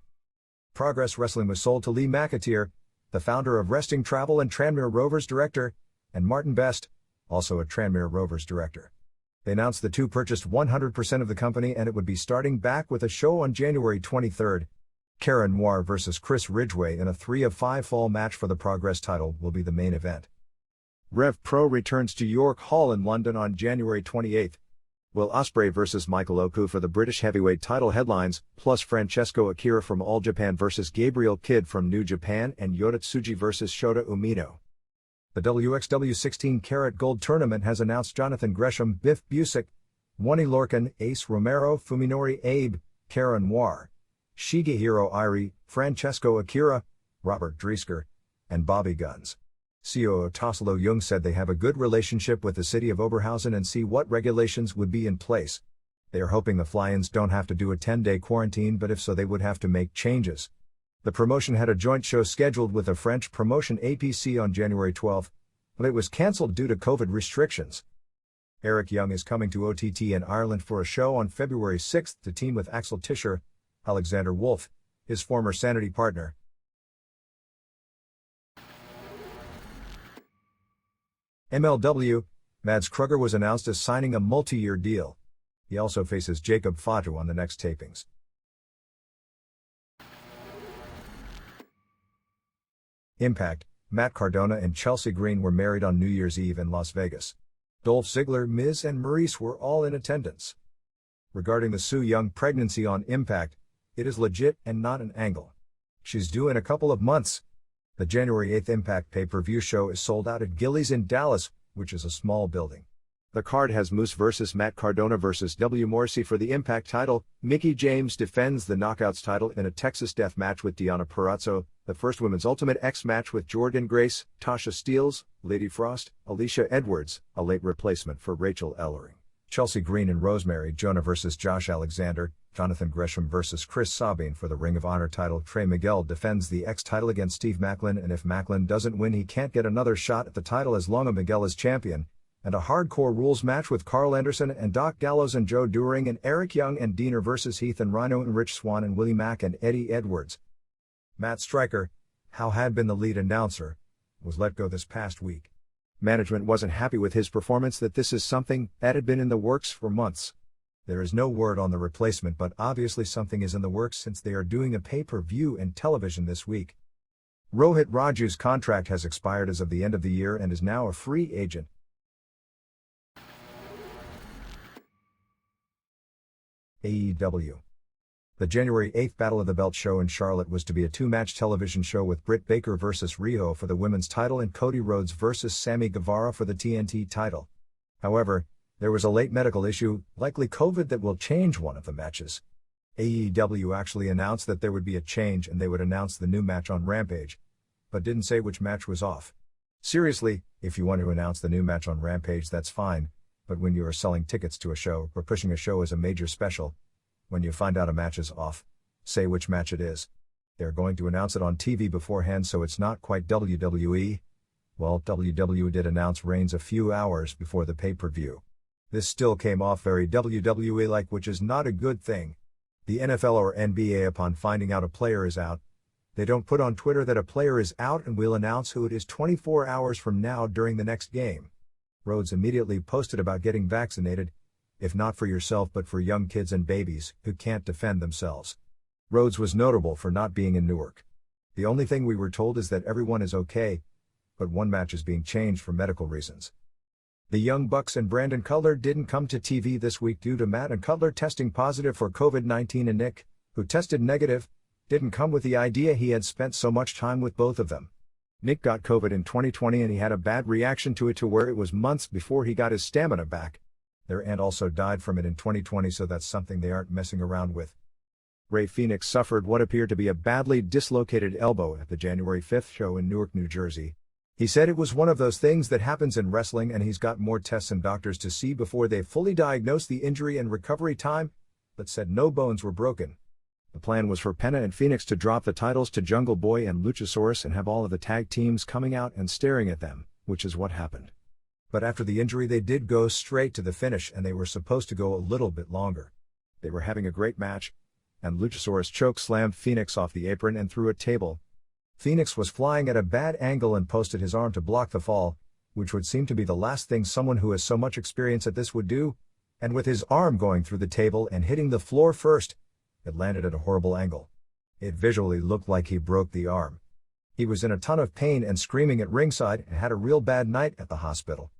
Progress Wrestling was sold to Lee McAteer, the founder of Wrestling Travel and Tranmere Rovers director, and Martin Best, also a Tranmere Rovers director. They announced the two purchased 100% of the company and it would be starting back with a show on January 23. Karen Noir vs. Chris Ridgway in a 3 of 5 fall match for the Progress title will be the main event. Rev Pro returns to York Hall in London on January 28. Will Ospreay vs. Michael Oku for the British heavyweight title headlines, plus Francesco Akira from All Japan vs. Gabriel Kidd from New Japan and Yota Tsuji vs. Shota Umino. The WXW 16-karat gold tournament has announced Jonathan Gresham, Biff Busick, Wani Lorcan, Ace Romero, Fuminori Abe, Karen Noir, Shigehiro Irie, Francesco Akira, Robert Dreesker, and Bobby Guns. COO Tassilo Jung said they have a good relationship with the city of Oberhausen and see what regulations would be in place. They are hoping the fly-ins don't have to do a 10-day quarantine, but if so they would have to make changes. The promotion had a joint show scheduled with a French promotion APC on January 12, but it was cancelled due to COVID restrictions. Eric Young is coming to OTT in Ireland for a show on February 6 to team with Axel Tischer, Alexander Wolf, his former Sanity partner. MLW, Mads Kruger was announced as signing a multi-year deal. He also faces Jacob Fatu on the next tapings. Impact, Matt Cardona and Chelsea Green were married on New Year's Eve in Las Vegas. Dolph Ziggler, Miz and Maurice were all in attendance. Regarding the Su Yung pregnancy on Impact, it is legit and not an angle. She's due in a couple of months. The January 8 Impact pay-per-view show is sold out at Gillies in Dallas, which is a small building. The card has Moose vs. Matt Cardona vs. W. Morrissey for the Impact title. Mickie James defends the Knockouts title in a Texas Death match with Deonna Purrazzo, the first Women's Ultimate X match with Jordynne Grace, Tasha Steelz, Lady Frost, Alicia Edwards, a late replacement for Rachel Ellering. Chelsea Green and Rosemary Jonah vs. Josh Alexander, Jonathan Gresham vs. Chris Sabine for the Ring of Honor title. Trey Miguel defends the X title against Steve Macklin, and if Macklin doesn't win he can't get another shot at the title as long as Miguel is champion. And a hardcore rules match with Carl Anderson and Doc Gallows and Joe Doering and Eric Young and Diener vs. Heath and Rhino and Rich Swann and Willie Mack and Eddie Edwards. Matt Stryker, who had been the lead announcer, was let go this past week. Management wasn't happy with his performance. That this is something that had been in the works for months. There is no word on the replacement, but obviously something is in the works since they are doing a pay-per-view and television this week. Rohit Raju's contract has expired as of the end of the year and is now a free agent. AEW. The January 8 Battle of the Belt show in Charlotte was to be a 2-match television show with Britt Baker vs. Riho for the women's title and Cody Rhodes vs. Sammy Guevara for the TNT title. However, there was a late medical issue, likely COVID, that will change one of the matches. AEW actually announced that there would be a change and they would announce the new match on Rampage, but didn't say which match was off. Seriously, if you want to announce the new match on Rampage, that's fine, but when you are selling tickets to a show or pushing a show as a major special, when you find out a match is off, say which match it is. They're going to announce it on TV beforehand, so it's not quite WWE. Well, WWE did announce Reigns a few hours before the pay-per-view. This still came off very WWE-like, which is not a good thing. The NFL or NBA, upon finding out a player is out, they don't put on Twitter that a player is out and we'll announce who it is 24 hours from now during the next game. Rhodes immediately posted about getting vaccinated, if not for yourself but for young kids and babies who can't defend themselves. Rhodes was notable for not being in Newark. The only thing we were told is that everyone is okay, but one match is being changed for medical reasons. The Young Bucks and Brandon Cutler didn't come to TV this week due to Matt and Cutler testing positive for COVID-19, and Nick, who tested negative, didn't come with the idea he had spent so much time with both of them. Nick got COVID in 2020 and he had a bad reaction to it to where it was months before he got his stamina back. Their aunt also died from it in 2020, so that's something they aren't messing around with. Rey Fenix suffered what appeared to be a badly dislocated elbow at the January 5th show in Newark, New Jersey. He said it was one of those things that happens in wrestling and he's got more tests and doctors to see before they fully diagnose the injury and recovery time, but said no bones were broken. The plan was for Penta and Fenix to drop the titles to Jungle Boy and Luchasaurus and have all of the tag teams coming out and staring at them, which is what happened. But after the injury they did go straight to the finish and they were supposed to go a little bit longer. They were having a great match, and Luchasaurus choke-slammed Fenix off the apron and through a table. Fenix was flying at a bad angle and posted his arm to block the fall, which would seem to be the last thing someone who has so much experience at this would do, and with his arm going through the table and hitting the floor first, it landed at a horrible angle. It visually looked like he broke the arm. He was in a ton of pain and screaming at ringside and had a real bad night at the hospital.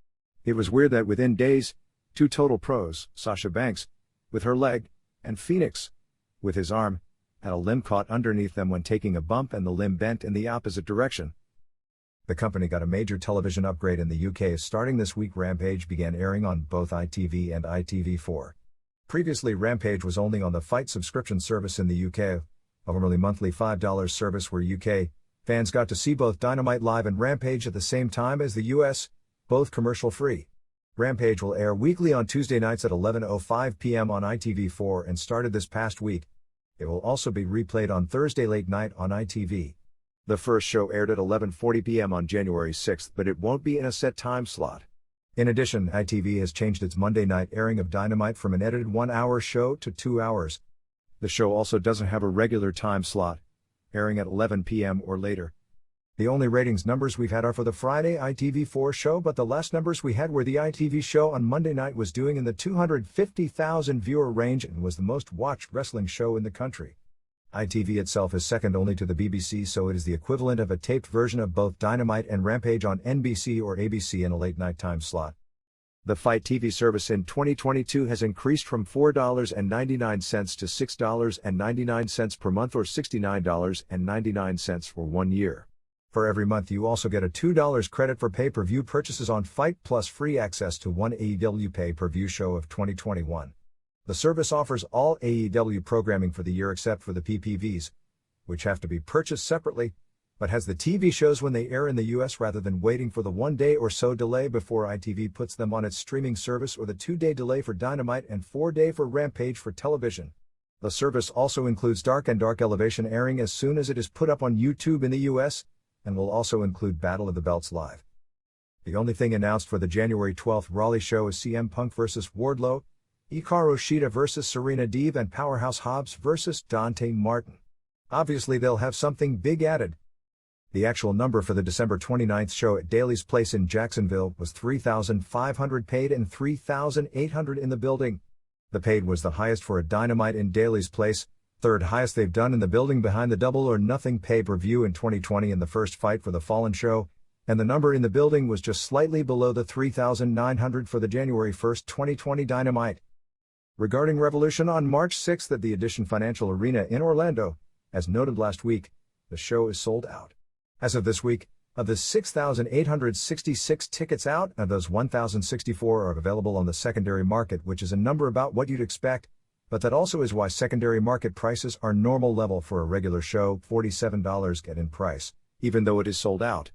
It was weird that within days, two total pros, Sasha Banks, with her leg, and Fenix, with his arm, had a limb caught underneath them when taking a bump and the limb bent in the opposite direction. The company got a major television upgrade in the UK starting this week. Rampage began airing on both ITV and ITV4. Previously Rampage was only on the Fight subscription service in the UK, a formerly monthly $5 service where UK fans got to see both Dynamite Live and Rampage at the same time as the US, both commercial-free. Rampage will air weekly on Tuesday nights at 11:05 p.m. on ITV4 and started this past week. It will also be replayed on Thursday late night on ITV. The first show aired at 11:40 p.m. on January 6th, but it won't be in a set time slot. In addition, ITV has changed its Monday night airing of Dynamite from an edited 1-hour show to 2 hours. The show also doesn't have a regular time slot, airing at 11 p.m. or later. The only ratings numbers we've had are for the Friday ITV4 show, but the last numbers we had were the ITV show on Monday night was doing in the 250,000 viewer range and was the most watched wrestling show in the country. ITV itself is second only to the BBC, so it is the equivalent of a taped version of both Dynamite and Rampage on NBC or ABC in a late night time slot. The Fight TV service in 2022 has increased from $4.99 to $6.99 per month or $69.99 for 1 year. For every month you also get a $2 credit for pay-per-view purchases on Fight plus free access to one AEW pay-per-view show of 2021. The service offers all AEW programming for the year except for the PPVs, which have to be purchased separately, but has the TV shows when they air in the US rather than waiting for the 1 day or so delay before ITV puts them on its streaming service or the 2-day delay for Dynamite and 4-day for Rampage for television. The service also includes Dark and Dark Elevation airing as soon as it is put up on YouTube in the US, and will also include Battle of the Belts Live. The only thing announced for the January 12th Raleigh show is CM Punk vs. Wardlow, Hikaru Shida vs. Serena Deeb and Powerhouse Hobbs vs. Dante Martin. Obviously they'll have something big added. The actual number for the December 29th show at Daly's Place in Jacksonville was 3,500 paid and 3,800 in the building. The paid was the highest for a Dynamite in Daly's Place, third highest they've done in the building behind the Double or Nothing pay-per-view in 2020 and the first Fight for the Fallen show, and the number in the building was just slightly below the 3,900 for the January 1st, 2020 Dynamite. Regarding Revolution on March 6th at the Edition Financial Arena in Orlando, as noted last week, the show is sold out. As of this week, of the 6,866 tickets out, of those 1,064 are available on the secondary market, which is a number about what you'd expect, but that also is why secondary market prices are normal level for a regular show, $47 get in price, even though it is sold out.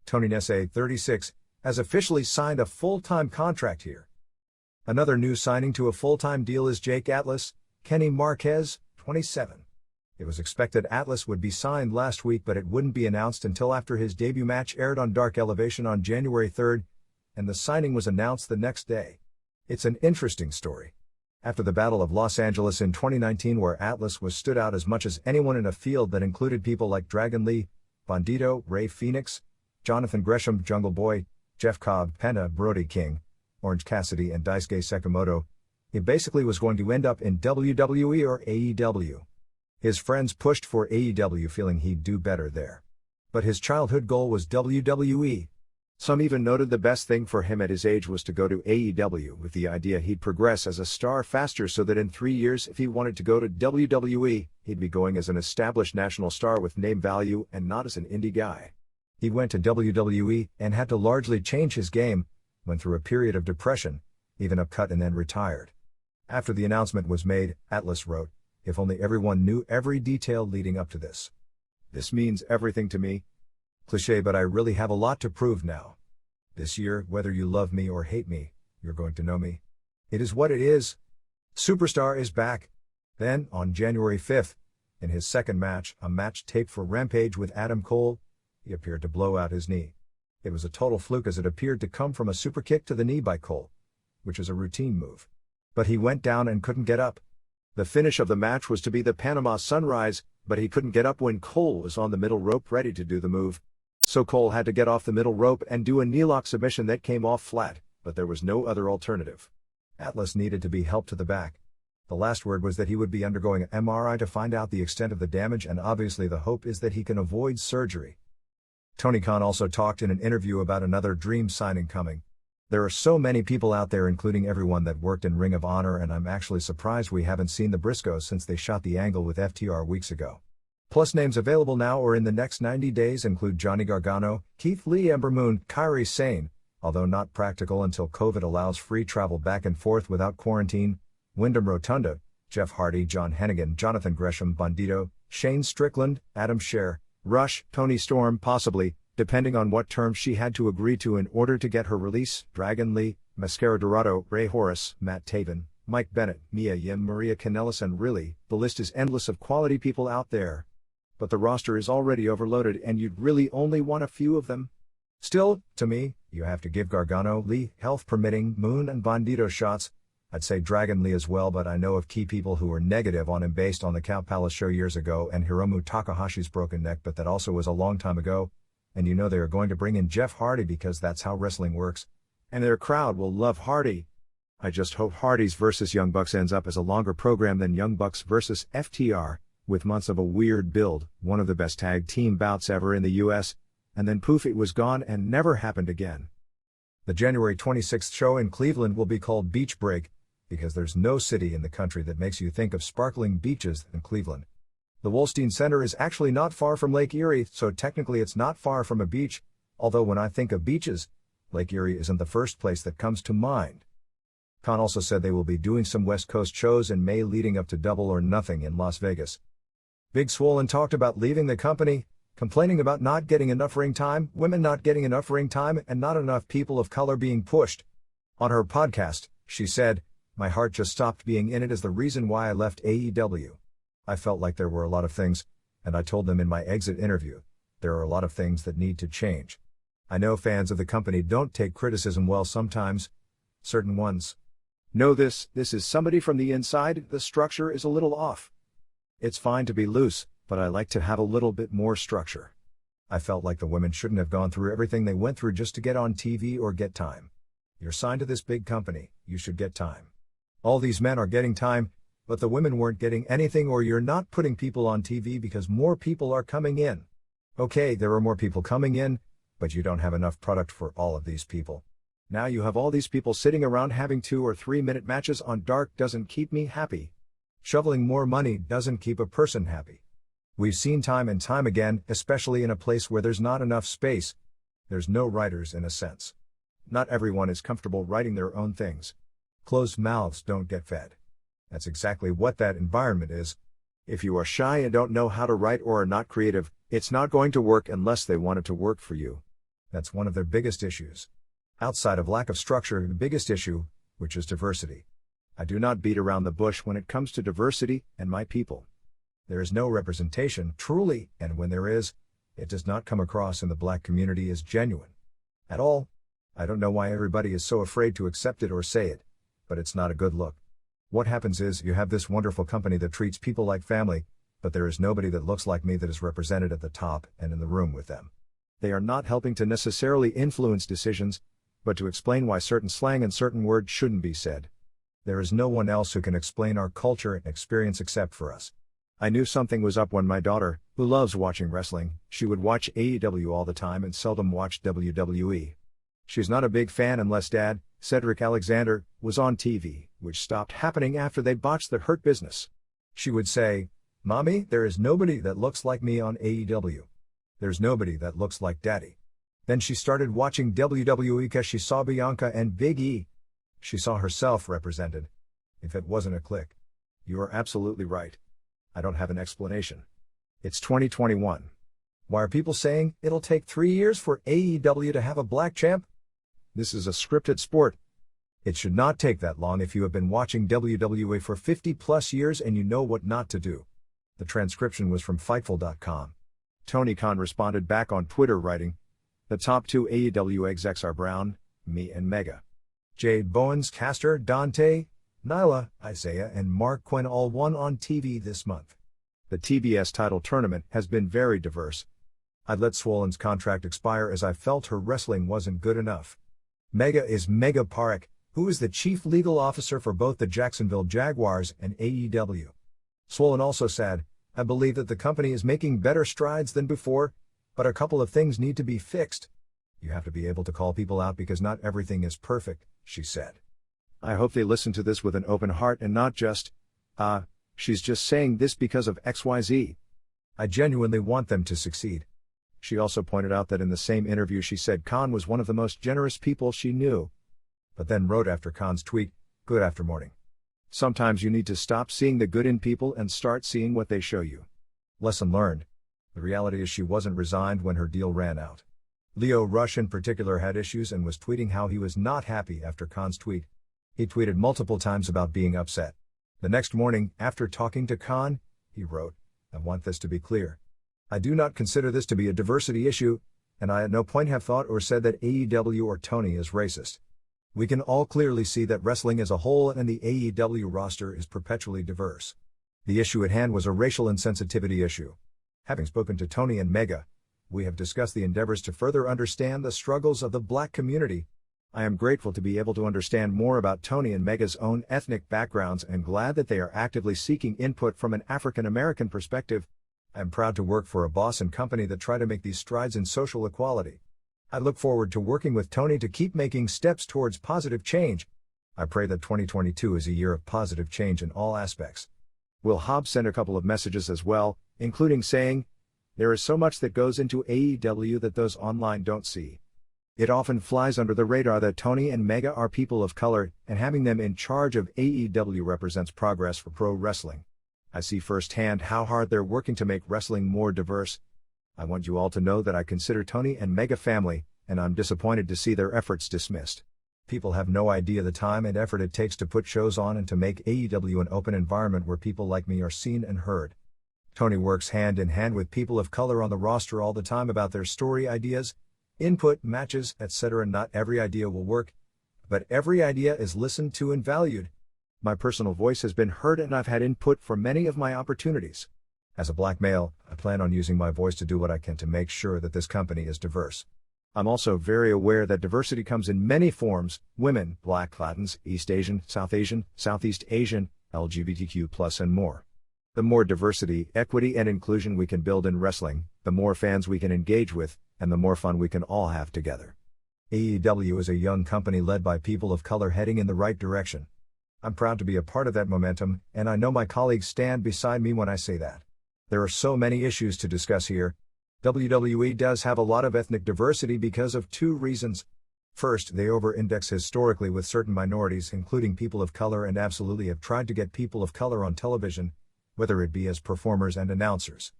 Tony Nese, 36, has officially signed a full-time contract here. Another new signing to a full-time deal is Jake Atlas, Kenny Marquez, 27. It was expected Atlas would be signed last week, but it wouldn't be announced until after his debut match aired on Dark Elevation on January 3rd, and the signing was announced the next day. It's an interesting story. After the Battle of Los Angeles in 2019, where Atlas was stood out as much as anyone in a field that included people like Dragon Lee, Bandito, Rey Fenix, Jonathan Gresham, Jungle Boy, Jeff Cobb, Penta, Brody King, Orange Cassidy and Daisuke Sekimoto, he basically was going to end up in WWE or AEW. His friends pushed for AEW, feeling he'd do better there. But his childhood goal was WWE. Some even noted the best thing for him at his age was to go to AEW, with the idea he'd progress as a star faster so that in 3 years if he wanted to go to WWE, he'd be going as an established national star with name value and not as an indie guy. He went to WWE and had to largely change his game, went through a period of depression, even up cut and then retired. After the announcement was made, Atlas wrote, "If only everyone knew every detail leading up to this. This means everything to me. Cliché, but I really have a lot to prove now. This year, whether you love me or hate me, you're going to know me. It is what it is. Superstar is back." Then, on January 5th, in his second match, a match taped for Rampage with Adam Cole, he appeared to blow out his knee. It was a total fluke as it appeared to come from a super kick to the knee by Cole, which is a routine move. But he went down and couldn't get up. The finish of the match was to be the Panama Sunrise, but he couldn't get up when Cole was on the middle rope ready to do the move. So Cole had to get off the middle rope and do a knee-lock submission that came off flat, but there was no other alternative. Atlas needed to be helped to the back. The last word was that he would be undergoing an MRI to find out the extent of the damage, and obviously the hope is that he can avoid surgery. Tony Khan also talked in an interview about another dream signing coming. "There are so many people out there, including everyone that worked in Ring of Honor, and I'm actually surprised we haven't seen the Briscoes since they shot the angle with FTR weeks ago. Plus, names available now or in the next 90 days include Johnny Gargano, Keith Lee, Ember Moon, Kairi Sane, although not practical until COVID allows free travel back and forth without quarantine, Wyndham Rotunda, Jeff Hardy, John Hennigan, Jonathan Gresham, Bandito, Shane Strickland, Adam Scherr, Rush, Tony Storm, possibly, depending on what terms she had to agree to in order to get her release, Dragon Lee, Mascara Dorado, Ray Horace, Matt Taven, Mike Bennett, Mia Yim, Maria Kanellis, and really, the list is endless of quality people out there. But the roster is already overloaded and you'd really only want a few of them. Still, to me, you have to give Gargano, Lee, health permitting, Moon and Bandito shots. I'd say Dragon Lee as well, but I know of key people who were negative on him based on the Cow Palace show years ago and Hiromu Takahashi's broken neck, but that also was a long time ago. And you know they are going to bring in Jeff Hardy because that's how wrestling works. And their crowd will love Hardy. I just hope Hardy's vs Young Bucks ends up as a longer program than Young Bucks vs FTR, with months of a weird build, one of the best tag team bouts ever in the US, and then poof, it was gone and never happened again. The January 26th show in Cleveland will be called Beach Break, because there's no city in the country that makes you think of sparkling beaches than Cleveland. The Wolstein Center is actually not far from Lake Erie, so technically it's not far from a beach, although when I think of beaches, Lake Erie isn't the first place that comes to mind. Khan also said they will be doing some West Coast shows in May leading up to Double or Nothing in Las Vegas. Big Swollen talked about leaving the company, complaining about not getting enough ring time, women not getting enough ring time, and not enough people of color being pushed. On her podcast, she said, "My heart just stopped being in it as the reason why I left AEW. I felt like there were a lot of things, and I told them in my exit interview, there are a lot of things that need to change. I know fans of the company don't take criticism well sometimes. Certain ones know this is somebody from the inside, the structure is a little off. It's fine to be loose, but I like to have a little bit more structure. I felt like the women shouldn't have gone through everything they went through just to get on TV or get time. You're signed to this big company, you should get time. All these men are getting time, but the women weren't getting anything, or you're not putting people on TV because more people are coming in. Okay, there are more people coming in, but you don't have enough product for all of these people. Now you have all these people sitting around having 2 or 3 minute matches on Dark doesn't keep me happy. Shoveling more money doesn't keep a person happy. We've seen time and time again, especially in a place where there's not enough space. There's no writers in a sense. Not everyone is comfortable writing their own things. Closed mouths don't get fed. That's exactly what that environment is. If you are shy and don't know how to write or are not creative, it's not going to work unless they want it to work for you. That's one of their biggest issues. Outside of lack of structure, the biggest issue, which is diversity. I do not beat around the bush when it comes to diversity and my people. There is no representation, truly, and when there is, it does not come across in the black community as genuine. At all. I don't know why everybody is so afraid to accept it or say it, but it's not a good look. What happens is you have this wonderful company that treats people like family, but there is nobody that looks like me that is represented at the top and in the room with them. They are not helping to necessarily influence decisions, but to explain why certain slang and certain words shouldn't be said. There is no one else who can explain our culture and experience except for us. I knew something was up when my daughter, who loves watching wrestling, she would watch AEW all the time and seldom watched WWE. She's not a big fan unless Dad, Cedric Alexander, was on TV, which stopped happening after they botched the Hurt Business. She would say, "Mommy, there is nobody that looks like me on AEW." There's nobody that looks like Daddy. Then she started watching WWE because she saw Bianca and Big E. She saw herself represented. If it wasn't a click. You are absolutely right. I don't have an explanation. It's 2021. Why are people saying it'll take 3 years for AEW to have a black champ? This is a scripted sport. It should not take that long if you have been watching WWE for 50 plus years and you know what not to do. The transcription was from Fightful.com. Tony Khan responded back on Twitter writing, "The top 2 AEW execs are Brown, me and Mega. Jade Bowens, Caster, Dante, Nyla, Isaiah and Mark Quinn all won on TV this month. The TBS title tournament has been very diverse. I'd let Swollen's contract expire as I felt her wrestling wasn't good enough. Mega is Mega Parekh, who is the chief legal officer for both the Jacksonville Jaguars and AEW. Swollen also said, I believe that the company is making better strides than before, but a couple of things need to be fixed. You have to be able to call people out because not everything is perfect, she said. I hope they listen to this with an open heart and not just, she's just saying this because of XYZ. I genuinely want them to succeed." She also pointed out that in the same interview she said Khan was one of the most generous people she knew. But then wrote after Khan's tweet, "Good after morning. Sometimes you need to stop seeing the good in people and start seeing what they show you." Lesson learned. The reality is she wasn't resigned when her deal ran out. Leo Rush in particular had issues and was tweeting how he was not happy after Khan's tweet. He tweeted multiple times about being upset. The next morning, after talking to Khan, he wrote, "I want this to be clear. I do not consider this to be a diversity issue, and I at no point have thought or said that AEW or Tony is racist. We can all clearly see that wrestling as a whole and the AEW roster is perpetually diverse. The issue at hand was a racial insensitivity issue. Having spoken to Tony and Mega, we have discussed the endeavors to further understand the struggles of the black community. I am grateful to be able to understand more about Tony and Mega's own ethnic backgrounds and glad that they are actively seeking input from an African American perspective. I am proud to work for a boss and company that try to make these strides in social equality. I look forward to working with Tony to keep making steps towards positive change. I pray that 2022 is a year of positive change in all aspects." Will Hobbs sent a couple of messages as well, including saying, "There is so much that goes into AEW that those online don't see. It often flies under the radar that Tony and Mega are people of color, and having them in charge of AEW represents progress for pro wrestling. I see firsthand how hard they're working to make wrestling more diverse. I want you all to know that I consider Tony and Mega family, and I'm disappointed to see their efforts dismissed. People have no idea the time and effort it takes to put shows on and to make AEW an open environment where people like me are seen and heard. Tony works hand in hand with people of color on the roster all the time about their story ideas, input, matches, etc. Not every idea will work, but every idea is listened to and valued. My personal voice has been heard and I've had input for many of my opportunities. As a black male, I plan on using my voice to do what I can to make sure that this company is diverse. I'm also very aware that diversity comes in many forms: women, black, Latins, East Asian, Southeast Asian, LGBTQ+, and more. The more diversity, equity, and inclusion we can build in wrestling, the more fans we can engage with, and the more fun we can all have together. AEW is a young company led by people of color heading in the right direction. I'm proud to be a part of that momentum, and I know my colleagues stand beside me when I say that. There are so many issues to discuss here. WWE does have a lot of ethnic diversity because of 2 reasons. First, they over-index historically with certain minorities, including people of color, and absolutely have tried to get people of color on television, whether it be as performers and announcers.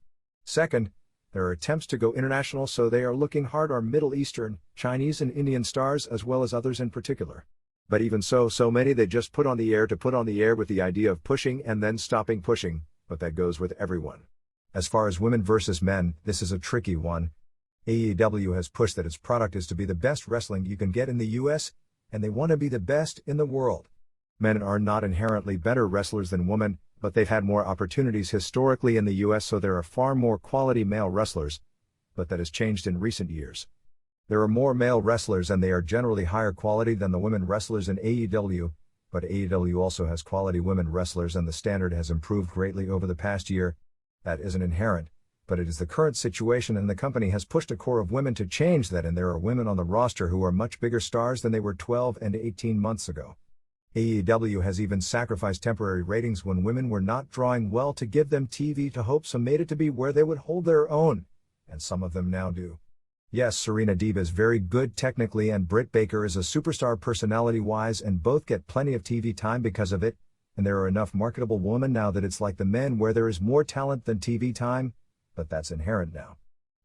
Second, there are attempts to go international, so they are looking hard on Middle Eastern, Chinese and Indian stars as well as others in particular. But even so many they just put on the air to put on the air with the idea of pushing and then stopping pushing, but that goes with everyone. As far as women versus men, this is a tricky one. AEW has pushed that its product is to be the best wrestling you can get in the US, and they want to be the best in the world. Men are not inherently better wrestlers than women, but they've had more opportunities historically in the US, so there are far more quality male wrestlers, but that has changed in recent years. There are more male wrestlers and they are generally higher quality than the women wrestlers in AEW, but AEW also has quality women wrestlers and the standard has improved greatly over the past year. That isn't inherent, but it is the current situation, and the company has pushed a core of women to change that, and there are women on the roster who are much bigger stars than they were 12 and 18 months ago. AEW has even sacrificed temporary ratings when women were not drawing well to give them TV to hope some made it to be where they would hold their own. and some of them now do. Yes, Serena Deeb is very good technically and Britt Baker is a superstar personality-wise and both get plenty of TV time because of it, and there are enough marketable women now that it's like the men where there is more talent than TV time, but that's inherent now.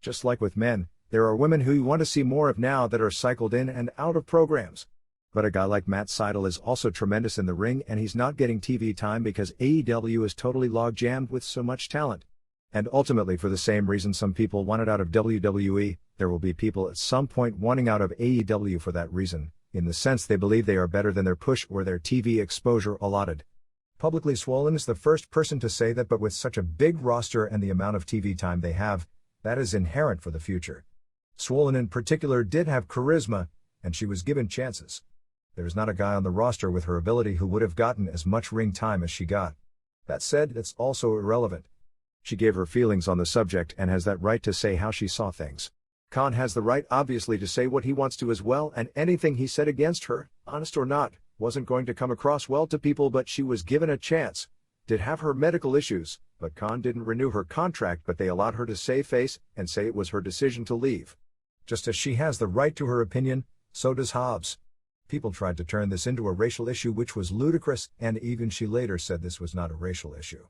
Just like with men, there are women who you want to see more of now that are cycled in and out of programs. But a guy like Matt Seidel is also tremendous in the ring and he's not getting TV time because AEW is totally log-jammed with so much talent. And ultimately for the same reason some people wanted out of WWE, there will be people at some point wanting out of AEW for that reason, in the sense they believe they are better than their push or their TV exposure allotted. Publicly Swollen is the first person to say that, but with such a big roster and the amount of TV time they have, that is inherent for the future. Swollen in particular did have charisma, and she was given chances. There's not a guy on the roster with her ability who would have gotten as much ring time as she got. That said, it's also irrelevant. She gave her feelings on the subject and has that right to say how she saw things. Khan has the right obviously to say what he wants to as well, and anything he said against her, honest or not, wasn't going to come across well to people, but she was given a chance. Did have her medical issues, but Khan didn't renew her contract, but they allowed her to save face and say it was her decision to leave. Just as she has the right to her opinion, so does Hobbs. People tried to turn this into a racial issue, which was ludicrous, and even she later said this was not a racial issue.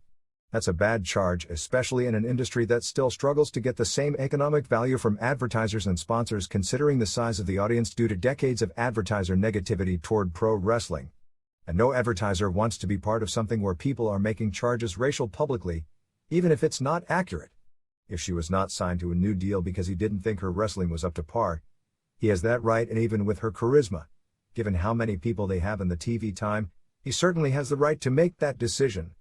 That's a bad charge, especially in an industry that still struggles to get the same economic value from advertisers and sponsors considering the size of the audience due to decades of advertiser negativity toward pro wrestling. And no advertiser wants to be part of something where people are making charges racial publicly, even if it's not accurate. If she was not signed to a new deal because he didn't think her wrestling was up to par, he has that right, and even with her charisma, given how many people they have in the TV time, he certainly has the right to make that decision.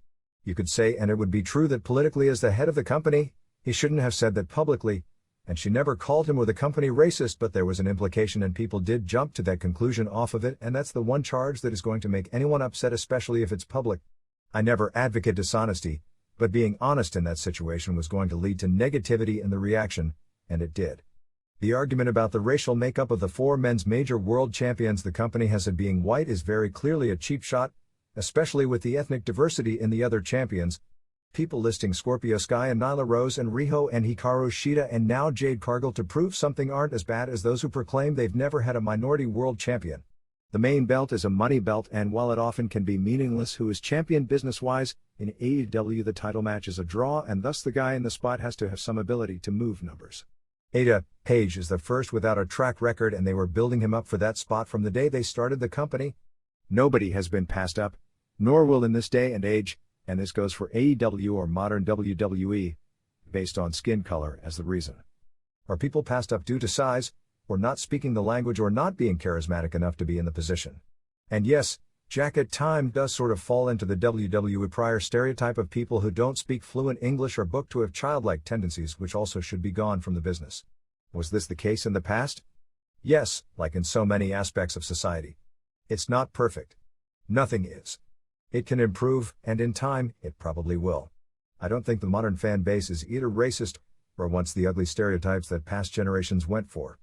You could say, and it would be true, that politically as the head of the company, he shouldn't have said that publicly, and she never called him or the company racist, but there was an implication and people did jump to that conclusion off of it, and that's the one charge that is going to make anyone upset, especially if it's public. I never advocate dishonesty, but being honest in that situation was going to lead to negativity in the reaction, and it did. The argument about the racial makeup of the 4 men's major world champions the company has, it being white, is very clearly a cheap shot, especially with the ethnic diversity in the other champions. People listing Scorpio Sky and Nyla Rose and Riho and Hikaru Shida and now Jade Cargill to prove something aren't as bad as those who proclaim they've never had a minority world champion. The main belt is a money belt, and while it often can be meaningless who is champion business-wise, in AEW the title match is a draw, and thus the guy in the spot has to have some ability to move numbers. Ada Page is the first without a track record, and they were building him up for that spot from the day they started the company. Nobody has been passed up, nor will in this day and age, and this goes for AEW or modern WWE, based on skin color as the reason. Are people passed up due to size, or not speaking the language, or not being charismatic enough to be in the position? And yes, Jack at time does sort of fall into the WWE prior stereotype of people who don't speak fluent English or booked to have childlike tendencies, which also should be gone from the business. Was this the case in the past? Yes, like in so many aspects of society. It's not perfect. Nothing is. It can improve, and in time, it probably will. I don't think the modern fan base is either racist, or wants the ugly stereotypes that past generations went for.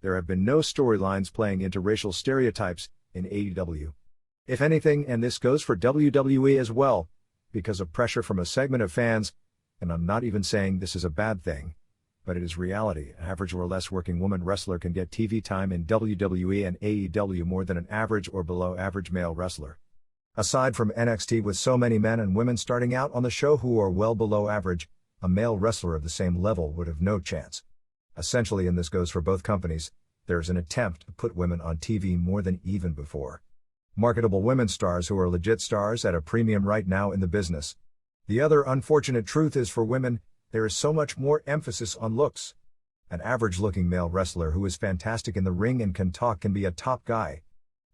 There have been no storylines playing into racial stereotypes in AEW. If anything, and this goes for WWE as well, because of pressure from a segment of fans, and I'm not even saying this is a bad thing, but it is reality, an average or less working woman wrestler can get TV time in WWE and AEW more than an average or below average male wrestler. Aside from NXT, with so many men and women starting out on the show who are well below average, a male wrestler of the same level would have no chance. Essentially, and this goes for both companies, there is an attempt to put women on TV more than even before. Marketable women stars who are legit stars at a premium right now in the business. The other unfortunate truth is, for women, there is so much more emphasis on looks. An average-looking male wrestler who is fantastic in the ring and can talk can be a top guy.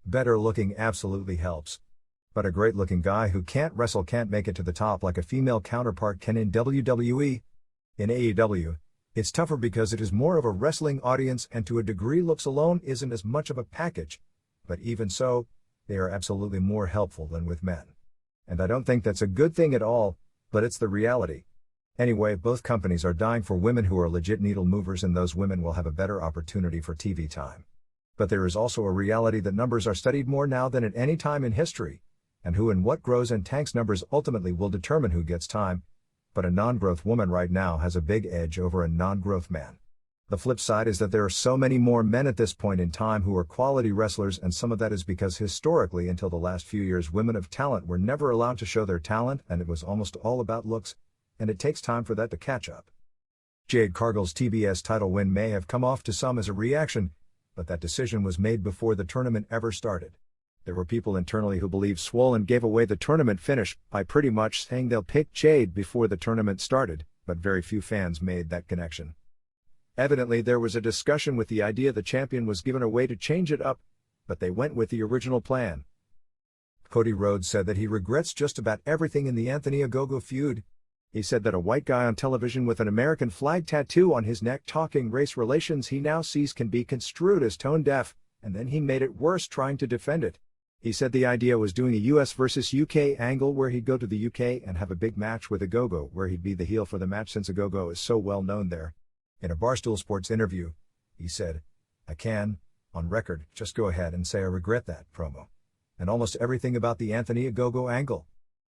Better looking absolutely helps. But a great-looking guy who can't wrestle can't make it to the top like a female counterpart can in WWE. In AEW, it's tougher because it is more of a wrestling audience, and to a degree looks alone isn't as much of a package. But even so, they are absolutely more helpful than with men. And I don't think that's a good thing at all, but it's the reality. Anyway, both companies are dying for women who are legit needle movers, and those women will have a better opportunity for TV time. But there is also a reality that numbers are studied more now than at any time in history, and who and what grows and tanks numbers ultimately will determine who gets time, But a non-growth woman right now has a big edge over a non-growth man. The flip side is that there are so many more men at this point in time who are quality wrestlers, and some of that is because historically until the last few years women of talent were never allowed to show their talent, and it was almost all about looks, and it takes time for that to catch up. Jade Cargill's TBS title win may have come off to some as a reaction, but that decision was made before the tournament ever started. There were people internally who believed Swollen gave away the tournament finish by pretty much saying they'll pick Jade before the tournament started, but very few fans made that connection. Evidently there was a discussion with the idea the champion was given a way to change it up, but they went with the original plan. Cody Rhodes said that he regrets just about everything in the Anthony Ogogo feud. He said that a white guy on television with an American flag tattoo on his neck talking race relations he now sees can be construed as tone deaf, and then he made it worse trying to defend it. He said the idea was doing a US versus UK angle where he'd go to the UK and have a big match with Ogogo where he'd be the heel for the match since Ogogo is so well known there. In a Barstool Sports interview, he said, "I can, on record, just go ahead and say I regret that promo. And almost everything about the Anthony Ogogo angle.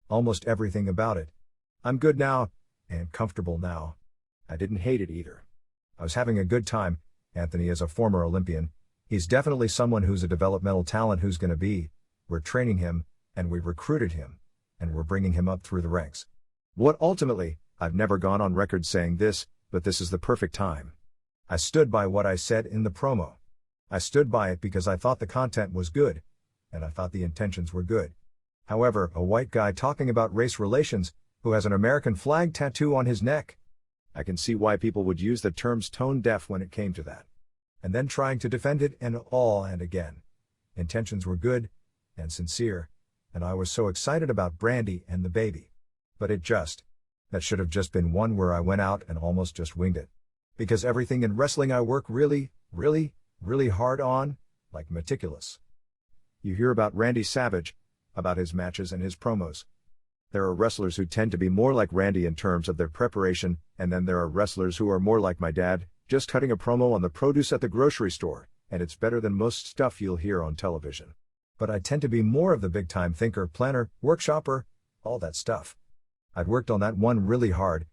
Almost everything about it. I'm good now, and comfortable now. I didn't hate it either. I was having a good time." Anthony is a former Olympian. He's definitely someone who's a developmental talent who's gonna be. We're training him, and we recruited him, and we're bringing him up through the ranks. What ultimately, I've never gone on record saying this, but this is the perfect time. I stood by what I said in the promo. I stood by it because I thought the content was good, and I thought the intentions were good. However, a white guy talking about race relations, who has an American flag tattoo on his neck, I can see why people would use the terms tone deaf when it came to that. And then trying to defend it and all and again. Intentions were good, and sincere, and I was so excited about Brandy and the baby. But that should have just been one where I went out and almost just winged it. Because everything in wrestling I work really, really, really hard on, like meticulous. You hear about Randy Savage, about his matches and his promos. There are wrestlers who tend to be more like Randy in terms of their preparation, and then there are wrestlers who are more like my dad, just cutting a promo on the produce at the grocery store, and it's better than most stuff you'll hear on television. But I tend to be more of the big-time thinker, planner, workshopper, all that stuff. I'd worked on that one really hard.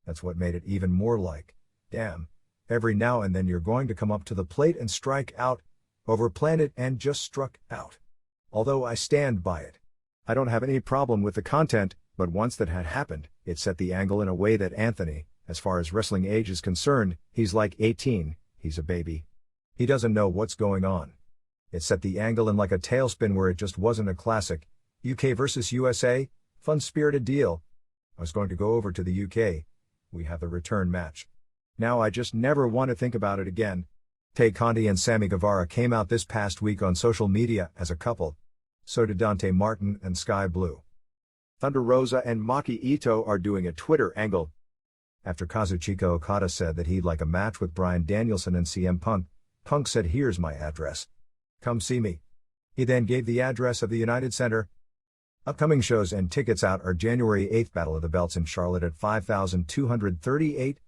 That's what made it even more like, damn, every now and then you're going to come up to the plate and strike out, overplan it and just struck out. Although I stand by it. I don't have any problem with the content, but once that had happened, it set the angle in a way that Anthony, as far as wrestling age is concerned, he's like 18, he's a baby. He doesn't know what's going on. It set the angle in like a tailspin where it just wasn't a classic, UK versus USA, fun-spirited deal. I was going to go over to the UK. We have the return match. Now I just never want to think about it again. Tay Conti and Sammy Guevara came out this past week on social media as a couple. So did Dante Martin and Sky Blue. Thunder Rosa and Maki Ito are doing a Twitter angle. After Kazuchika Okada said that he'd like a match with Bryan Danielson and CM Punk, Punk said, "Here's my address. Come see me." He then gave the address of the United Center. Upcoming shows and tickets out are January 8th Battle of the Belts in Charlotte at 5,238,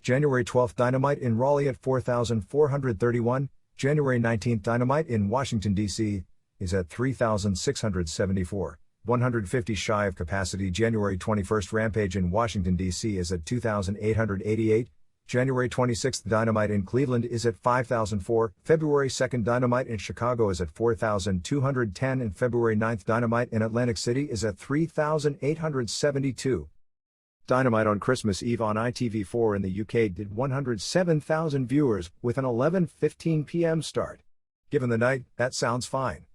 January 12th Dynamite in Raleigh at 4,431, January 19th Dynamite in Washington, D.C. is at 3,674, 150 shy of capacity. January 21st Rampage in Washington, D.C. is at 2,888, January 26th Dynamite in Cleveland is at 5,004, February 2nd Dynamite in Chicago is at 4,210 and February 9th Dynamite in Atlantic City is at 3,872. Dynamite on Christmas Eve on ITV4 in the UK did 107,000 viewers with an 11:15 p.m. start. Given the night, that sounds fine.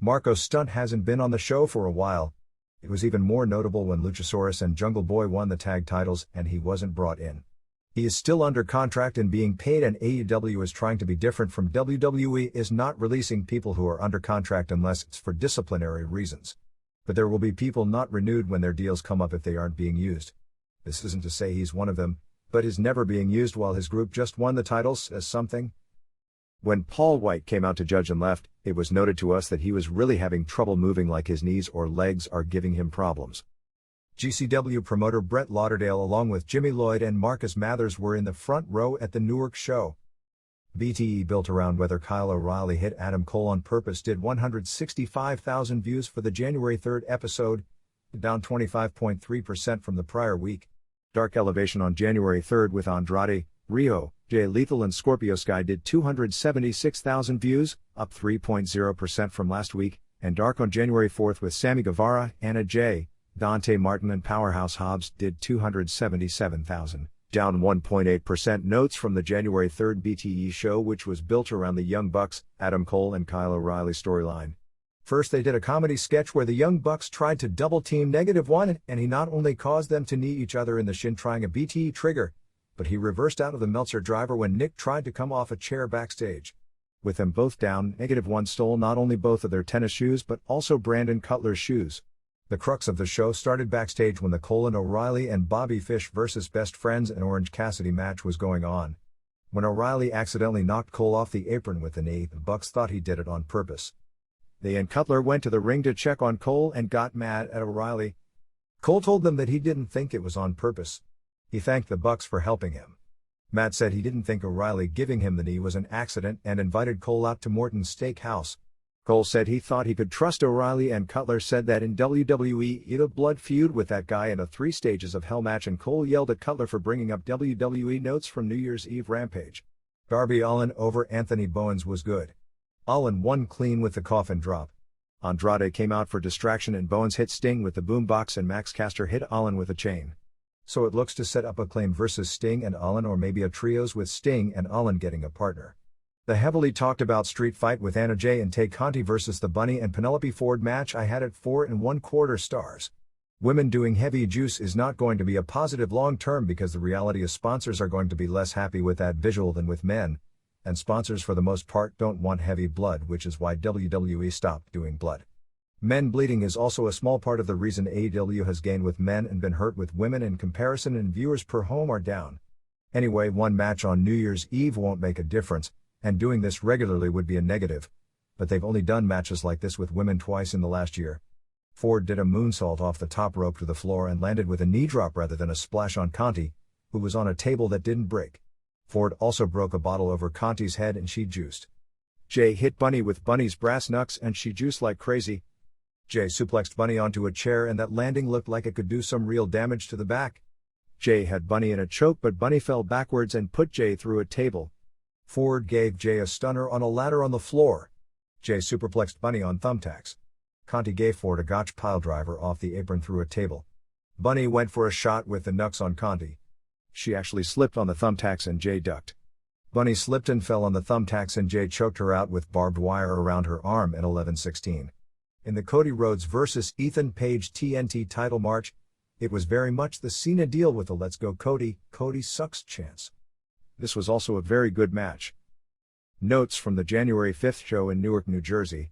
Marco Stunt hasn't been on the show for a while. It was even more notable when Luchasaurus and Jungle Boy won the tag titles and he wasn't brought in. He is still under contract and being paid, and AEW is trying to be different from WWE, is not releasing people who are under contract unless it's for disciplinary reasons. But there will be people not renewed when their deals come up if they aren't being used. This isn't to say he's one of them, but his never being used while his group just won the titles says something. When Paul White came out to Judge and left, it was noted to us that he was really having trouble moving, like his knees or legs are giving him problems. GCW promoter Brett Lauderdale along with Jimmy Lloyd and Marcus Mathers were in the front row at the Newark show. BTE, built around whether Kyle O'Reilly hit Adam Cole on purpose, did 165,000 views for the January 3rd episode, down 25.3% from the prior week. Dark Elevation on January 3rd with Andrade, Rio, Jay Lethal and Scorpio Sky did 276,000 views, up 3.0% from last week, and Dark on January 4th with Sammy Guevara, Anna Jay, Dante Martin and Powerhouse Hobbs did 277,000, down 1.8%. Notes from the January 3rd BTE show, which was built around the Young Bucks, Adam Cole and Kyle O'Reilly storyline. First they did a comedy sketch where the Young Bucks tried to double-team -1, and he not only caused them to knee each other in the shin trying a BTE trigger, but he reversed out of the Meltzer driver when Nick tried to come off a chair backstage. With them both down, -1 stole not only both of their tennis shoes but also Brandon Cutler's shoes. The crux of the show started backstage when the Cole and O'Reilly and Bobby Fish vs. Best Friends and Orange Cassidy match was going on. When O'Reilly accidentally knocked Cole off the apron with the knee, the Bucks thought he did it on purpose. They and Cutler went to the ring to check on Cole and got mad at O'Reilly. Cole told them that he didn't think it was on purpose. He thanked the Bucks for helping him. Matt said he didn't think O'Reilly giving him the knee was an accident and invited Cole out to Morton's Steakhouse. Cole said he thought he could trust O'Reilly, and Cutler said that in WWE he'd a blood feud with that guy in a 3 stages of hell match, and Cole yelled at Cutler for bringing up WWE notes from New Year's Eve Rampage. Darby Allin over Anthony Bowens was good. Allin won clean with the coffin drop. Andrade came out for distraction and Bowens hit Sting with the boombox and Max Caster hit Allin with a chain. So it looks to set up Acclaim versus Sting and Allin, or maybe a trios with Sting and Allin getting a partner. The heavily talked about street fight with Anna Jay and Tay Conti versus the Bunny and Penelope Ford match I had at 4.25 stars. Women doing heavy juice is not going to be a positive long term because the reality is sponsors are going to be less happy with that visual than with men. And sponsors for the most part don't want heavy blood, which is why WWE stopped doing blood. Men bleeding is also a small part of the reason AEW has gained with men and been hurt with women in comparison, and viewers per home are down. Anyway, one match on New Year's Eve won't make a difference, and doing this regularly would be a negative, but they've only done matches like this with women twice in the last year. Ford did a moonsault off the top rope to the floor and landed with a knee drop rather than a splash on Conti, who was on a table that didn't break. Ford also broke a bottle over Conti's head and she juiced. Jay hit Bunny with Bunny's brass knucks and she juiced like crazy. Jay suplexed Bunny onto a chair and that landing looked like it could do some real damage to the back. Jay had Bunny in a choke, but Bunny fell backwards and put Jay through a table. Ford gave Jay a stunner on a ladder on the floor. Jay superplexed Bunny on thumbtacks. Conti gave Ford a gotch piledriver off the apron through a table. Bunny went for a shot with the knucks on Conti. She actually slipped on the thumbtacks and Jay ducked. Bunny slipped and fell on the thumbtacks and Jay choked her out with barbed wire around her arm at 11:16. In the Cody Rhodes vs. Ethan Page TNT title match, it was very much the Cena deal with the "Let's go Cody, Cody sucks" chants. This was also a very good match. Notes from the January 5th show in Newark, New Jersey.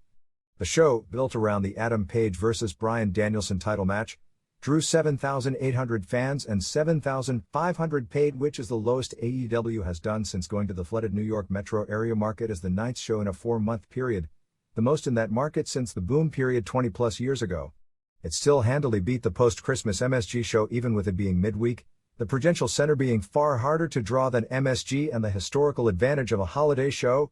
The show, built around the Adam Page vs. Bryan Danielson title match, drew 7,800 fans and 7,500 paid, which is the lowest AEW has done since going to the flooded New York metro area market as the 9th show in a 4-month period, the most in that market since the boom period 20-plus years ago. It still handily beat the post-Christmas MSG show even with it being midweek, the Prudential Center being far harder to draw than MSG and the historical advantage of a holiday show.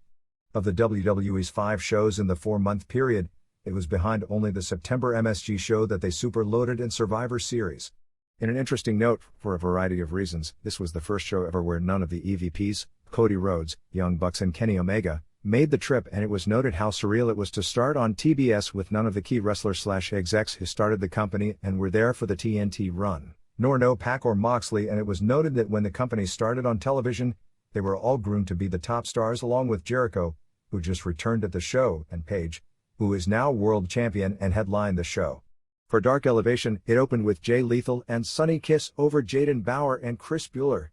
Of the WWE's 5 shows in the 4-month period, it was behind only the September MSG show that they super-loaded in Survivor Series. In an interesting note, for a variety of reasons, this was the first show ever where none of the EVPs, Cody Rhodes, Young Bucks and Kenny Omega, made the trip, and it was noted how surreal it was to start on TBS with none of the key wrestlers/execs who started the company and were there for the TNT run, nor no Pac or Moxley, and it was noted that when the company started on television, they were all groomed to be the top stars along with Jericho, who just returned at the show, and Page, who is now world champion and headlined the show. For Dark Elevation, it opened with Jay Lethal and Sonny Kiss over Jaden Bauer and Chris Bueller.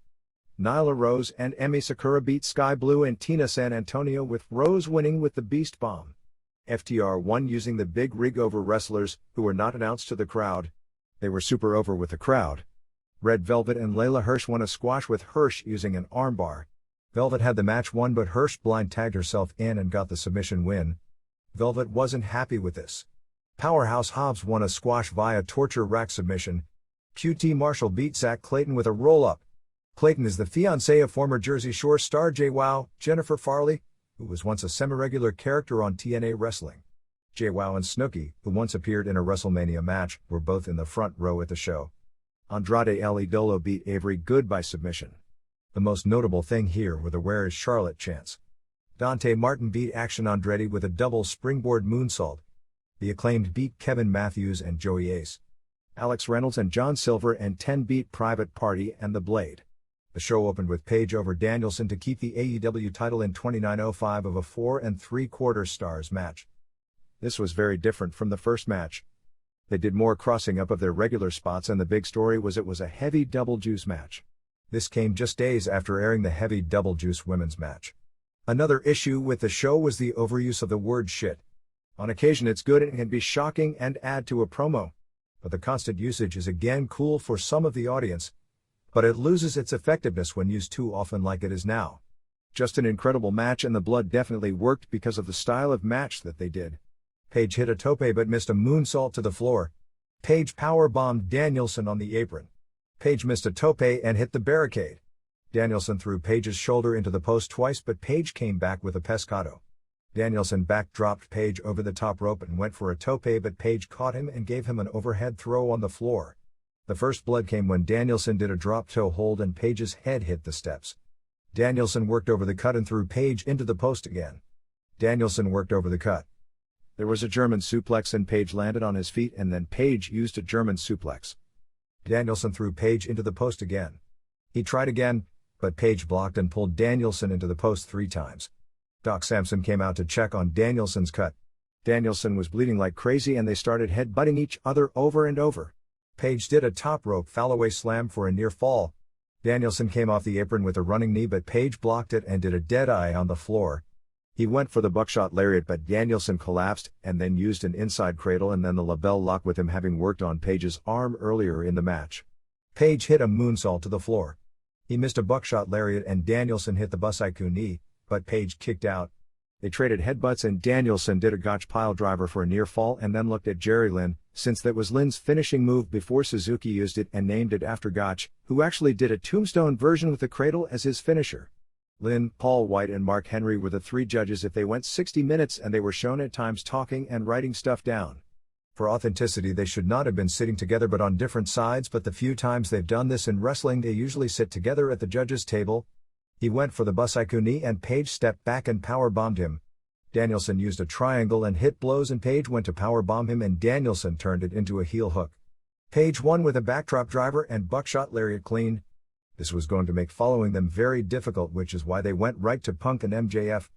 Nyla Rose and Emi Sakura beat Sky Blue and Tina San Antonio, with Rose winning with the Beast Bomb. FTR won using the big rig over wrestlers who were not announced to the crowd. They were super over with the crowd. Red Velvet and Layla Hirsch won a squash with Hirsch using an armbar. Velvet had the match won, but Hirsch blind tagged herself in and got the submission win. Velvet wasn't happy with this. Powerhouse Hobbs won a squash via torture rack submission. QT Marshall beat Zach Clayton with a roll-up. Clayton is the fiancé of former Jersey Shore star JWoww, Jennifer Farley, who was once a semi-regular character on TNA Wrestling. JWoww and Snooki, who once appeared in a WrestleMania match, were both in the front row at the show. Andrade El Idolo beat Avery Good by submission. The most notable thing here were the Where is Charlotte chants. Dante Martin beat Action Andretti with a double springboard moonsault. The Acclaimed beat Kevin Matthews and Joey Ace. Alex Reynolds and John Silver and 10 beat Private Party and The Blade. The show opened with Page over Danielson to keep the AEW title in 29:05 of a 4 3/4 stars match. This was very different from the first match. They did more crossing up of their regular spots, and the big story was it was a heavy double juice match. This came just days after airing the heavy double juice women's match. Another issue with the show was the overuse of the word shit. On occasion it's good and can be shocking and add to a promo. But the constant usage is again cool for some of the audience. But it loses its effectiveness when used too often like it is now. Just an incredible match, and the blood definitely worked because of the style of match that they did. Page hit a tope but missed a moonsault to the floor. Page powerbombed Danielson on the apron. Page missed a tope and hit the barricade. Danielson threw Page's shoulder into the post twice, but Page came back with a pescado. Danielson backdropped Page over the top rope and went for a tope, but Page caught him and gave him an overhead throw on the floor. The first blood came when Danielson did a drop toe hold and Page's head hit the steps. Danielson worked over the cut and threw Page into the post again. Danielson worked over the cut. There was a German suplex and Page landed on his feet, and then Page used a German suplex. Danielson threw Page into the post again. He tried again, but Page blocked and pulled Danielson into the post 3 times. Doc Samson came out to check on Danielson's cut. Danielson was bleeding like crazy and they started head-butting each other over and over. Page did a top rope fall-away slam for a near fall. Danielson came off the apron with a running knee, but Page blocked it and did a dead eye on the floor. He went for the buckshot lariat, but Danielson collapsed and then used an inside cradle and then the label lock, with him having worked on Page's arm earlier in the match. Page hit a moonsault to the floor. He missed a buckshot lariat and Danielson hit the Busaiku knee, but Page kicked out. They traded headbutts and Danielson did a gotch pile driver for a near fall and then looked at Jerry Lynn, since that was Lynn's finishing move before Suzuki used it and named it after Gotch, who actually did a tombstone version with the cradle as his finisher. Lynn, Paul White and Mark Henry were the 3 judges if they went 60 minutes, and they were shown at times talking and writing stuff down. For authenticity they should not have been sitting together but on different sides, but the few times they've done this in wrestling they usually sit together at the judges' table. He went for the Busaiku knee and Page stepped back and powerbombed him. Danielson used a triangle and hit blows and Page went to powerbomb him and Danielson turned it into a heel hook. Page won with a backdrop driver and buckshot lariat clean. This was going to make following them very difficult, which is why they went right to Punk and MJF.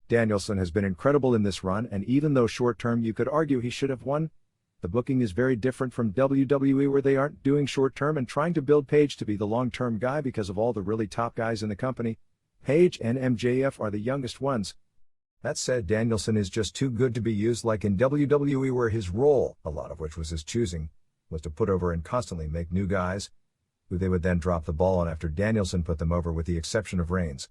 Danielson has been incredible in this run, and even though short-term you could argue he should have won, the booking is very different from WWE, where they aren't doing short-term and trying to build Page to be the long-term guy because of all the really top guys in the company. Page and MJF are the youngest ones. That said, Danielson is just too good to be used like in WWE, where his role, a lot of which was his choosing, was to put over and constantly make new guys, who they would then drop the ball on after Danielson put them over, with the exception of Reigns.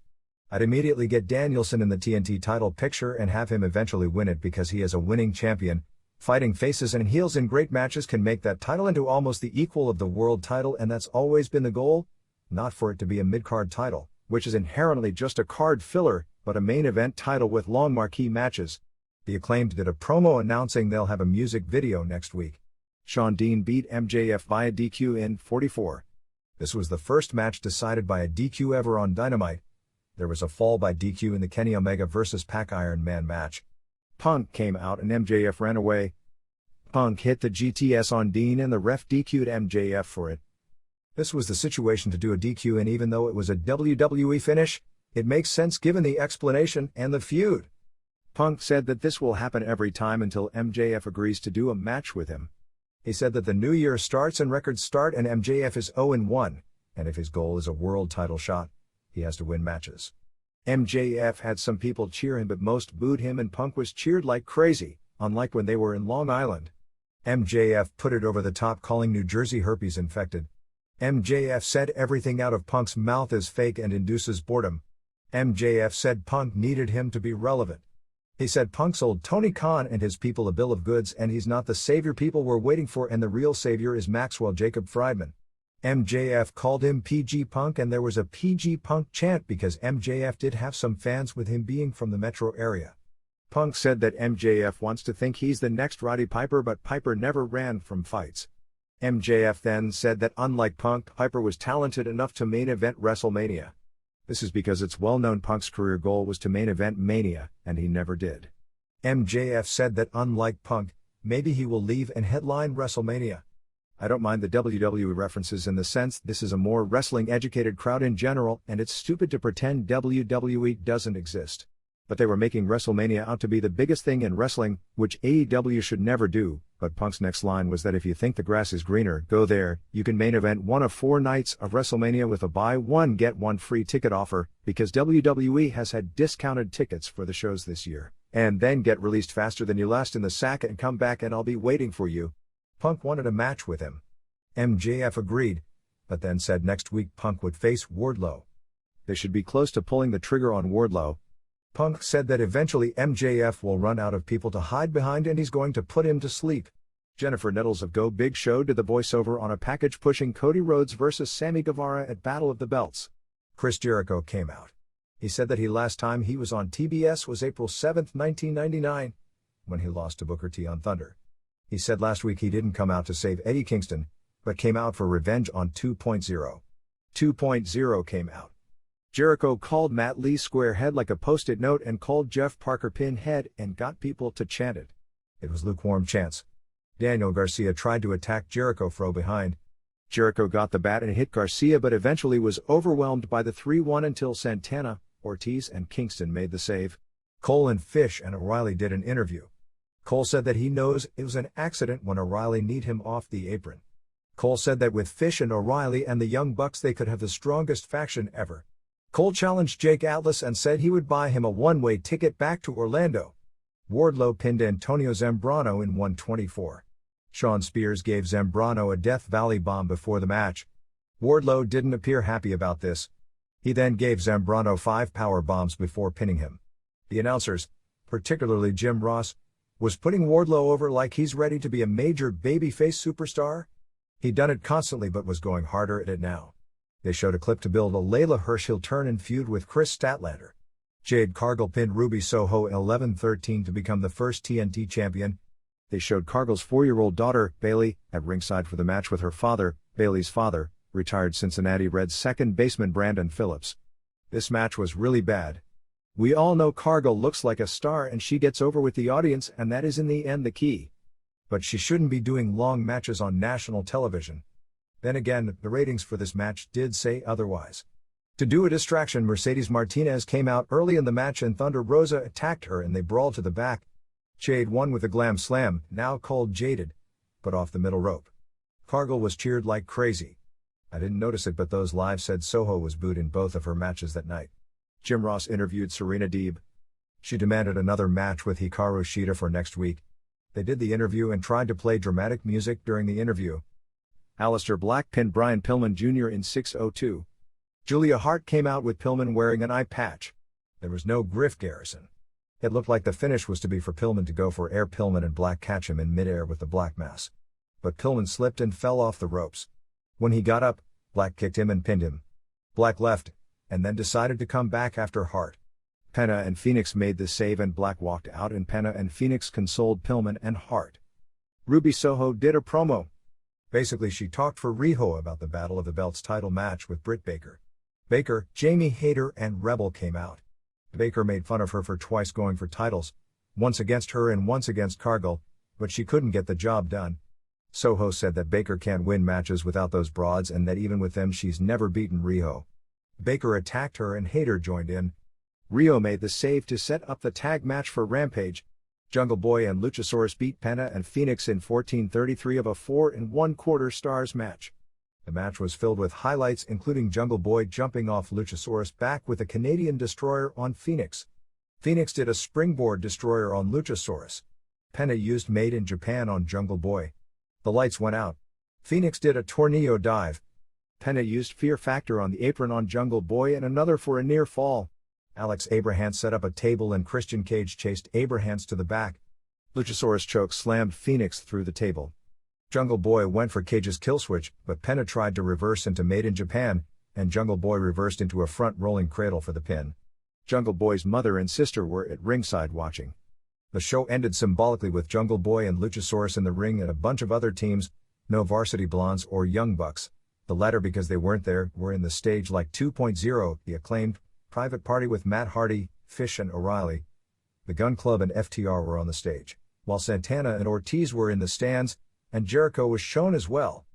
I'd immediately get Danielson in the TNT title picture and have him eventually win it because he is a winning champion. Fighting faces and heels in great matches can make that title into almost the equal of the world title, and that's always been the goal, not for it to be a mid-card title, which is inherently just a card filler, but a main event title with long marquee matches. The Acclaimed did a promo announcing they'll have a music video next week. Shawn Dean beat MJF via DQ in 44. This was the first match decided by a DQ ever on Dynamite. There was a fall by DQ in the Kenny Omega vs. Pac Iron Man match. Punk came out and MJF ran away. Punk hit the GTS on Dean and the ref DQ'd MJF for it. This was the situation to do a DQ, and even though it was a WWE finish, it makes sense given the explanation and the feud. Punk said that this will happen every time until MJF agrees to do a match with him. He said that the new year starts and records start, and MJF is 0-1, and if his goal is a world title shot, he has to win matches. MJF had some people cheer him, but most booed him, and Punk was cheered like crazy, unlike when they were in Long Island. MJF put it over the top, calling New Jersey herpes infected. MJF said everything out of Punk's mouth is fake and induces boredom. MJF said Punk needed him to be relevant. He said Punk sold Tony Khan and his people a bill of goods, and he's not the savior people were waiting for, and the real savior is Maxwell Jacob Friedman. MJF called him PG Punk, and there was a PG Punk chant because MJF did have some fans, with him being from the metro area. Punk said that MJF wants to think he's the next Roddy Piper, but Piper never ran from fights. MJF then said that unlike Punk, Piper was talented enough to main event WrestleMania. This is because it's well known Punk's career goal was to main event Mania, and he never did. MJF said that unlike Punk, maybe he will leave and headline WrestleMania. I don't mind the WWE references in the sense this is a more wrestling-educated crowd in general, and it's stupid to pretend WWE doesn't exist. But they were making WrestleMania out to be the biggest thing in wrestling, which AEW should never do, but Punk's next line was that if you think the grass is greener, go there. You can main event one of 4 nights of WrestleMania with a buy one get one free ticket offer, because WWE has had discounted tickets for the shows this year, and then get released faster than you last in the sack and come back and I'll be waiting for you. Punk wanted a match with him. MJF agreed, but then said next week Punk would face Wardlow. They should be close to pulling the trigger on Wardlow. Punk said that eventually MJF will run out of people to hide behind and he's going to put him to sleep. Jennifer Nettles of Go Big Show did the voiceover on a package pushing Cody Rhodes vs. Sammy Guevara at Battle of the Belts. Chris Jericho came out. He said that last time he was on TBS was April 7, 1999, when he lost to Booker T on Thunder. He said last week he didn't come out to save Eddie Kingston, but came out for revenge on 2.0. 2.0 came out. Jericho called Matt Lee Squarehead like a post-it note and called Jeff Parker Pinhead and got people to chant it. It was lukewarm chants. Daniel Garcia tried to attack Jericho from behind. Jericho got the bat and hit Garcia but eventually was overwhelmed by the 3-1 until Santana, Ortiz and Kingston made the save. Cole and Fish and O'Reilly did an interview. Cole said that he knows it was an accident when O'Reilly kneed him off the apron. Cole said that with Fish and O'Reilly and the Young Bucks they could have the strongest faction ever. Cole challenged Jake Atlas and said he would buy him a one-way ticket back to Orlando. Wardlow pinned Antonio Zambrano in 124. Shawn Spears gave Zambrano a Death Valley bomb before the match. Wardlow didn't appear happy about this. He then gave Zambrano 5 power bombs before pinning him. The announcers, particularly Jim Ross, was putting Wardlow over like he's ready to be a major babyface superstar. He'd done it constantly but was going harder at it now. They showed a clip to build a Layla Hirsch heel turn and feud with Chris Statlander. Jade Cargill pinned Ruby Soho in 11-13 to become the first TNT champion. They showed Cargill's 4-year-old daughter, Bayley, at ringside for the match with her father, Bayley's father, retired Cincinnati Reds second baseman Brandon Phillips. This match was really bad. We all know Cargill looks like a star and she gets over with the audience and that is in the end the key. But she shouldn't be doing long matches on national television. Then again, the ratings for this match did say otherwise. To do a distraction, Mercedes Martinez came out early in the match and Thunder Rosa attacked her and they brawled to the back. Jade won with a glam slam, now called Jaded, but off the middle rope. Cargill was cheered like crazy. I didn't notice it but those live said Soho was booed in both of her matches that night. Jim Ross interviewed Serena Deeb. She demanded another match with Hikaru Shida for next week. They did the interview and tried to play dramatic music during the interview. Aleister Black pinned Brian Pillman Jr. in 6:02. Julia Hart came out with Pillman wearing an eye patch. There was no Griff Garrison. It looked like the finish was to be for Pillman to go for air. Pillman and Black catch him in midair with the Black Mass. But Pillman slipped and fell off the ropes. When he got up, Black kicked him and pinned him. Black left, and then decided to come back after Hart. Penna and Phoenix made the save and Black walked out and Penna and Phoenix consoled Pillman and Hart. Ruby Soho did a promo. Basically she talked for Riho about the Battle of the Belts title match with Britt Baker. Baker, Jamie Hayter and Rebel came out. Baker made fun of her for twice going for titles, once against her and once against Cargill, but she couldn't get the job done. Soho said that Baker can't win matches without those broads and that even with them she's never beaten Riho. Baker attacked her and Hayter joined in. Riho made the save to set up the tag match for Rampage. Jungle Boy and Luchasaurus beat Penna and Phoenix in 14:33 of a 4 1/4 stars match. The match was filled with highlights including Jungle Boy jumping off Luchasaurus back with a Canadian Destroyer on Phoenix. Phoenix did a springboard destroyer on Luchasaurus. Penna used Made in Japan on Jungle Boy. The lights went out. Phoenix did a Tornillo dive. Penna used Fear Factor on the apron on Jungle Boy and another for a near fall. Alex Abrahams set up a table and Christian Cage chased Abrahams to the back. Luchasaurus choke slammed Phoenix through the table. Jungle Boy went for Cage's killswitch, but Penna tried to reverse into Made in Japan, and Jungle Boy reversed into a front rolling cradle for the pin. Jungle Boy's mother and sister were at ringside watching. The show ended symbolically with Jungle Boy and Luchasaurus in the ring and a bunch of other teams, No Varsity Blondes or Young Bucks, the latter because they weren't there, were in the stage like 2.0, the Acclaimed, Private Party with Matt Hardy, Fish and O'Reilly. The Gun Club and FTR were on the stage, while Santana and Ortiz were in the stands, and Jericho was shown as well.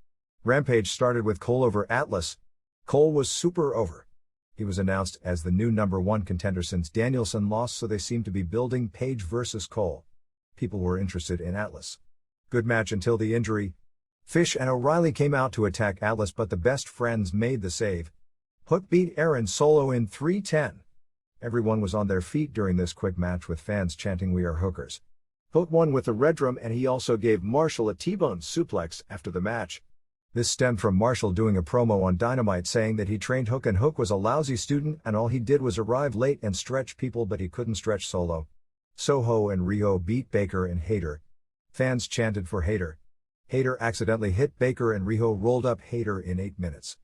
Rampage started with Cole over Atlas. Cole was super over. He was announced as the new #1 contender since Danielson lost, so they seemed to be building Page versus Cole. People were interested in Atlas. Good match until the injury. Fish and O'Reilly came out to attack Atlas, but the Best Friends made the save. Hook beat Aaron Solo in 3:10. Everyone was on their feet during this quick match with fans chanting "We are hookers." Hook won with the red drum, and he also gave Marshall a T-bone suplex after the match. This stemmed from Marshall doing a promo on Dynamite saying that he trained Hook and Hook was a lousy student and all he did was arrive late and stretch people, but he couldn't stretch Solo. Soho and Rio beat Baker and Hayter. Fans chanted for Hayter. Hayter accidentally hit Baker and Riho rolled up Hayter in 8 minutes.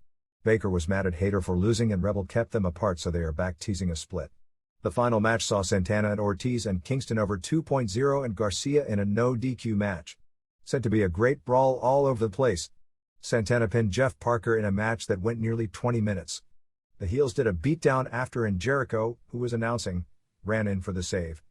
Baker was mad at Hayter for losing and Rebel kept them apart, so they are back teasing a split. The final match saw Santana and Ortiz and Kingston over 2.0 and Garcia in a no DQ match. Said to be a great brawl all over the place. Santana pinned Jeff Parker in a match that went nearly 20 minutes. The heels did a beatdown after, and Jericho, who was announcing, ran in for the save.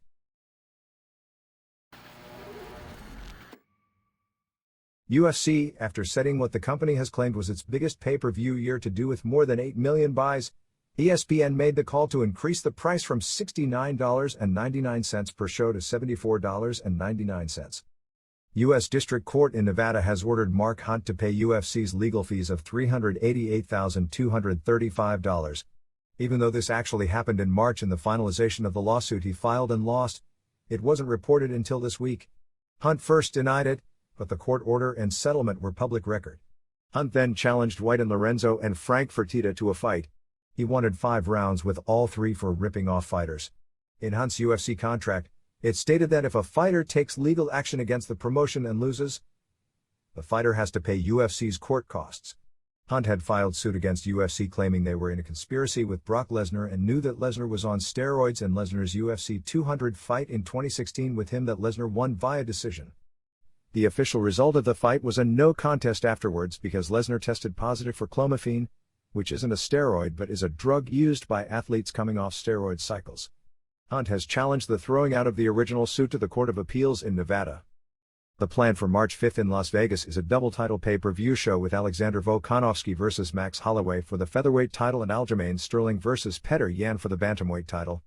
UFC, after setting what the company has claimed was its biggest pay-per-view year to do with more than 8 million buys, ESPN made the call to increase the price from $69.99 per show to $74.99. U.S. District Court in Nevada has ordered Mark Hunt to pay UFC's legal fees of $388,235. Even though this actually happened in March in the finalization of the lawsuit he filed and lost, it wasn't reported until this week. Hunt first denied it, but the court order and settlement were public record. Hunt then challenged White and Lorenzo and Frank Fertitta to a fight. He wanted 5 rounds with all 3 for ripping off fighters. In Hunt's UFC contract, it stated that if a fighter takes legal action against the promotion and loses, the fighter has to pay UFC's court costs. Hunt had filed suit against UFC claiming they were in a conspiracy with Brock Lesnar and knew that Lesnar was on steroids in Lesnar's UFC 200 fight in 2016 with him that Lesnar won via decision. The official result of the fight was a no contest afterwards because Lesnar tested positive for clomiphene, which isn't a steroid but is a drug used by athletes coming off steroid cycles. Hunt has challenged the throwing out of the original suit to the Court of Appeals in Nevada. The plan for March 5 in Las Vegas is a double-title pay-per-view show with Alexander Volkanovski vs. Max Holloway for the featherweight title and Aljamain Sterling vs. Petr Yan for the bantamweight title.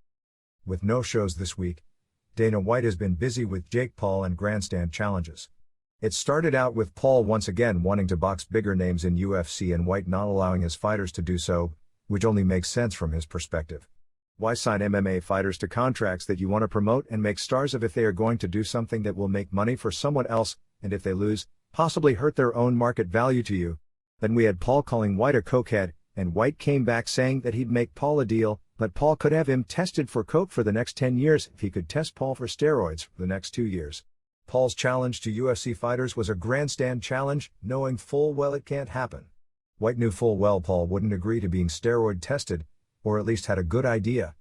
With no shows this week, Dana White has been busy with Jake Paul and grandstand challenges. It started out with Paul once again wanting to box bigger names in UFC and White not allowing his fighters to do so, which only makes sense from his perspective. Why sign MMA fighters to contracts that you want to promote and make stars of if they are going to do something that will make money for someone else, and if they lose, possibly hurt their own market value to you? Then we had Paul calling White a cokehead, and White came back saying that he'd make Paul a deal, but Paul could have him tested for coke for the next 10 years if he could test Paul for steroids for the next 2 years. Paul's challenge to UFC fighters was a grandstand challenge, knowing full well it can't happen. White knew full well Paul wouldn't agree to being steroid tested, or at least had a good idea.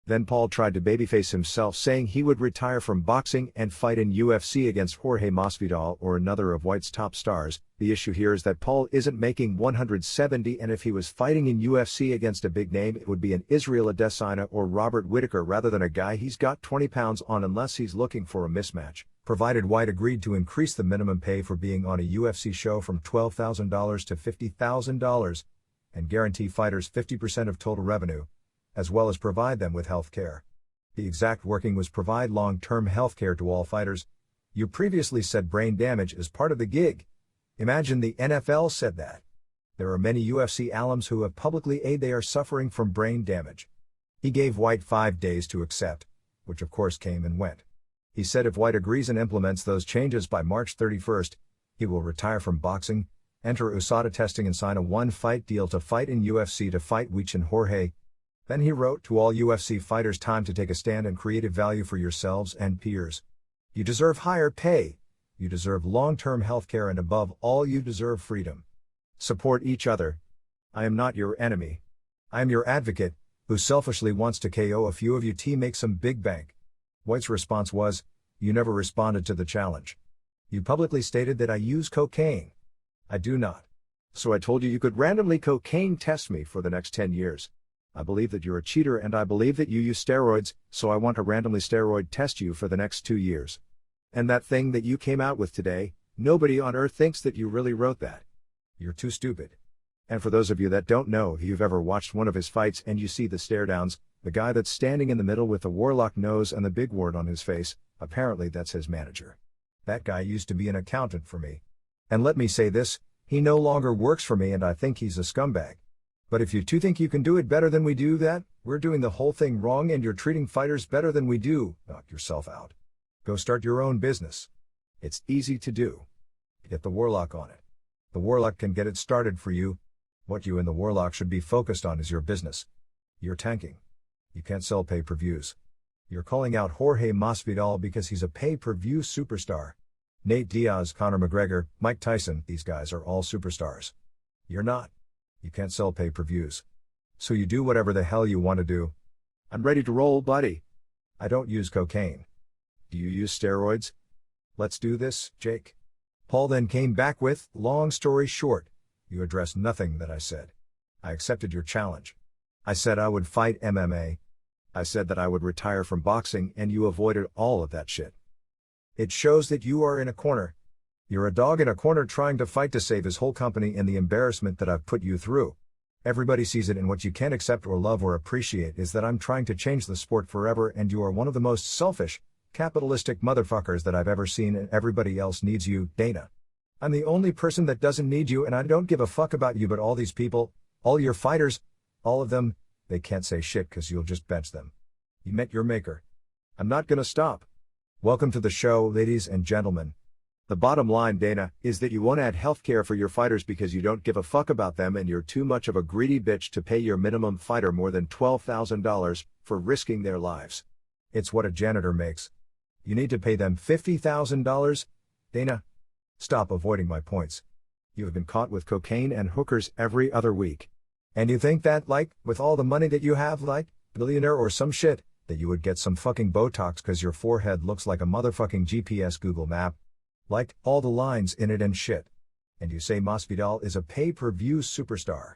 Then Paul tried to babyface himself, saying he would retire from boxing and fight in UFC against Jorge Masvidal or another of White's top stars. The issue here is that Paul isn't making 170, and if he was fighting in UFC against a big name, it would be an Israel Adesanya or Robert Whittaker rather than a guy he's got 20 pounds on, unless he's looking for a mismatch. Provided White agreed to increase the minimum pay for being on a UFC show from $12,000 to $50,000, and guarantee fighters 50% of total revenue, as well as provide them with health care. The exact working was provide long-term health care to all fighters. You previously said brain damage is part of the gig. Imagine the NFL said that. There are many UFC alums who have publicly said they are suffering from brain damage. He gave White 5 days to accept, which of course came and went. He said if White agrees and implements those changes by March 31st, he will retire from boxing, enter USADA testing and sign a one-fight deal to fight in UFC to fight Weech and Jorge. Then he wrote to all UFC fighters, time to take a stand and creative value for yourselves and peers. You deserve higher pay, you deserve long-term health care, and above all you deserve freedom. Support each other. I am not your enemy. I am your advocate, who selfishly wants to KO a few of you to make some big bank. White's response was, you never responded to the challenge. You publicly stated that I use cocaine. I do not. So I told you could randomly cocaine test me for the next 10 years. I believe that you're a cheater and I believe that you use steroids, so I want to randomly steroid test you for the next 2 years. And that thing that you came out with today, nobody on earth thinks that you really wrote that. You're too stupid. And for those of you that don't know, if you've ever watched one of his fights and you see the stare downs, the guy that's standing in the middle with the warlock nose and the big word on his face, apparently that's his manager. That guy used to be an accountant for me. And let me say this, he no longer works for me and I think he's a scumbag. But if you two think you can do it better than we do that, we're doing the whole thing wrong and you're treating fighters better than we do, knock yourself out. Go start your own business. It's easy to do. Get the warlock on it. The warlock can get it started for you. What you and the warlock should be focused on is your business. You're tanking. You can't sell pay-per-views. You're calling out Jorge Masvidal because he's a pay-per-view superstar. Nate Diaz, Conor McGregor, Mike Tyson, these guys are all superstars. You're not. You can't sell pay-per-views. So you do whatever the hell you want to do. I'm ready to roll, buddy. I don't use cocaine. Do you use steroids? Let's do this, Jake. Paul then came back with, long story short, you addressed nothing that I said. I accepted your challenge. I said I would fight MMA. I said that I would retire from boxing and you avoided all of that shit. It shows that you are in a corner. You're a dog in a corner trying to fight to save his whole company and the embarrassment that I've put you through. Everybody sees it and what you can't accept or love or appreciate is that I'm trying to change the sport forever and you are one of the most selfish, capitalistic motherfuckers that I've ever seen and everybody else needs you, Dana. I'm the only person that doesn't need you and I don't give a fuck about you but all these people, all your fighters, all of them, they can't say shit cause you'll just bench them. You met your maker. I'm not gonna stop. Welcome to the show, ladies and gentlemen. The bottom line, Dana, is that you won't add healthcare for your fighters because you don't give a fuck about them and you're too much of a greedy bitch to pay your minimum fighter more than $12,000 for risking their lives. It's what a janitor makes. You need to pay them $50,000? Dana? Stop avoiding my points. You have been caught with cocaine and hookers every other week. And you think that, like, with all the money that you have, like, billionaire or some shit, that you would get some fucking Botox cause your forehead looks like a motherfucking GPS Google map? Like, all the lines in it and shit. And you say Masvidal is a pay-per-view superstar.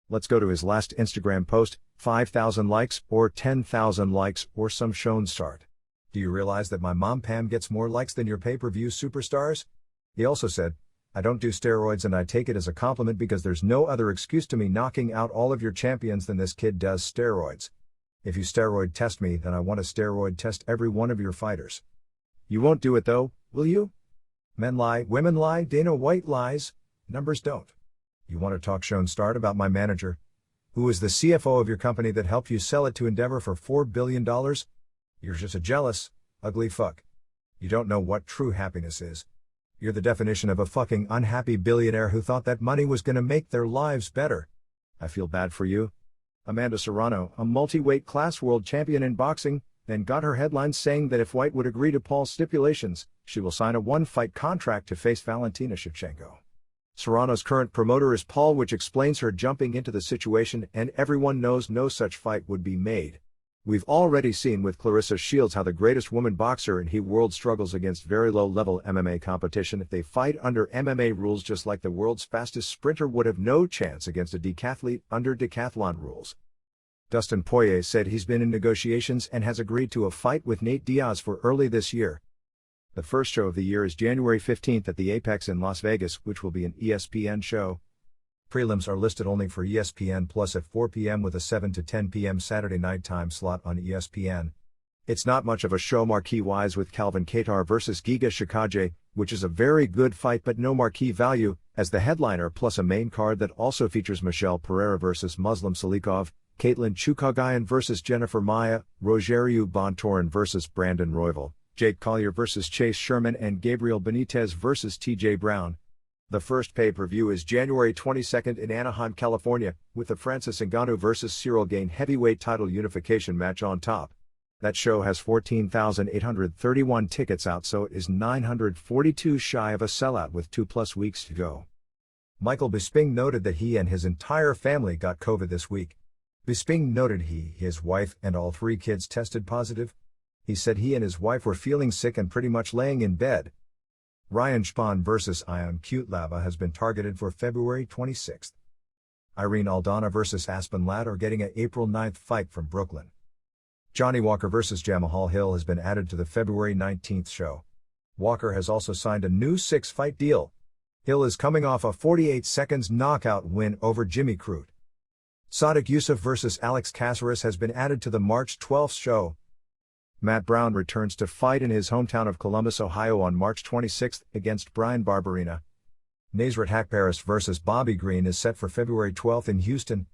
Let's go to his last Instagram post, 5,000 likes, or 10,000 likes, or some shown start. Do you realize that my mom Pam gets more likes than your pay-per-view superstars? He also said, I don't do steroids and I take it as a compliment because there's no other excuse to me knocking out all of your champions than this kid does steroids. If you steroid test me, then I want to steroid test every one of your fighters. You won't do it though, will you? Men lie, women lie, Dana White lies, numbers don't. You want to talk shown start about my manager? Who is the CFO of your company that helped you sell it to Endeavor for $4 billion? You're just a jealous, ugly fuck. You don't know what true happiness is. You're the definition of a fucking unhappy billionaire who thought that money was gonna make their lives better. I feel bad for you. Amanda Serrano, a multi-weight class world champion in boxing, then got her headlines saying that if White would agree to Paul's stipulations, she will sign a one-fight contract to face Valentina Shevchenko. Serrano's current promoter is Paul, which explains her jumping into the situation, and everyone knows no such fight would be made. We've already seen with Clarissa Shields how the greatest woman boxer in the world struggles against very low-level MMA competition. If they fight under MMA rules just like the world's fastest sprinter would have no chance against a decathlete under decathlon rules. Dustin Poirier said he's been in negotiations and has agreed to a fight with Nate Diaz for early this year. The first show of the year is January 15th at the Apex in Las Vegas, which will be an ESPN show. Prelims are listed only for ESPN Plus at 4 p.m. with a 7 to 10 p.m. Saturday night time slot on ESPN. It's not much of a show marquee-wise with Calvin Kattar versus Giga Chikadze, which is a very good fight but no marquee value, as the headliner plus a main card that also features Michelle Pereira versus Muslim Salikov, Caitlin Chukagayan versus Jennifer Maia, Rogerio Bontorin versus Brandon Royval, Jake Collier versus Chase Sherman and Gabriel Benitez versus TJ Brown. The first pay-per-view is January 22nd in Anaheim, California, with the Francis Ngannou vs. Cyril Gane heavyweight title unification match on top. That show has 14,831 tickets out, so it is 942 shy of a sellout with 2+ weeks to go. Michael Bisping noted that he and his entire family got COVID this week. Bisping noted his wife, and all 3 kids tested positive. He said he and his wife were feeling sick and pretty much laying in bed. Ryan Spahn vs. Ion Cutelaba has been targeted for February 26. Irene Aldana vs. Aspen Ladd are getting an April 9 fight from Brooklyn. Johnny Walker vs. Jamahal Hill has been added to the February 19 show. Walker has also signed a new 6-fight deal. Hill is coming off a 48 seconds knockout win over Jimmy Crute. Sadiq Yusuf vs. Alex Caceres has been added to the March 12 show. Matt Brown returns to fight in his hometown of Columbus, Ohio on March 26 against Brian Barberina. Nasrat Haqparast vs. Bobby Green is set for February 12 in Houston.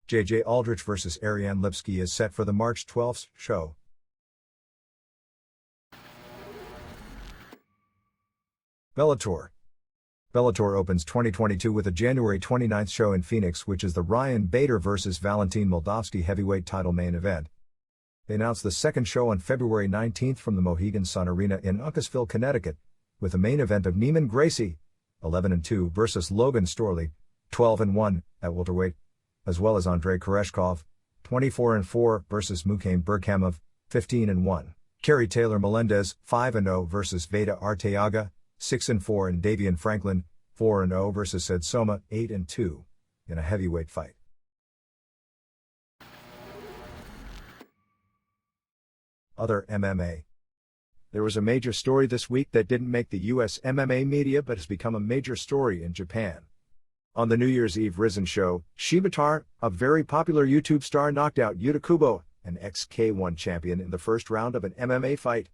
JJ Aldrich vs. Ariane Lipsky is set for the March 12 show. Bellator. Bellator opens 2022 with a January 29 show in Phoenix, which is the Ryan Bader vs. Valentin Moldavsky heavyweight title main event. They announced the second show on February 19 from the Mohegan Sun Arena in Uncasville, Connecticut, with a main event of Neiman Gracie, 11-2 versus Logan Storley, 12-1 at welterweight, as well as Andrei Koreshkov, 24-4 versus Mukaim Berkhamov, 15-1. Kerry Taylor Melendez, 5-0 versus Veda Arteaga, 6-4, and Davian Franklin, 4-0 versus Ed Soma, 8-2, in a heavyweight fight. Other MMA. There was a major story this week that didn't make the US MMA media but has become a major story in Japan. On the New Year's Eve Risen show, Shibatar, a very popular YouTube star, knocked out Yuta Kubo, an ex-K1 champion, in the first round of an MMA fight.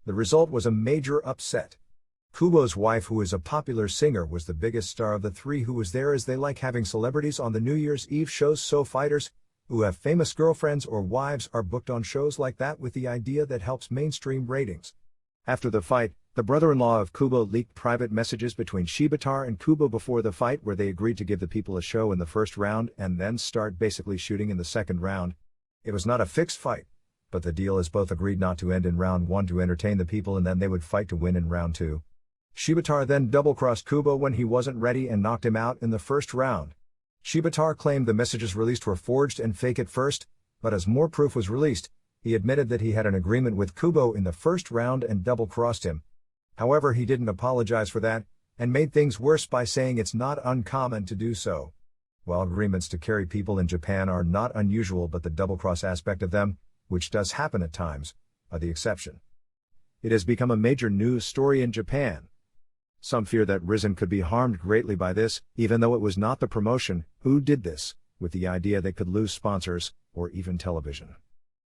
The result was a major upset. Kubo's wife, who is a popular singer, was the biggest star of the three who was there, as they like having celebrities on the New Year's Eve shows, so fighters who have famous girlfriends or wives are booked on shows like that with the idea that helps mainstream ratings. After the fight, the brother-in-law of Kubo leaked private messages between Shibatar and Kubo before the fight, where they agreed to give the people a show in the first round and then start basically shooting in the second round. It was not a fixed fight, but the deal is both agreed not to end in round 1 to entertain the people, and then they would fight to win in round 2. Shibatar then double-crossed Kubo when he wasn't ready and knocked him out in the first round. Shibatar claimed the messages released were forged and fake at first, but as more proof was released, he admitted that he had an agreement with Kubo in the first round and double-crossed him. However, he didn't apologize for that, and made things worse by saying it's not uncommon to do so. While agreements to carry people in Japan are not unusual, but the double-cross aspect of them, which does happen at times, are the exception. It has become a major news story in Japan. Some fear that Risen could be harmed greatly by this, even though it was not the promotion who did this, with the idea they could lose sponsors, or even television.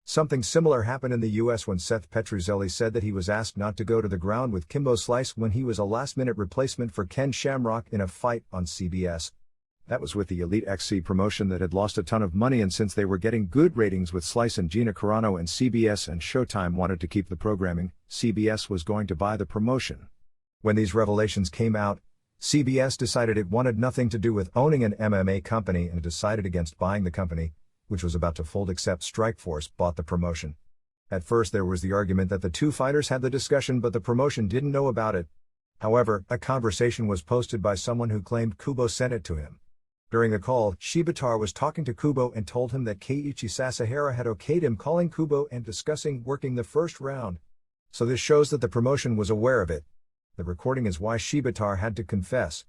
Something similar happened in the US when Seth Petruzzelli said that he was asked not to go to the ground with Kimbo Slice when he was a last-minute replacement for Ken Shamrock in a fight on CBS. That was with the Elite XC promotion that had lost a ton of money, and since they were getting good ratings with Slice and Gina Carano, and CBS and Showtime wanted to keep the programming, CBS was going to buy the promotion. When these revelations came out, CBS decided it wanted nothing to do with owning an MMA company and decided against buying the company, which was about to fold except Strikeforce bought the promotion. At first there was the argument that the two fighters had the discussion but the promotion didn't know about it. However, a conversation was posted by someone who claimed Kubo sent it to him. During the call, Shibatar was talking to Kubo and told him that Keiichi Sasahara had okayed him calling Kubo and discussing working the first round. So this shows that the promotion was aware of it. The recording is why Shibatar had to confess.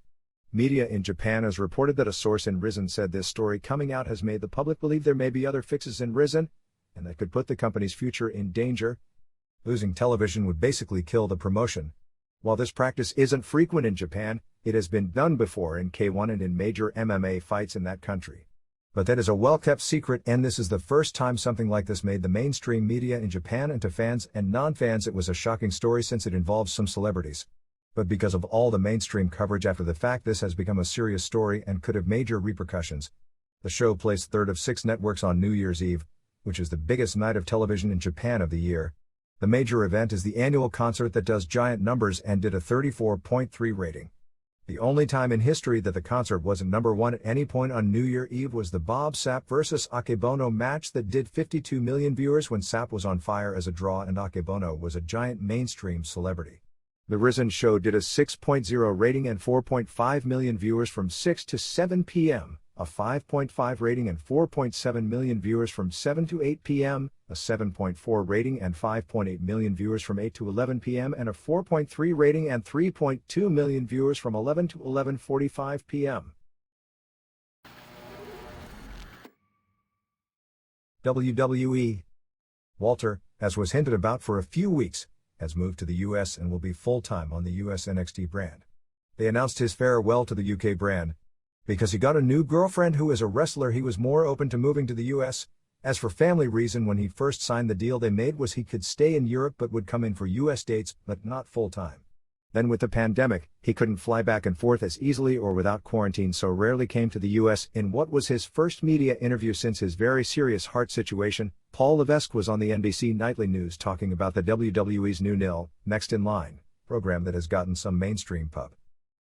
Media in Japan has reported that a source in Risen said this story coming out has made the public believe there may be other fixes in Risen, and that could put the company's future in danger. Losing television would basically kill the promotion. While this practice isn't frequent in Japan, it has been done before in K1 and in major MMA fights in that country. But that is a well-kept secret, and this is the first time something like this made the mainstream media in Japan, and to fans and non-fans it was a shocking story since it involves some celebrities. But because of all the mainstream coverage after the fact, this has become a serious story and could have major repercussions. The show placed third of 6 networks on New Year's Eve, which is the biggest night of television in Japan of the year. The major event is the annual concert that does giant numbers and did a 34.3 rating. The only time in history that the concert wasn't number 1 at any point on New Year Eve was the Bob Sapp vs. Akebono match that did 52 million viewers when Sapp was on fire as a draw and Akebono was a giant mainstream celebrity. The Risen show did a 6.0 rating and 4.5 million viewers from 6 to 7 p.m. a 5.5 rating and 4.7 million viewers from 7 to 8 p.m., a 7.4 rating and 5.8 million viewers from 8 to 11 p.m., and a 4.3 rating and 3.2 million viewers from 11 to 11:45 p.m. WWE. Walter, as was hinted about for a few weeks, has moved to the US and will be full-time on the US NXT brand. They announced his farewell to the UK brand. Because he got a new girlfriend who is a wrestler, he was more open to moving to the US. As for family reason, when he first signed the deal they made was he could stay in Europe but would come in for US dates, but not full-time. Then with the pandemic, he couldn't fly back and forth as easily or without quarantine, so rarely came to the US. In what was his first media interview since his very serious heart situation, Paul Levesque was on the NBC Nightly News talking about the WWE's new Next in Line program that has gotten some mainstream pub.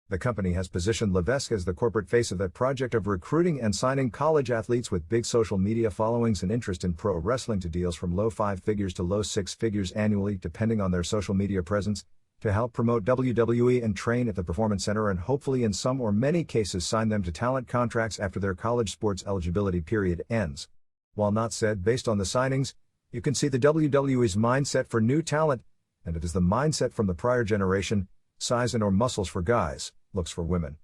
The company has positioned Levesque as the corporate face of that project of recruiting and signing college athletes with big social media followings and interest in pro wrestling to deals from low 5 figures to low 6 figures annually depending on their social media presence, to help promote WWE and train at the Performance Center and hopefully in some or many cases sign them to talent contracts after their college sports eligibility period ends. While not said based on the signings, you can see the WWE's mindset for new talent, and it is the mindset from the prior generation: size and or muscles for guys, looks for women.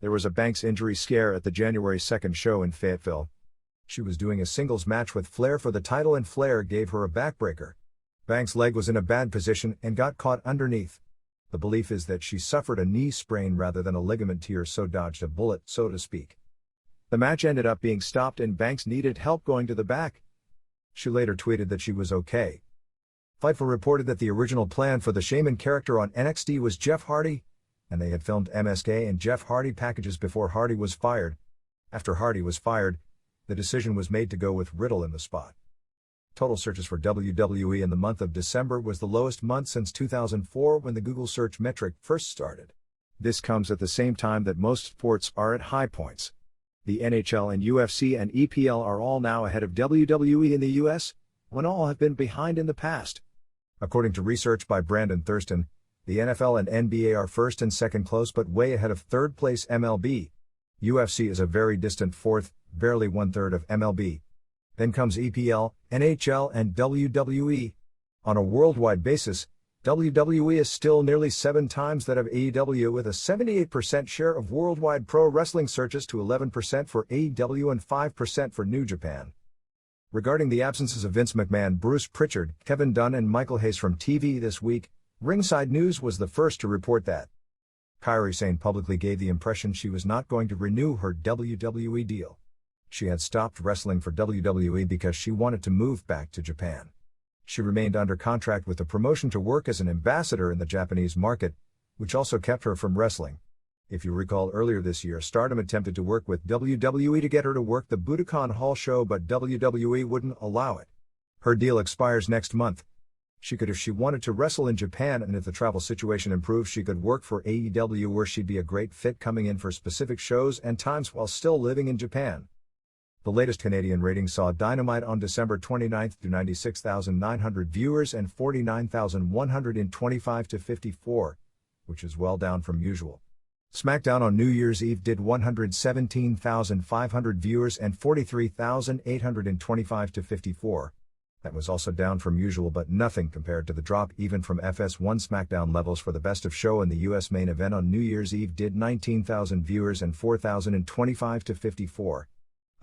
There was a Banks injury scare at the January 2nd show in Fayetteville. She was doing a singles match with Flair for the title and Flair gave her a backbreaker. Banks' leg was in a bad position and got caught underneath. The belief is that she suffered a knee sprain rather than a ligament tear, so dodged a bullet, so to speak. The match ended up being stopped and Banks needed help going to the back. She later tweeted that she was okay. Fightful reported that the original plan for the Shaman character on NXT was Jeff Hardy, and they had filmed MSK and Jeff Hardy packages before Hardy was fired. After Hardy was fired, the decision was made to go with Riddle in the spot. Total searches for WWE in the month of December was the lowest month since 2004 when the Google search metric first started. This comes at the same time that most sports are at high points. The NHL and UFC and EPL are all now ahead of WWE in the US, when all have been behind in the past. According to research by Brandon Thurston, the NFL and NBA are first and second close but way ahead of third place MLB. UFC is a very distant fourth, barely one-third of MLB. Then comes EPL, NHL and WWE. On a worldwide basis, WWE is still nearly 7 times that of AEW with a 78% share of worldwide pro wrestling searches to 11% for AEW and 5% for New Japan. Regarding the absences of Vince McMahon, Bruce Pritchard, Kevin Dunn and Michael Hayes from TV this week, Ringside News was the first to report that. Kairi Sane publicly gave the impression she was not going to renew her WWE deal. She had stopped wrestling for WWE because she wanted to move back to Japan. She remained under contract with the promotion to work as an ambassador in the Japanese market, which also kept her from wrestling. If you recall, earlier this year, STARDOM attempted to work with WWE to get her to work the Budokan Hall show, but WWE wouldn't allow it. Her deal expires next month. She could if she wanted to wrestle in Japan, and if the travel situation improves she could work for AEW, where she'd be a great fit coming in for specific shows and times while still living in Japan. The latest Canadian rating saw Dynamite on December 29th to 96,900 viewers and 49,125 to 54, which is well down from usual. SmackDown on New Year's Eve did 117,500 viewers and 43,825 to 54. That was also down from usual, but nothing compared to the drop even from FS1. SmackDown levels for the best of show in the US main event on New Year's Eve did 19,000 viewers and 4,025 to 54.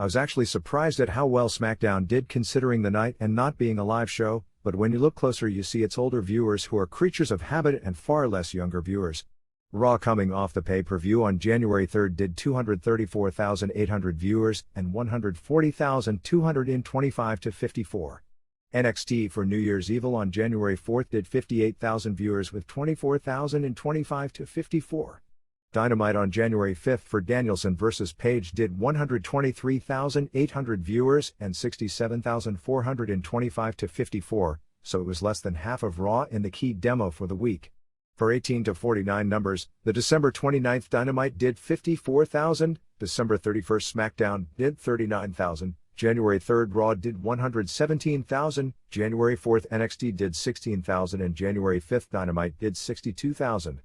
I was actually surprised at how well SmackDown did considering the night and not being a live show, but when you look closer you see it's older viewers who are creatures of habit and far less younger viewers. Raw, coming off the pay-per-view on January 3rd, did 234,800 viewers and 140,225 to 54. NXT for New Year's Evil on January 4th did 58,000 viewers with 24,025 to 54. Dynamite on January 5th for Danielson vs. Page did 123,800 viewers and 67,425 to 54, so it was less than half of Raw in the key demo for the week. For 18 to 49 numbers, the December 29th Dynamite did 54,000, December 31st SmackDown did 39,000, January 3rd Raw did 117,000, January 4th NXT did 16,000 and January 5th Dynamite did 62,000.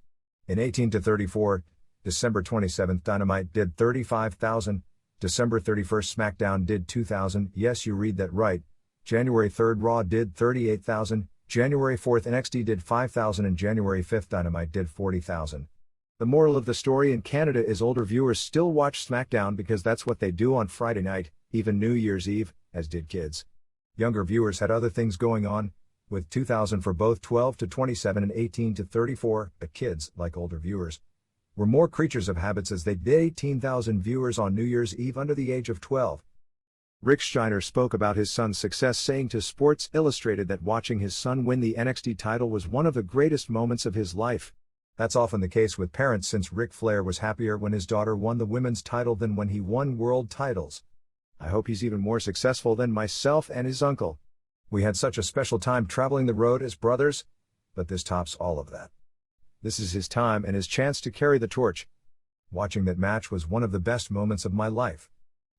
In 18 to 34, December 27th Dynamite did 35,000, December 31st SmackDown did 2,000, yes you read that right. January 3rd Raw did 38,000, January 4th NXT did 5,000 and January 5th Dynamite did 40,000. The moral of the story in Canada is older viewers still watch SmackDown because that's what they do on Friday night, even New Year's Eve, as did kids. Younger viewers had other things going on, with 2,000 for both 12 to 27 and 18 to 34, but kids, like older viewers, were more creatures of habits as they did 18,000 viewers on New Year's Eve under the age of 12. Rick Steiner spoke about his son's success, saying to Sports Illustrated that watching his son win the NXT title was one of the greatest moments of his life. That's often the case with parents, since Ric Flair was happier when his daughter won the women's title than when he won world titles. I hope he's even more successful than myself and his uncle. We had such a special time traveling the road as brothers, but this tops all of that. This is his time and his chance to carry the torch. Watching that match was one of the best moments of my life.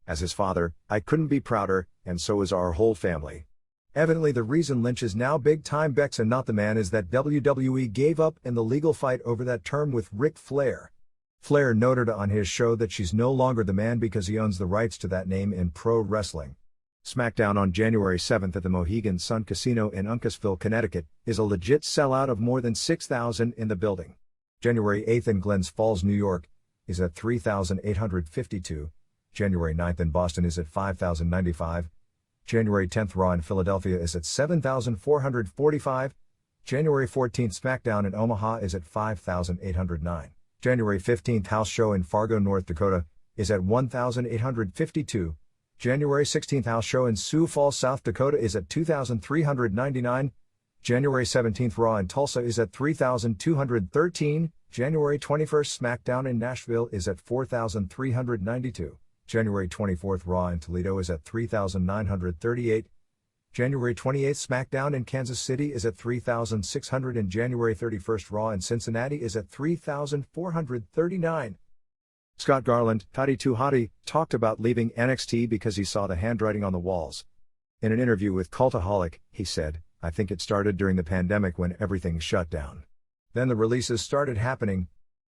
As his father, I couldn't be prouder, and so is our whole family. Evidently the reason Lynch is now big-time Bex and not the man is that WWE gave up in the legal fight over that term with Ric Flair. Flair noted on his show that she's no longer the man because he owns the rights to that name in pro wrestling. SmackDown on January 7th at the Mohegan Sun Casino in Uncasville, Connecticut, is a legit sellout of more than 6,000 in the building. January 8th in Glens Falls, New York, is at 3,852. January 9th in Boston is at 5,095. January 10th Raw in Philadelphia is at 7,445. January 14th SmackDown in Omaha is at 5,809. January 15th House Show in Fargo, North Dakota, is at 1,852. January 16th House Show in Sioux Falls, South Dakota is at 2,399. January 17th Raw in Tulsa is at 3,213. January 21st SmackDown in Nashville is at 4,392. January 24th Raw in Toledo is at 3,938. January 28th SmackDown in Kansas City is at 3,600 and January 31st Raw in Cincinnati is at 3,439. Scott Garland, Hottie Too Hottie, talked about leaving NXT because he saw the handwriting on the walls. In an interview with Cultaholic, he said, "I think it started during the pandemic when everything shut down. Then the releases started happening.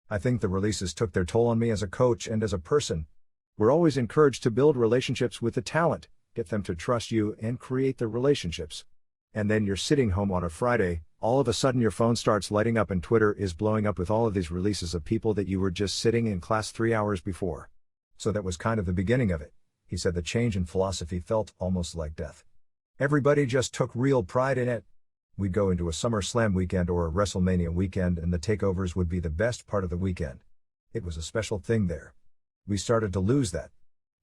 I think the releases took their toll on me as a coach and as a person. We're always encouraged to build relationships with the talent, get them to trust you and create the relationships. And then you're sitting home on a Friday, all of a sudden your phone starts lighting up and Twitter is blowing up with all of these releases of people that you were just sitting in class 3 hours before. So that was kind of the beginning of it." He said the change in philosophy felt almost like death. Everybody just took real pride in it. We'd go into a SummerSlam weekend or a WrestleMania weekend and the takeovers would be the best part of the weekend. It was a special thing there. We started to lose that.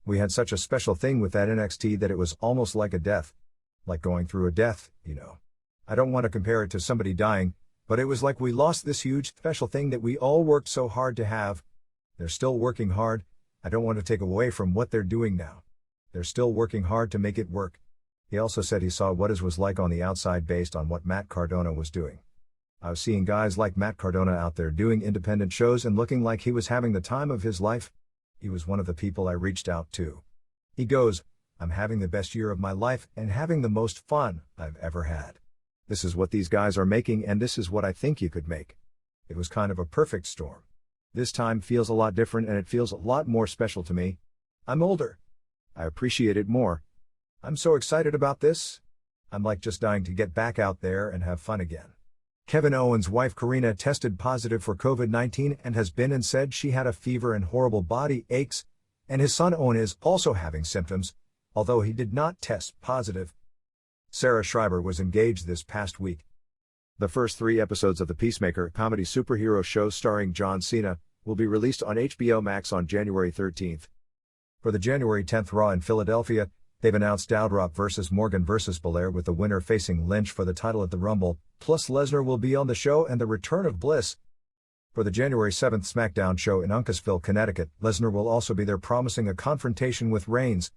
We had such a special thing with that NXT that it was almost like a death. Like going through a death, you know. I don't want to compare it to somebody dying, but it was like we lost this huge special thing that we all worked so hard to have. They're still working hard. I don't want to take away from what they're doing now. They're still working hard to make it work. He also said he saw what it was like on the outside based on what Matt Cardona was doing. I was seeing guys like Matt Cardona out there doing independent shows and looking like he was having the time of his life. He was one of the people I reached out to. He goes, "I'm having the best year of my life and having the most fun I've ever had. This is what these guys are making and this is what I think you could make." It was kind of a perfect storm. This time feels a lot different and it feels a lot more special to me. I'm older. I appreciate it more. I'm so excited about this. I'm like just dying to get back out there and have fun again. Kevin Owens' wife Karina tested positive for COVID-19 and has been and said she had a fever and horrible body aches, and his son Owen is also having symptoms, although he did not test positive. Sarah Schreiber was engaged this past week. The first 3 episodes of the Peacemaker comedy superhero show starring John Cena will be released on HBO Max on January 13th. For the January 10th Raw in Philadelphia, they've announced Doudrop vs. Morgan vs. Belair with the winner facing Lynch for the title at the Rumble, plus Lesnar will be on the show and the return of Bliss. For the January 7th SmackDown show in Uncasville, Connecticut, Lesnar will also be there promising a confrontation with Reigns.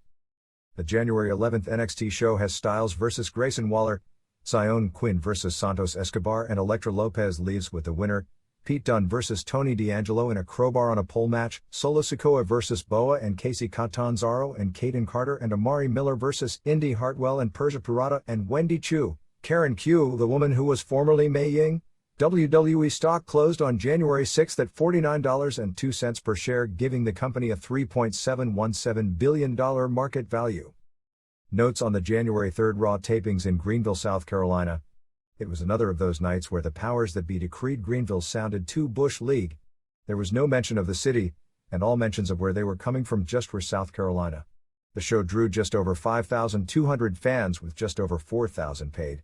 The January 11th NXT show has Styles vs. Grayson Waller, Sion Quinn vs. Santos Escobar and Elektra Lopez leaves with the winner, Pete Dunne vs. Tony D'Angelo in a crowbar on a pole match, Solo Sikoa vs. Boa and Casey Catanzaro and Kaden Carter and Amari Miller vs. Indy Hartwell and Persia Purata and Wendy Chu, Karen Q, the woman who was formerly Mei Ying, WWE stock closed on January 6 at $49.02 per share, giving the company a $3.717 billion market value. Notes on the January 3 Raw tapings in Greenville, South Carolina. It was another of those nights where the powers that be decreed Greenville sounded too Bush League. There was no mention of the city, and all mentions of where they were coming from just were South Carolina. The show drew just over 5,200 fans with just over 4,000 paid.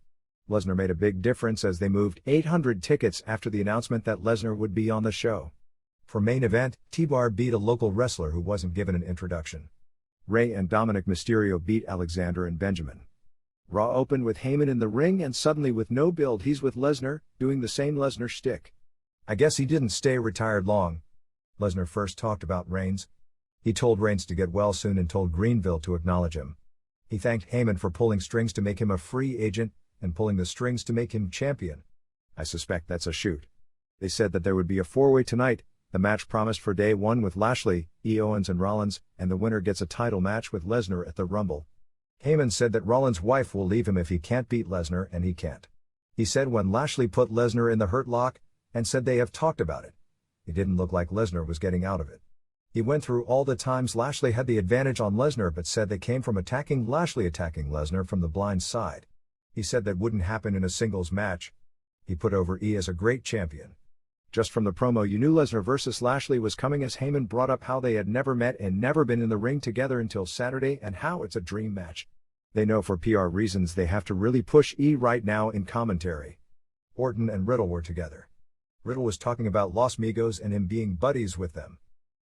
Lesnar made a big difference as they moved 800 tickets after the announcement that Lesnar would be on the show. For main event, T-Bar beat a local wrestler who wasn't given an introduction. Rey and Dominic Mysterio beat Alexander and Benjamin. Raw opened with Heyman in the ring, and suddenly with no build he's with Lesnar, doing the same Lesnar shtick. I guess he didn't stay retired long. Lesnar first talked about Reigns. He told Reigns to get well soon and told Greenville to acknowledge him. He thanked Heyman for pulling strings to make him a free agent, and pulling the strings to make him champion. I suspect that's a shoot. They said that there would be a four-way tonight, the match promised for day one with Lashley, Owens and Rollins, and the winner gets a title match with Lesnar at the Rumble. Heyman said that Rollins' wife will leave him if he can't beat Lesnar, and he can't. He said when Lashley put Lesnar in the Hurt Lock, and said they have talked about it. It didn't look like Lesnar was getting out of it. He went through all the times Lashley had the advantage on Lesnar, but said they came from Lashley attacking Lesnar from the blind side. He said that wouldn't happen in a singles match. He put over as a great champion. Just from the promo you knew Lesnar versus Lashley was coming, as Heyman brought up how they had never met and never been in the ring together until Saturday, and how it's a dream match. They know for PR reasons they have to really push right now in commentary. Orton and Riddle were together. Riddle was talking about Los Migos and him being buddies with them.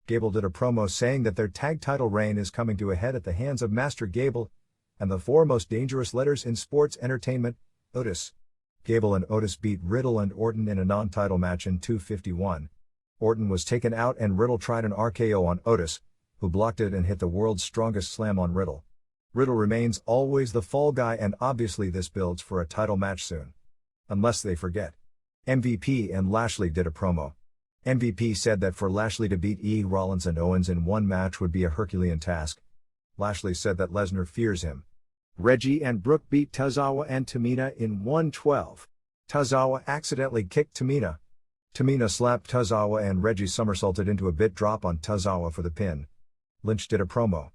Gable did a promo saying that their tag title reign is coming to a head at the hands of Master Gable and the four most dangerous letters in sports entertainment, Otis. Gable and Otis beat Riddle and Orton in a non-title match in 251. Orton was taken out and Riddle tried an RKO on Otis, who blocked it and hit the world's strongest slam on Riddle. Riddle remains always the fall guy, and obviously this builds for a title match soon. Unless they forget. MVP and Lashley did a promo. MVP said that for Lashley to beat Rollins and Owens in one match would be a Herculean task. Lashley said that Lesnar fears him. Reggie and Brooke beat Tozawa and Tamina in 112. Tozawa accidentally kicked Tamina. Tamina slapped Tozawa and Reggie somersaulted into a bit drop on Tozawa for the pin. Lynch did a promo.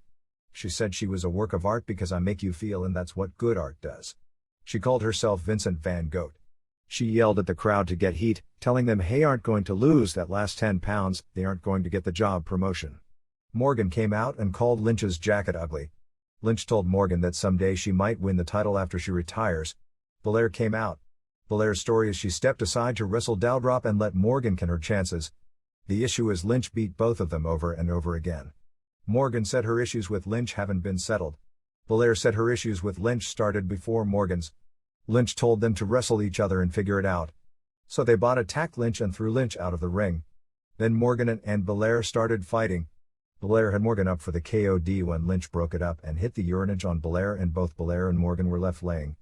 She said she was a work of art because I make you feel, and that's what good art does. She called herself Vincent Van Gogh. She yelled at the crowd to get heat, telling them hey, aren't going to lose that last 10 pounds, they aren't going to get the job promotion. Morgan came out and called Lynch's jacket ugly. Lynch told Morgan that someday she might win the title after she retires. Belair came out. Belair's story is she stepped aside to wrestle Doudrop and let Morgan can her chances. The issue is Lynch beat both of them over and over again. Morgan said her issues with Lynch haven't been settled. Belair said her issues with Lynch started before Morgan's. Lynch told them to wrestle each other and figure it out. So they attacked Lynch and threw Lynch out of the ring. Then Morgan and Belair started fighting. Belair had Morgan up for the KOD when Lynch broke it up and hit the urinage on Belair, and both Belair and Morgan were left laying.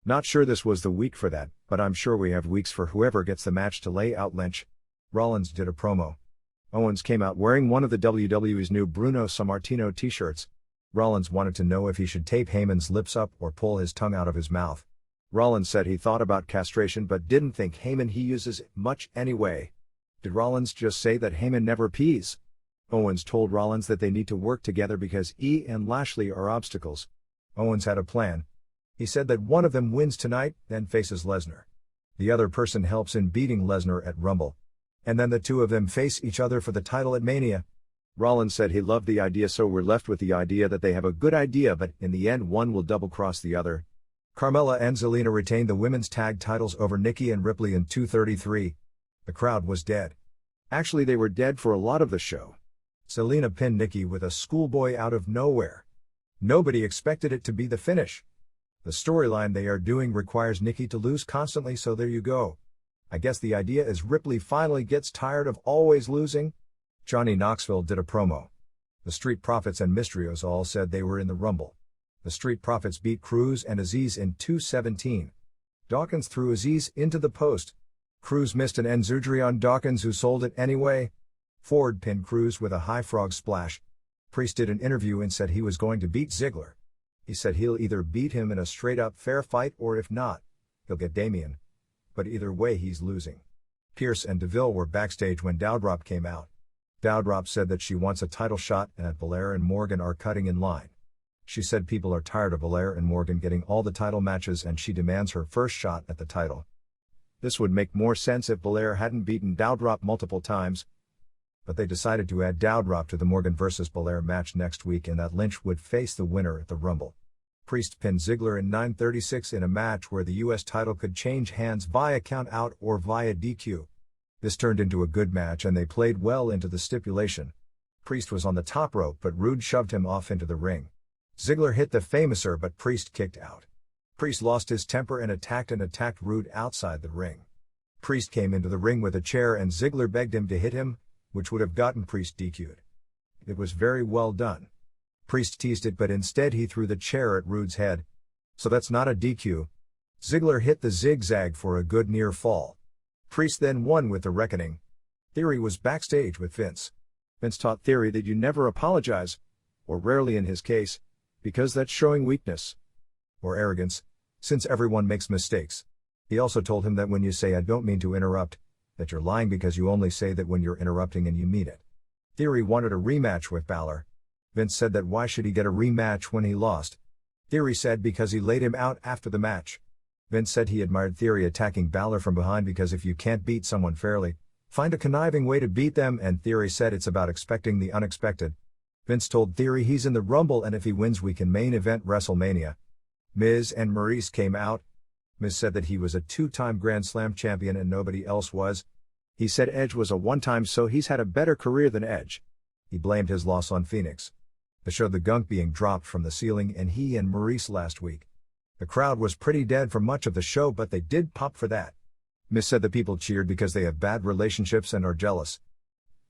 Not sure this was the week for that, but I'm sure we have weeks for whoever gets the match to lay out Lynch. Rollins did a promo. Owens came out wearing one of the WWE's new Bruno Sammartino t-shirts. Rollins wanted to know if he should tape Heyman's lips up or pull his tongue out of his mouth. Rollins said he thought about castration but didn't think Heyman he uses it much anyway. Did Rollins just say that Heyman never pees? Owens told Rollins that they need to work together because and Lashley are obstacles. Owens had a plan. He said that one of them wins tonight, then faces Lesnar. The other person helps in beating Lesnar at Rumble. And then the two of them face each other for the title at Mania. Rollins said he loved the idea, so we're left with the idea that they have a good idea, but in the end one will double-cross the other. Carmella and Zelina retained the women's tag titles over Nikki and Ripley in 233. The crowd was dead. Actually, they were dead for a lot of the show. Zelina pinned Nikki with a schoolboy out of nowhere. Nobody expected it to be the finish. The storyline they are doing requires Nikki to lose constantly, so there you go. I guess the idea is Ripley finally gets tired of always losing. Johnny Knoxville did a promo. The Street Profits and Mysterios all said they were in the Rumble. The Street Profits beat Cruz and Aziz in 217. Dawkins threw Aziz into the post. Cruz missed an enzujiri on Dawkins, who sold it anyway. Ford pinned Cruz with a high frog splash. Priest did an interview and said he was going to beat Ziggler. He said he'll either beat him in a straight-up fair fight, or if not, he'll get Damian. but either way he's losing. Pierce and DeVille were backstage when Doudrop came out. Doudrop said that she wants a title shot and that Belair and Morgan are cutting in line. She said people are tired of Belair and Morgan getting all the title matches and she demands her first shot at the title. This would make more sense if Belair hadn't beaten Doudrop multiple times, but they decided to add Doudrop to the Morgan vs. Belair match next week and that Lynch would face the winner at the Rumble. Priest pinned Ziggler in 9:36 in a match where the US title could change hands via count out or via DQ. This turned into a good match and they played well into the stipulation. Priest was on the top rope but Rude shoved him off into the ring. Ziggler hit the Famouser but Priest kicked out. Priest lost his temper and attacked Rude outside the ring. Priest came into the ring with a chair and Ziggler begged him to hit him, which would have gotten Priest DQ'd. It was very well done. Priest teased it but instead he threw the chair at Rude's head. So that's not a DQ. Ziggler hit the zigzag for a good near fall. Priest then won with the reckoning. Theory was backstage with Vince. Vince taught Theory that you never apologize, or rarely in his case, because that's showing weakness. Or arrogance, since everyone makes mistakes. He also told him that when you say I don't mean to interrupt, that you're lying because you only say that when you're interrupting and you mean it. Theory wanted a rematch with Balor. Vince said that why should he get a rematch when he lost? Theory said because he laid him out after the match. Vince said he admired Theory attacking Balor from behind because if you can't beat someone fairly, find a conniving way to beat them, and Theory said it's about expecting the unexpected. Vince told Theory he's in the Rumble and if he wins we can main event WrestleMania. Miz and Maurice came out. Miz said that he was a two-time Grand Slam champion and nobody else was. He said Edge was a one-time so he's had a better career than Edge. He blamed his loss on Phoenix. They showed the gunk being dropped from the ceiling and he and Maurice last week. The crowd was pretty dead for much of the show but they did pop for that. Miz said the people cheered because they have bad relationships and are jealous.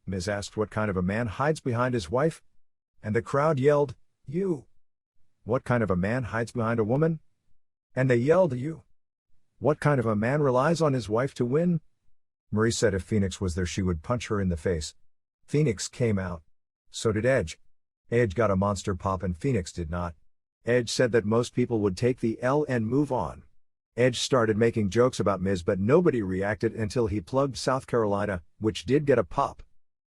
Miz asked what kind of a man hides behind his wife? And the crowd yelled, "You!" What kind of a man hides behind a woman? And they yelled, "You!" What kind of a man relies on his wife to win? Maurice said if Phoenix was there she would punch her in the face. Phoenix came out. So did Edge. Edge got a monster pop and Phoenix did not. Edge said that most people would take the L and move on. Edge started making jokes about Miz but nobody reacted until he plugged South Carolina, which did get a pop.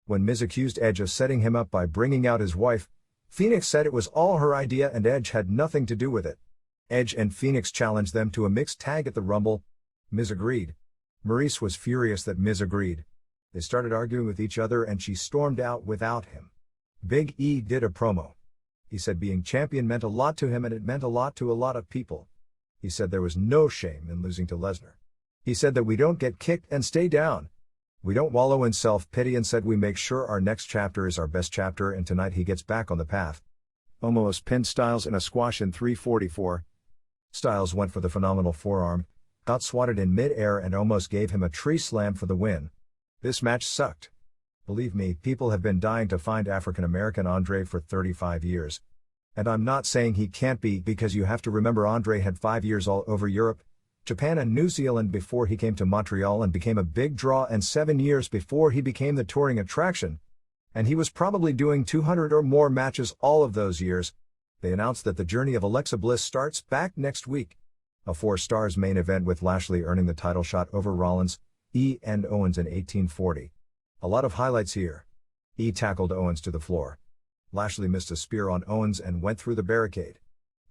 When Miz accused Edge of setting him up by bringing out his wife, Phoenix said it was all her idea and Edge had nothing to do with it. Edge and Phoenix challenged them to a mixed tag at the Rumble. Miz agreed. Maurice was furious that Miz agreed. They started arguing with each other and she stormed out without him. Big E did a promo. He said being champion meant a lot to him and it meant a lot to a lot of people. He said there was no shame in losing to Lesnar. He said that we don't get kicked and stay down. We don't wallow in self-pity and said we make sure our next chapter is our best chapter and tonight he gets back on the path. Omos pinned Styles in a squash in 3:44. Styles went for the phenomenal forearm, got swatted in mid-air and almost gave him a tree slam for the win. This match sucked. Believe me, people have been dying to find African-American Andre for 35 years. And I'm not saying he can't be because you have to remember Andre had 5 years all over Europe, Japan and New Zealand before he came to Montreal and became a big draw and 7 years before he became the touring attraction. And he was probably doing 200 or more matches all of those years. They announced that the journey of Alexa Bliss starts back next week. A 4-stars main event with Lashley earning the title shot over Rollins, E and Owens in 1840. A lot of highlights here. E tackled Owens to the floor. Lashley missed a spear on Owens and went through the barricade.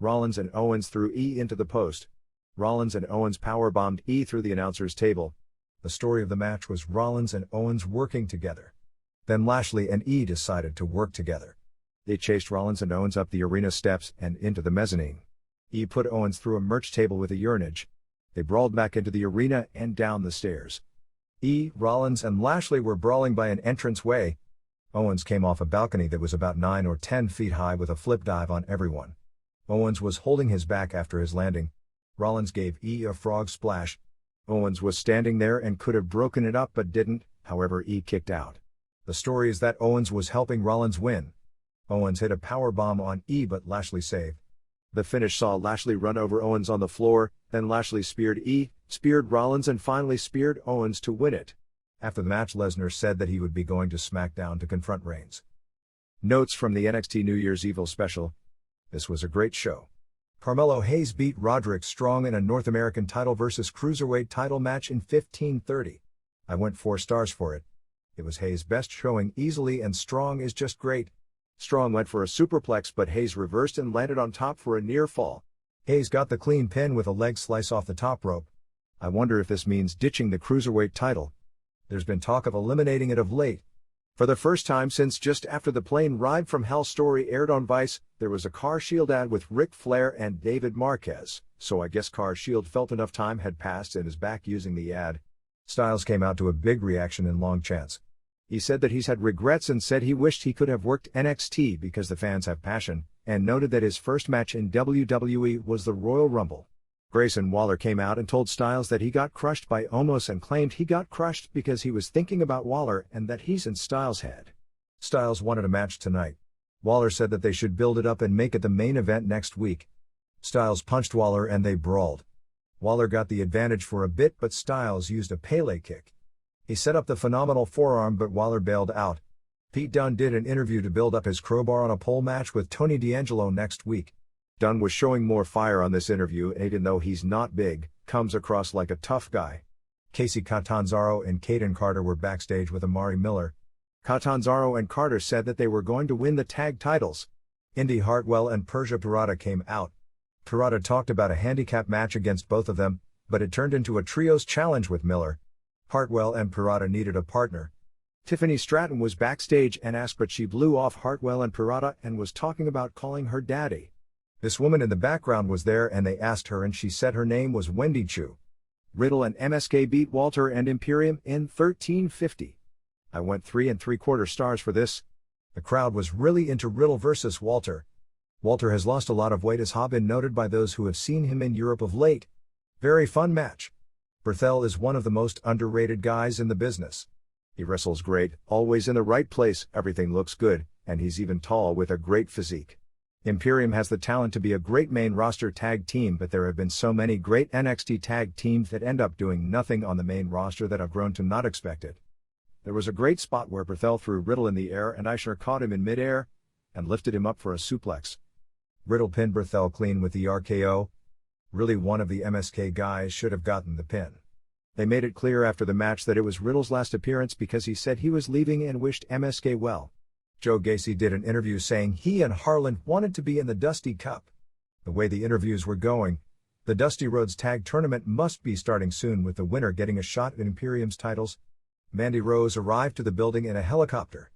Rollins and Owens threw E into the post. Rollins and Owens powerbombed E through the announcer's table. The story of the match was Rollins and Owens working together. Then Lashley and E decided to work together. They chased Rollins and Owens up the arena steps and into the mezzanine. E put Owens through a merch table with a urinage. They brawled back into the arena and down the stairs. E, Rollins and Lashley were brawling by an entranceway. Owens came off a balcony that was about 9 or 10 feet high with a flip dive on everyone. Owens was holding his back after his landing. Rollins gave E a frog splash. Owens was standing there and could have broken it up but didn't, however E kicked out. The story is that Owens was helping Rollins win. Owens hit a powerbomb on E but Lashley saved. The finish saw Lashley run over Owens on the floor, then Lashley speared E, speared Rollins and finally speared Owens to win it. After the match Lesnar said that he would be going to SmackDown to confront Reigns. Notes from the NXT New Year's Evil special. This was a great show. Carmelo Hayes beat Roderick Strong in a North American title versus Cruiserweight title match in 15:30. I went 4 stars for it. It was Hayes' best showing easily and Strong is just great. Strong went for a superplex but Hayes reversed and landed on top for a near fall. Hayes got the clean pin with a leg slice off the top rope. I wonder if this means ditching the Cruiserweight title. There's been talk of eliminating it of late. For the first time since just after the plane ride from Hell story aired on Vice, there was a Car Shield ad with Ric Flair and David Marquez, so I guess Car Shield felt enough time had passed and is back using the ad. Styles came out to a big reaction in Longchamps. He said that he's had regrets and said he wished he could have worked NXT because the fans have passion, and noted that his first match in WWE was the Royal Rumble. Grayson Waller came out and told Styles that he got crushed by Omos and claimed he got crushed because he was thinking about Waller and that he's in Styles' head. Styles wanted a match tonight. Waller said that they should build it up and make it the main event next week. Styles punched Waller and they brawled. Waller got the advantage for a bit but Styles used a Pele kick. He set up the phenomenal forearm but Waller bailed out. Pete Dunne did an interview to build up his crowbar on a pole match with Tony D'Angelo next week. Dunne was showing more fire on this interview and even though he's not big, comes across like a tough guy. Casey Catanzaro and Caden Carter were backstage with Amari Miller. Catanzaro and Carter said that they were going to win the tag titles. Indy Hartwell and Persia Pirotta came out. Pirotta talked about a handicap match against both of them, but it turned into a trios challenge with Miller. Hartwell and Pirotta needed a partner. Tiffany Stratton was backstage and asked but she blew off Hartwell and Pirotta and was talking about calling her daddy. This woman in the background was there and they asked her and she said her name was Wendy Chu. Riddle and MSK beat Walter and Imperium in 13:50. I went 3 3/4 stars for this. The crowd was really into Riddle versus Walter. Walter has lost a lot of weight as has been noted by those who have seen him in Europe of late. Very fun match. Berthel is one of the most underrated guys in the business. He wrestles great, always in the right place, everything looks good, and he's even tall with a great physique. Imperium has the talent to be a great main roster tag team but there have been so many great NXT tag teams that end up doing nothing on the main roster that I've grown to not expect it. There was a great spot where Berthel threw Riddle in the air and Eichner caught him in midair and lifted him up for a suplex. Riddle pinned Berthel clean with the RKO. Really one of the MSK guys should have gotten the pin. They made it clear after the match that it was Riddle's last appearance because he said he was leaving and wished MSK well. Joe Gacy did an interview saying he and Harland wanted to be in the Dusty Cup. The way the interviews were going, the Dusty Rhodes Tag Tournament must be starting soon with the winner getting a shot at Imperium's titles. Mandy Rose arrived to the building in a helicopter.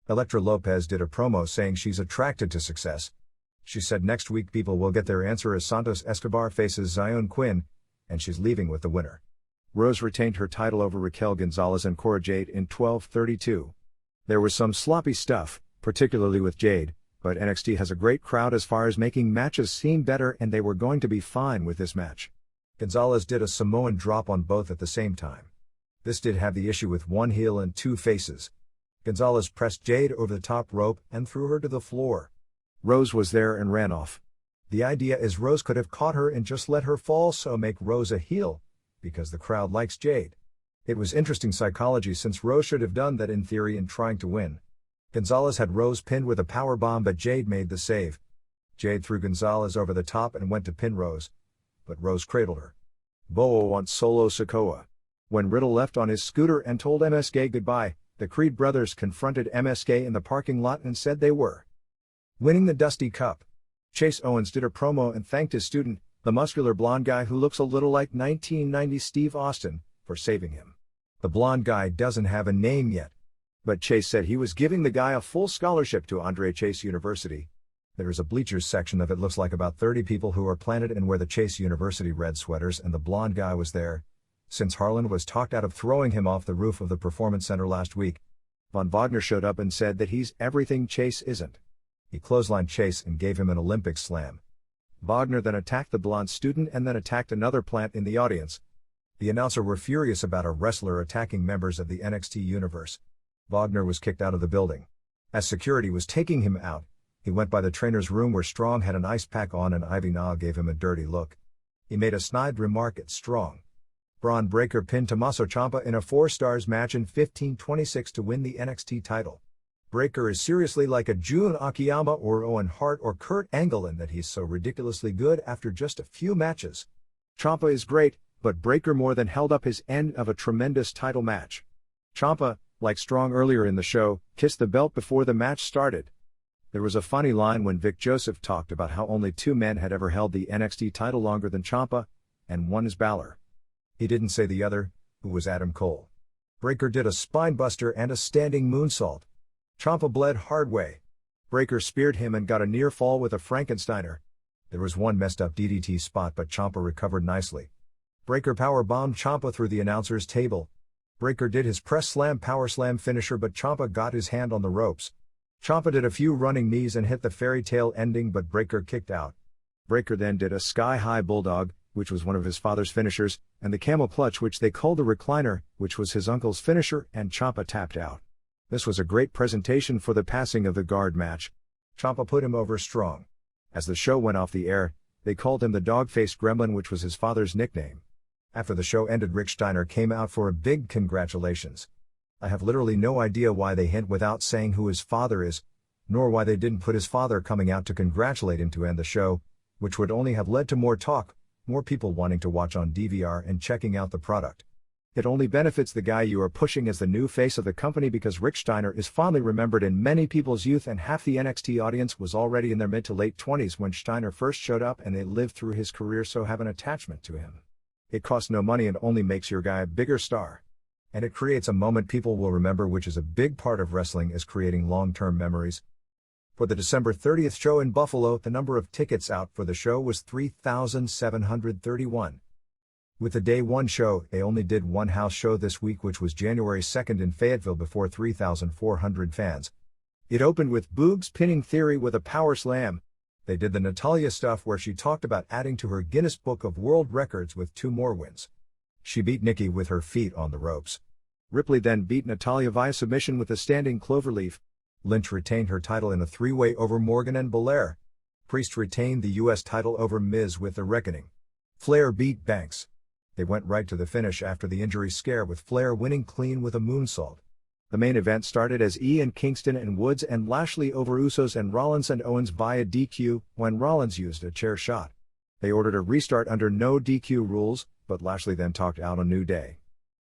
Elektra Lopez did a promo saying she's attracted to success. She said next week people will get their answer as Santos Escobar faces Zion Quinn, and she's leaving with the winner. Rose retained her title over Raquel Gonzalez and Cora Jade in 12:32. There was some sloppy stuff, particularly with Jade, but NXT has a great crowd as far as making matches seem better and they were going to be fine with this match. Gonzalez did a Samoan drop on both at the same time. This did have the issue with one heel and two faces. Gonzalez pressed Jade over the top rope and threw her to the floor. Rose was there and ran off. The idea is Rose could have caught her and just let her fall so make Rose a heel, because the crowd likes Jade. It was interesting psychology since Rose should have done that in theory in trying to win. Gonzalez had Rose pinned with a powerbomb but Jade made the save. Jade threw Gonzalez over the top and went to pin Rose, but Rose cradled her. Boa wants Solo Sikoa. When Riddle left on his scooter and told MSK goodbye, the Creed brothers confronted MSK in the parking lot and said they were winning the Dusty Cup. Chase Owens did a promo and thanked his student, the muscular blonde guy who looks a little like 1990s Steve Austin, for saving him. The blonde guy doesn't have a name yet. But Chase said he was giving the guy a full scholarship to Andre Chase University. There is a bleachers section of it looks like about 30 people who are planted and wear the Chase University red sweaters and the blonde guy was there. Since Harland was talked out of throwing him off the roof of the Performance Center last week. Von Wagner showed up and said that he's everything Chase isn't. He clotheslined Chase and gave him an Olympic slam. Wagner then attacked the blonde student and then attacked another plant in the audience. The announcer were furious about a wrestler attacking members of the NXT universe. Wagner was kicked out of the building. As security was taking him out, he went by the trainer's room where Strong had an ice pack on and Ivy Na gave him a dirty look. He made a snide remark at Strong. Braun Breaker pinned Tommaso Ciampa in a 4 stars match in 15:26 to win the NXT title. Breakker is seriously like a Jun Akiyama or Owen Hart or Kurt Angle in that he's so ridiculously good after just a few matches. Ciampa is great, but Breakker more than held up his end of a tremendous title match. Ciampa, like Strong earlier in the show, kissed the belt before the match started. There was a funny line when Vic Joseph talked about how only two men had ever held the NXT title longer than Ciampa, and one is Balor. He didn't say the other, who was Adam Cole. Breakker did a spinebuster and a standing moonsault. Ciampa bled hard way. Breakker speared him and got a near fall with a Frankensteiner. There was one messed up DDT spot but Ciampa recovered nicely. Breakker powerbombed Ciampa through the announcer's table. Breakker did his press slam power slam finisher but Ciampa got his hand on the ropes. Ciampa did a few running knees and hit the fairy tale ending but Breakker kicked out. Breakker then did a sky-high bulldog, which was one of his father's finishers, and the camel clutch which they called the recliner, which was his uncle's finisher, and Ciampa tapped out. This was a great presentation for the passing of the guard match. Ciampa put him over strong. As the show went off the air, they called him the dog-faced gremlin, which was his father's nickname. After the show ended, Rick Steiner came out for a big congratulations. I have literally no idea why they hint without saying who his father is, nor why they didn't put his father coming out to congratulate him to end the show, which would only have led to more talk, more people wanting to watch on DVR and checking out the product. It only benefits the guy you are pushing as the new face of the company because Rick Steiner is fondly remembered in many people's youth and half the NXT audience was already in their mid to late 20s when Steiner first showed up and they lived through his career so have an attachment to him. It costs no money and only makes your guy a bigger star. And it creates a moment people will remember, which is a big part of wrestling, is creating long-term memories. For the December 30th show in Buffalo, the number of tickets out for the show was 3,731. With the day one show, they only did one house show this week, which was January 2nd in Fayetteville before 3,400 fans. It opened with Boogs pinning Theory with a power slam. They did the Natalya stuff where she talked about adding to her Guinness Book of World Records with 2 more wins. She beat Nikki with her feet on the ropes. Ripley then beat Natalya via submission with a standing cloverleaf. Lynch retained her title in a 3-way over Morgan and Belair. Priest retained the U.S. title over Miz with the Reckoning. Flair beat Banks. They went right to the finish after the injury scare with Flair winning clean with a moonsault. The main event started as Ian Kingston and Woods and Lashley over Usos and Rollins and Owens via DQ when Rollins used a chair shot. They ordered a restart under no DQ rules, but Lashley then talked out on New Day.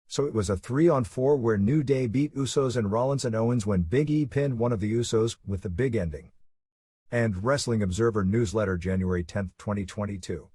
So it was a 3-on-4 where New Day beat Usos and Rollins and Owens when Big E pinned one of the Usos with the big ending. And Wrestling Observer Newsletter, January 10, 2022.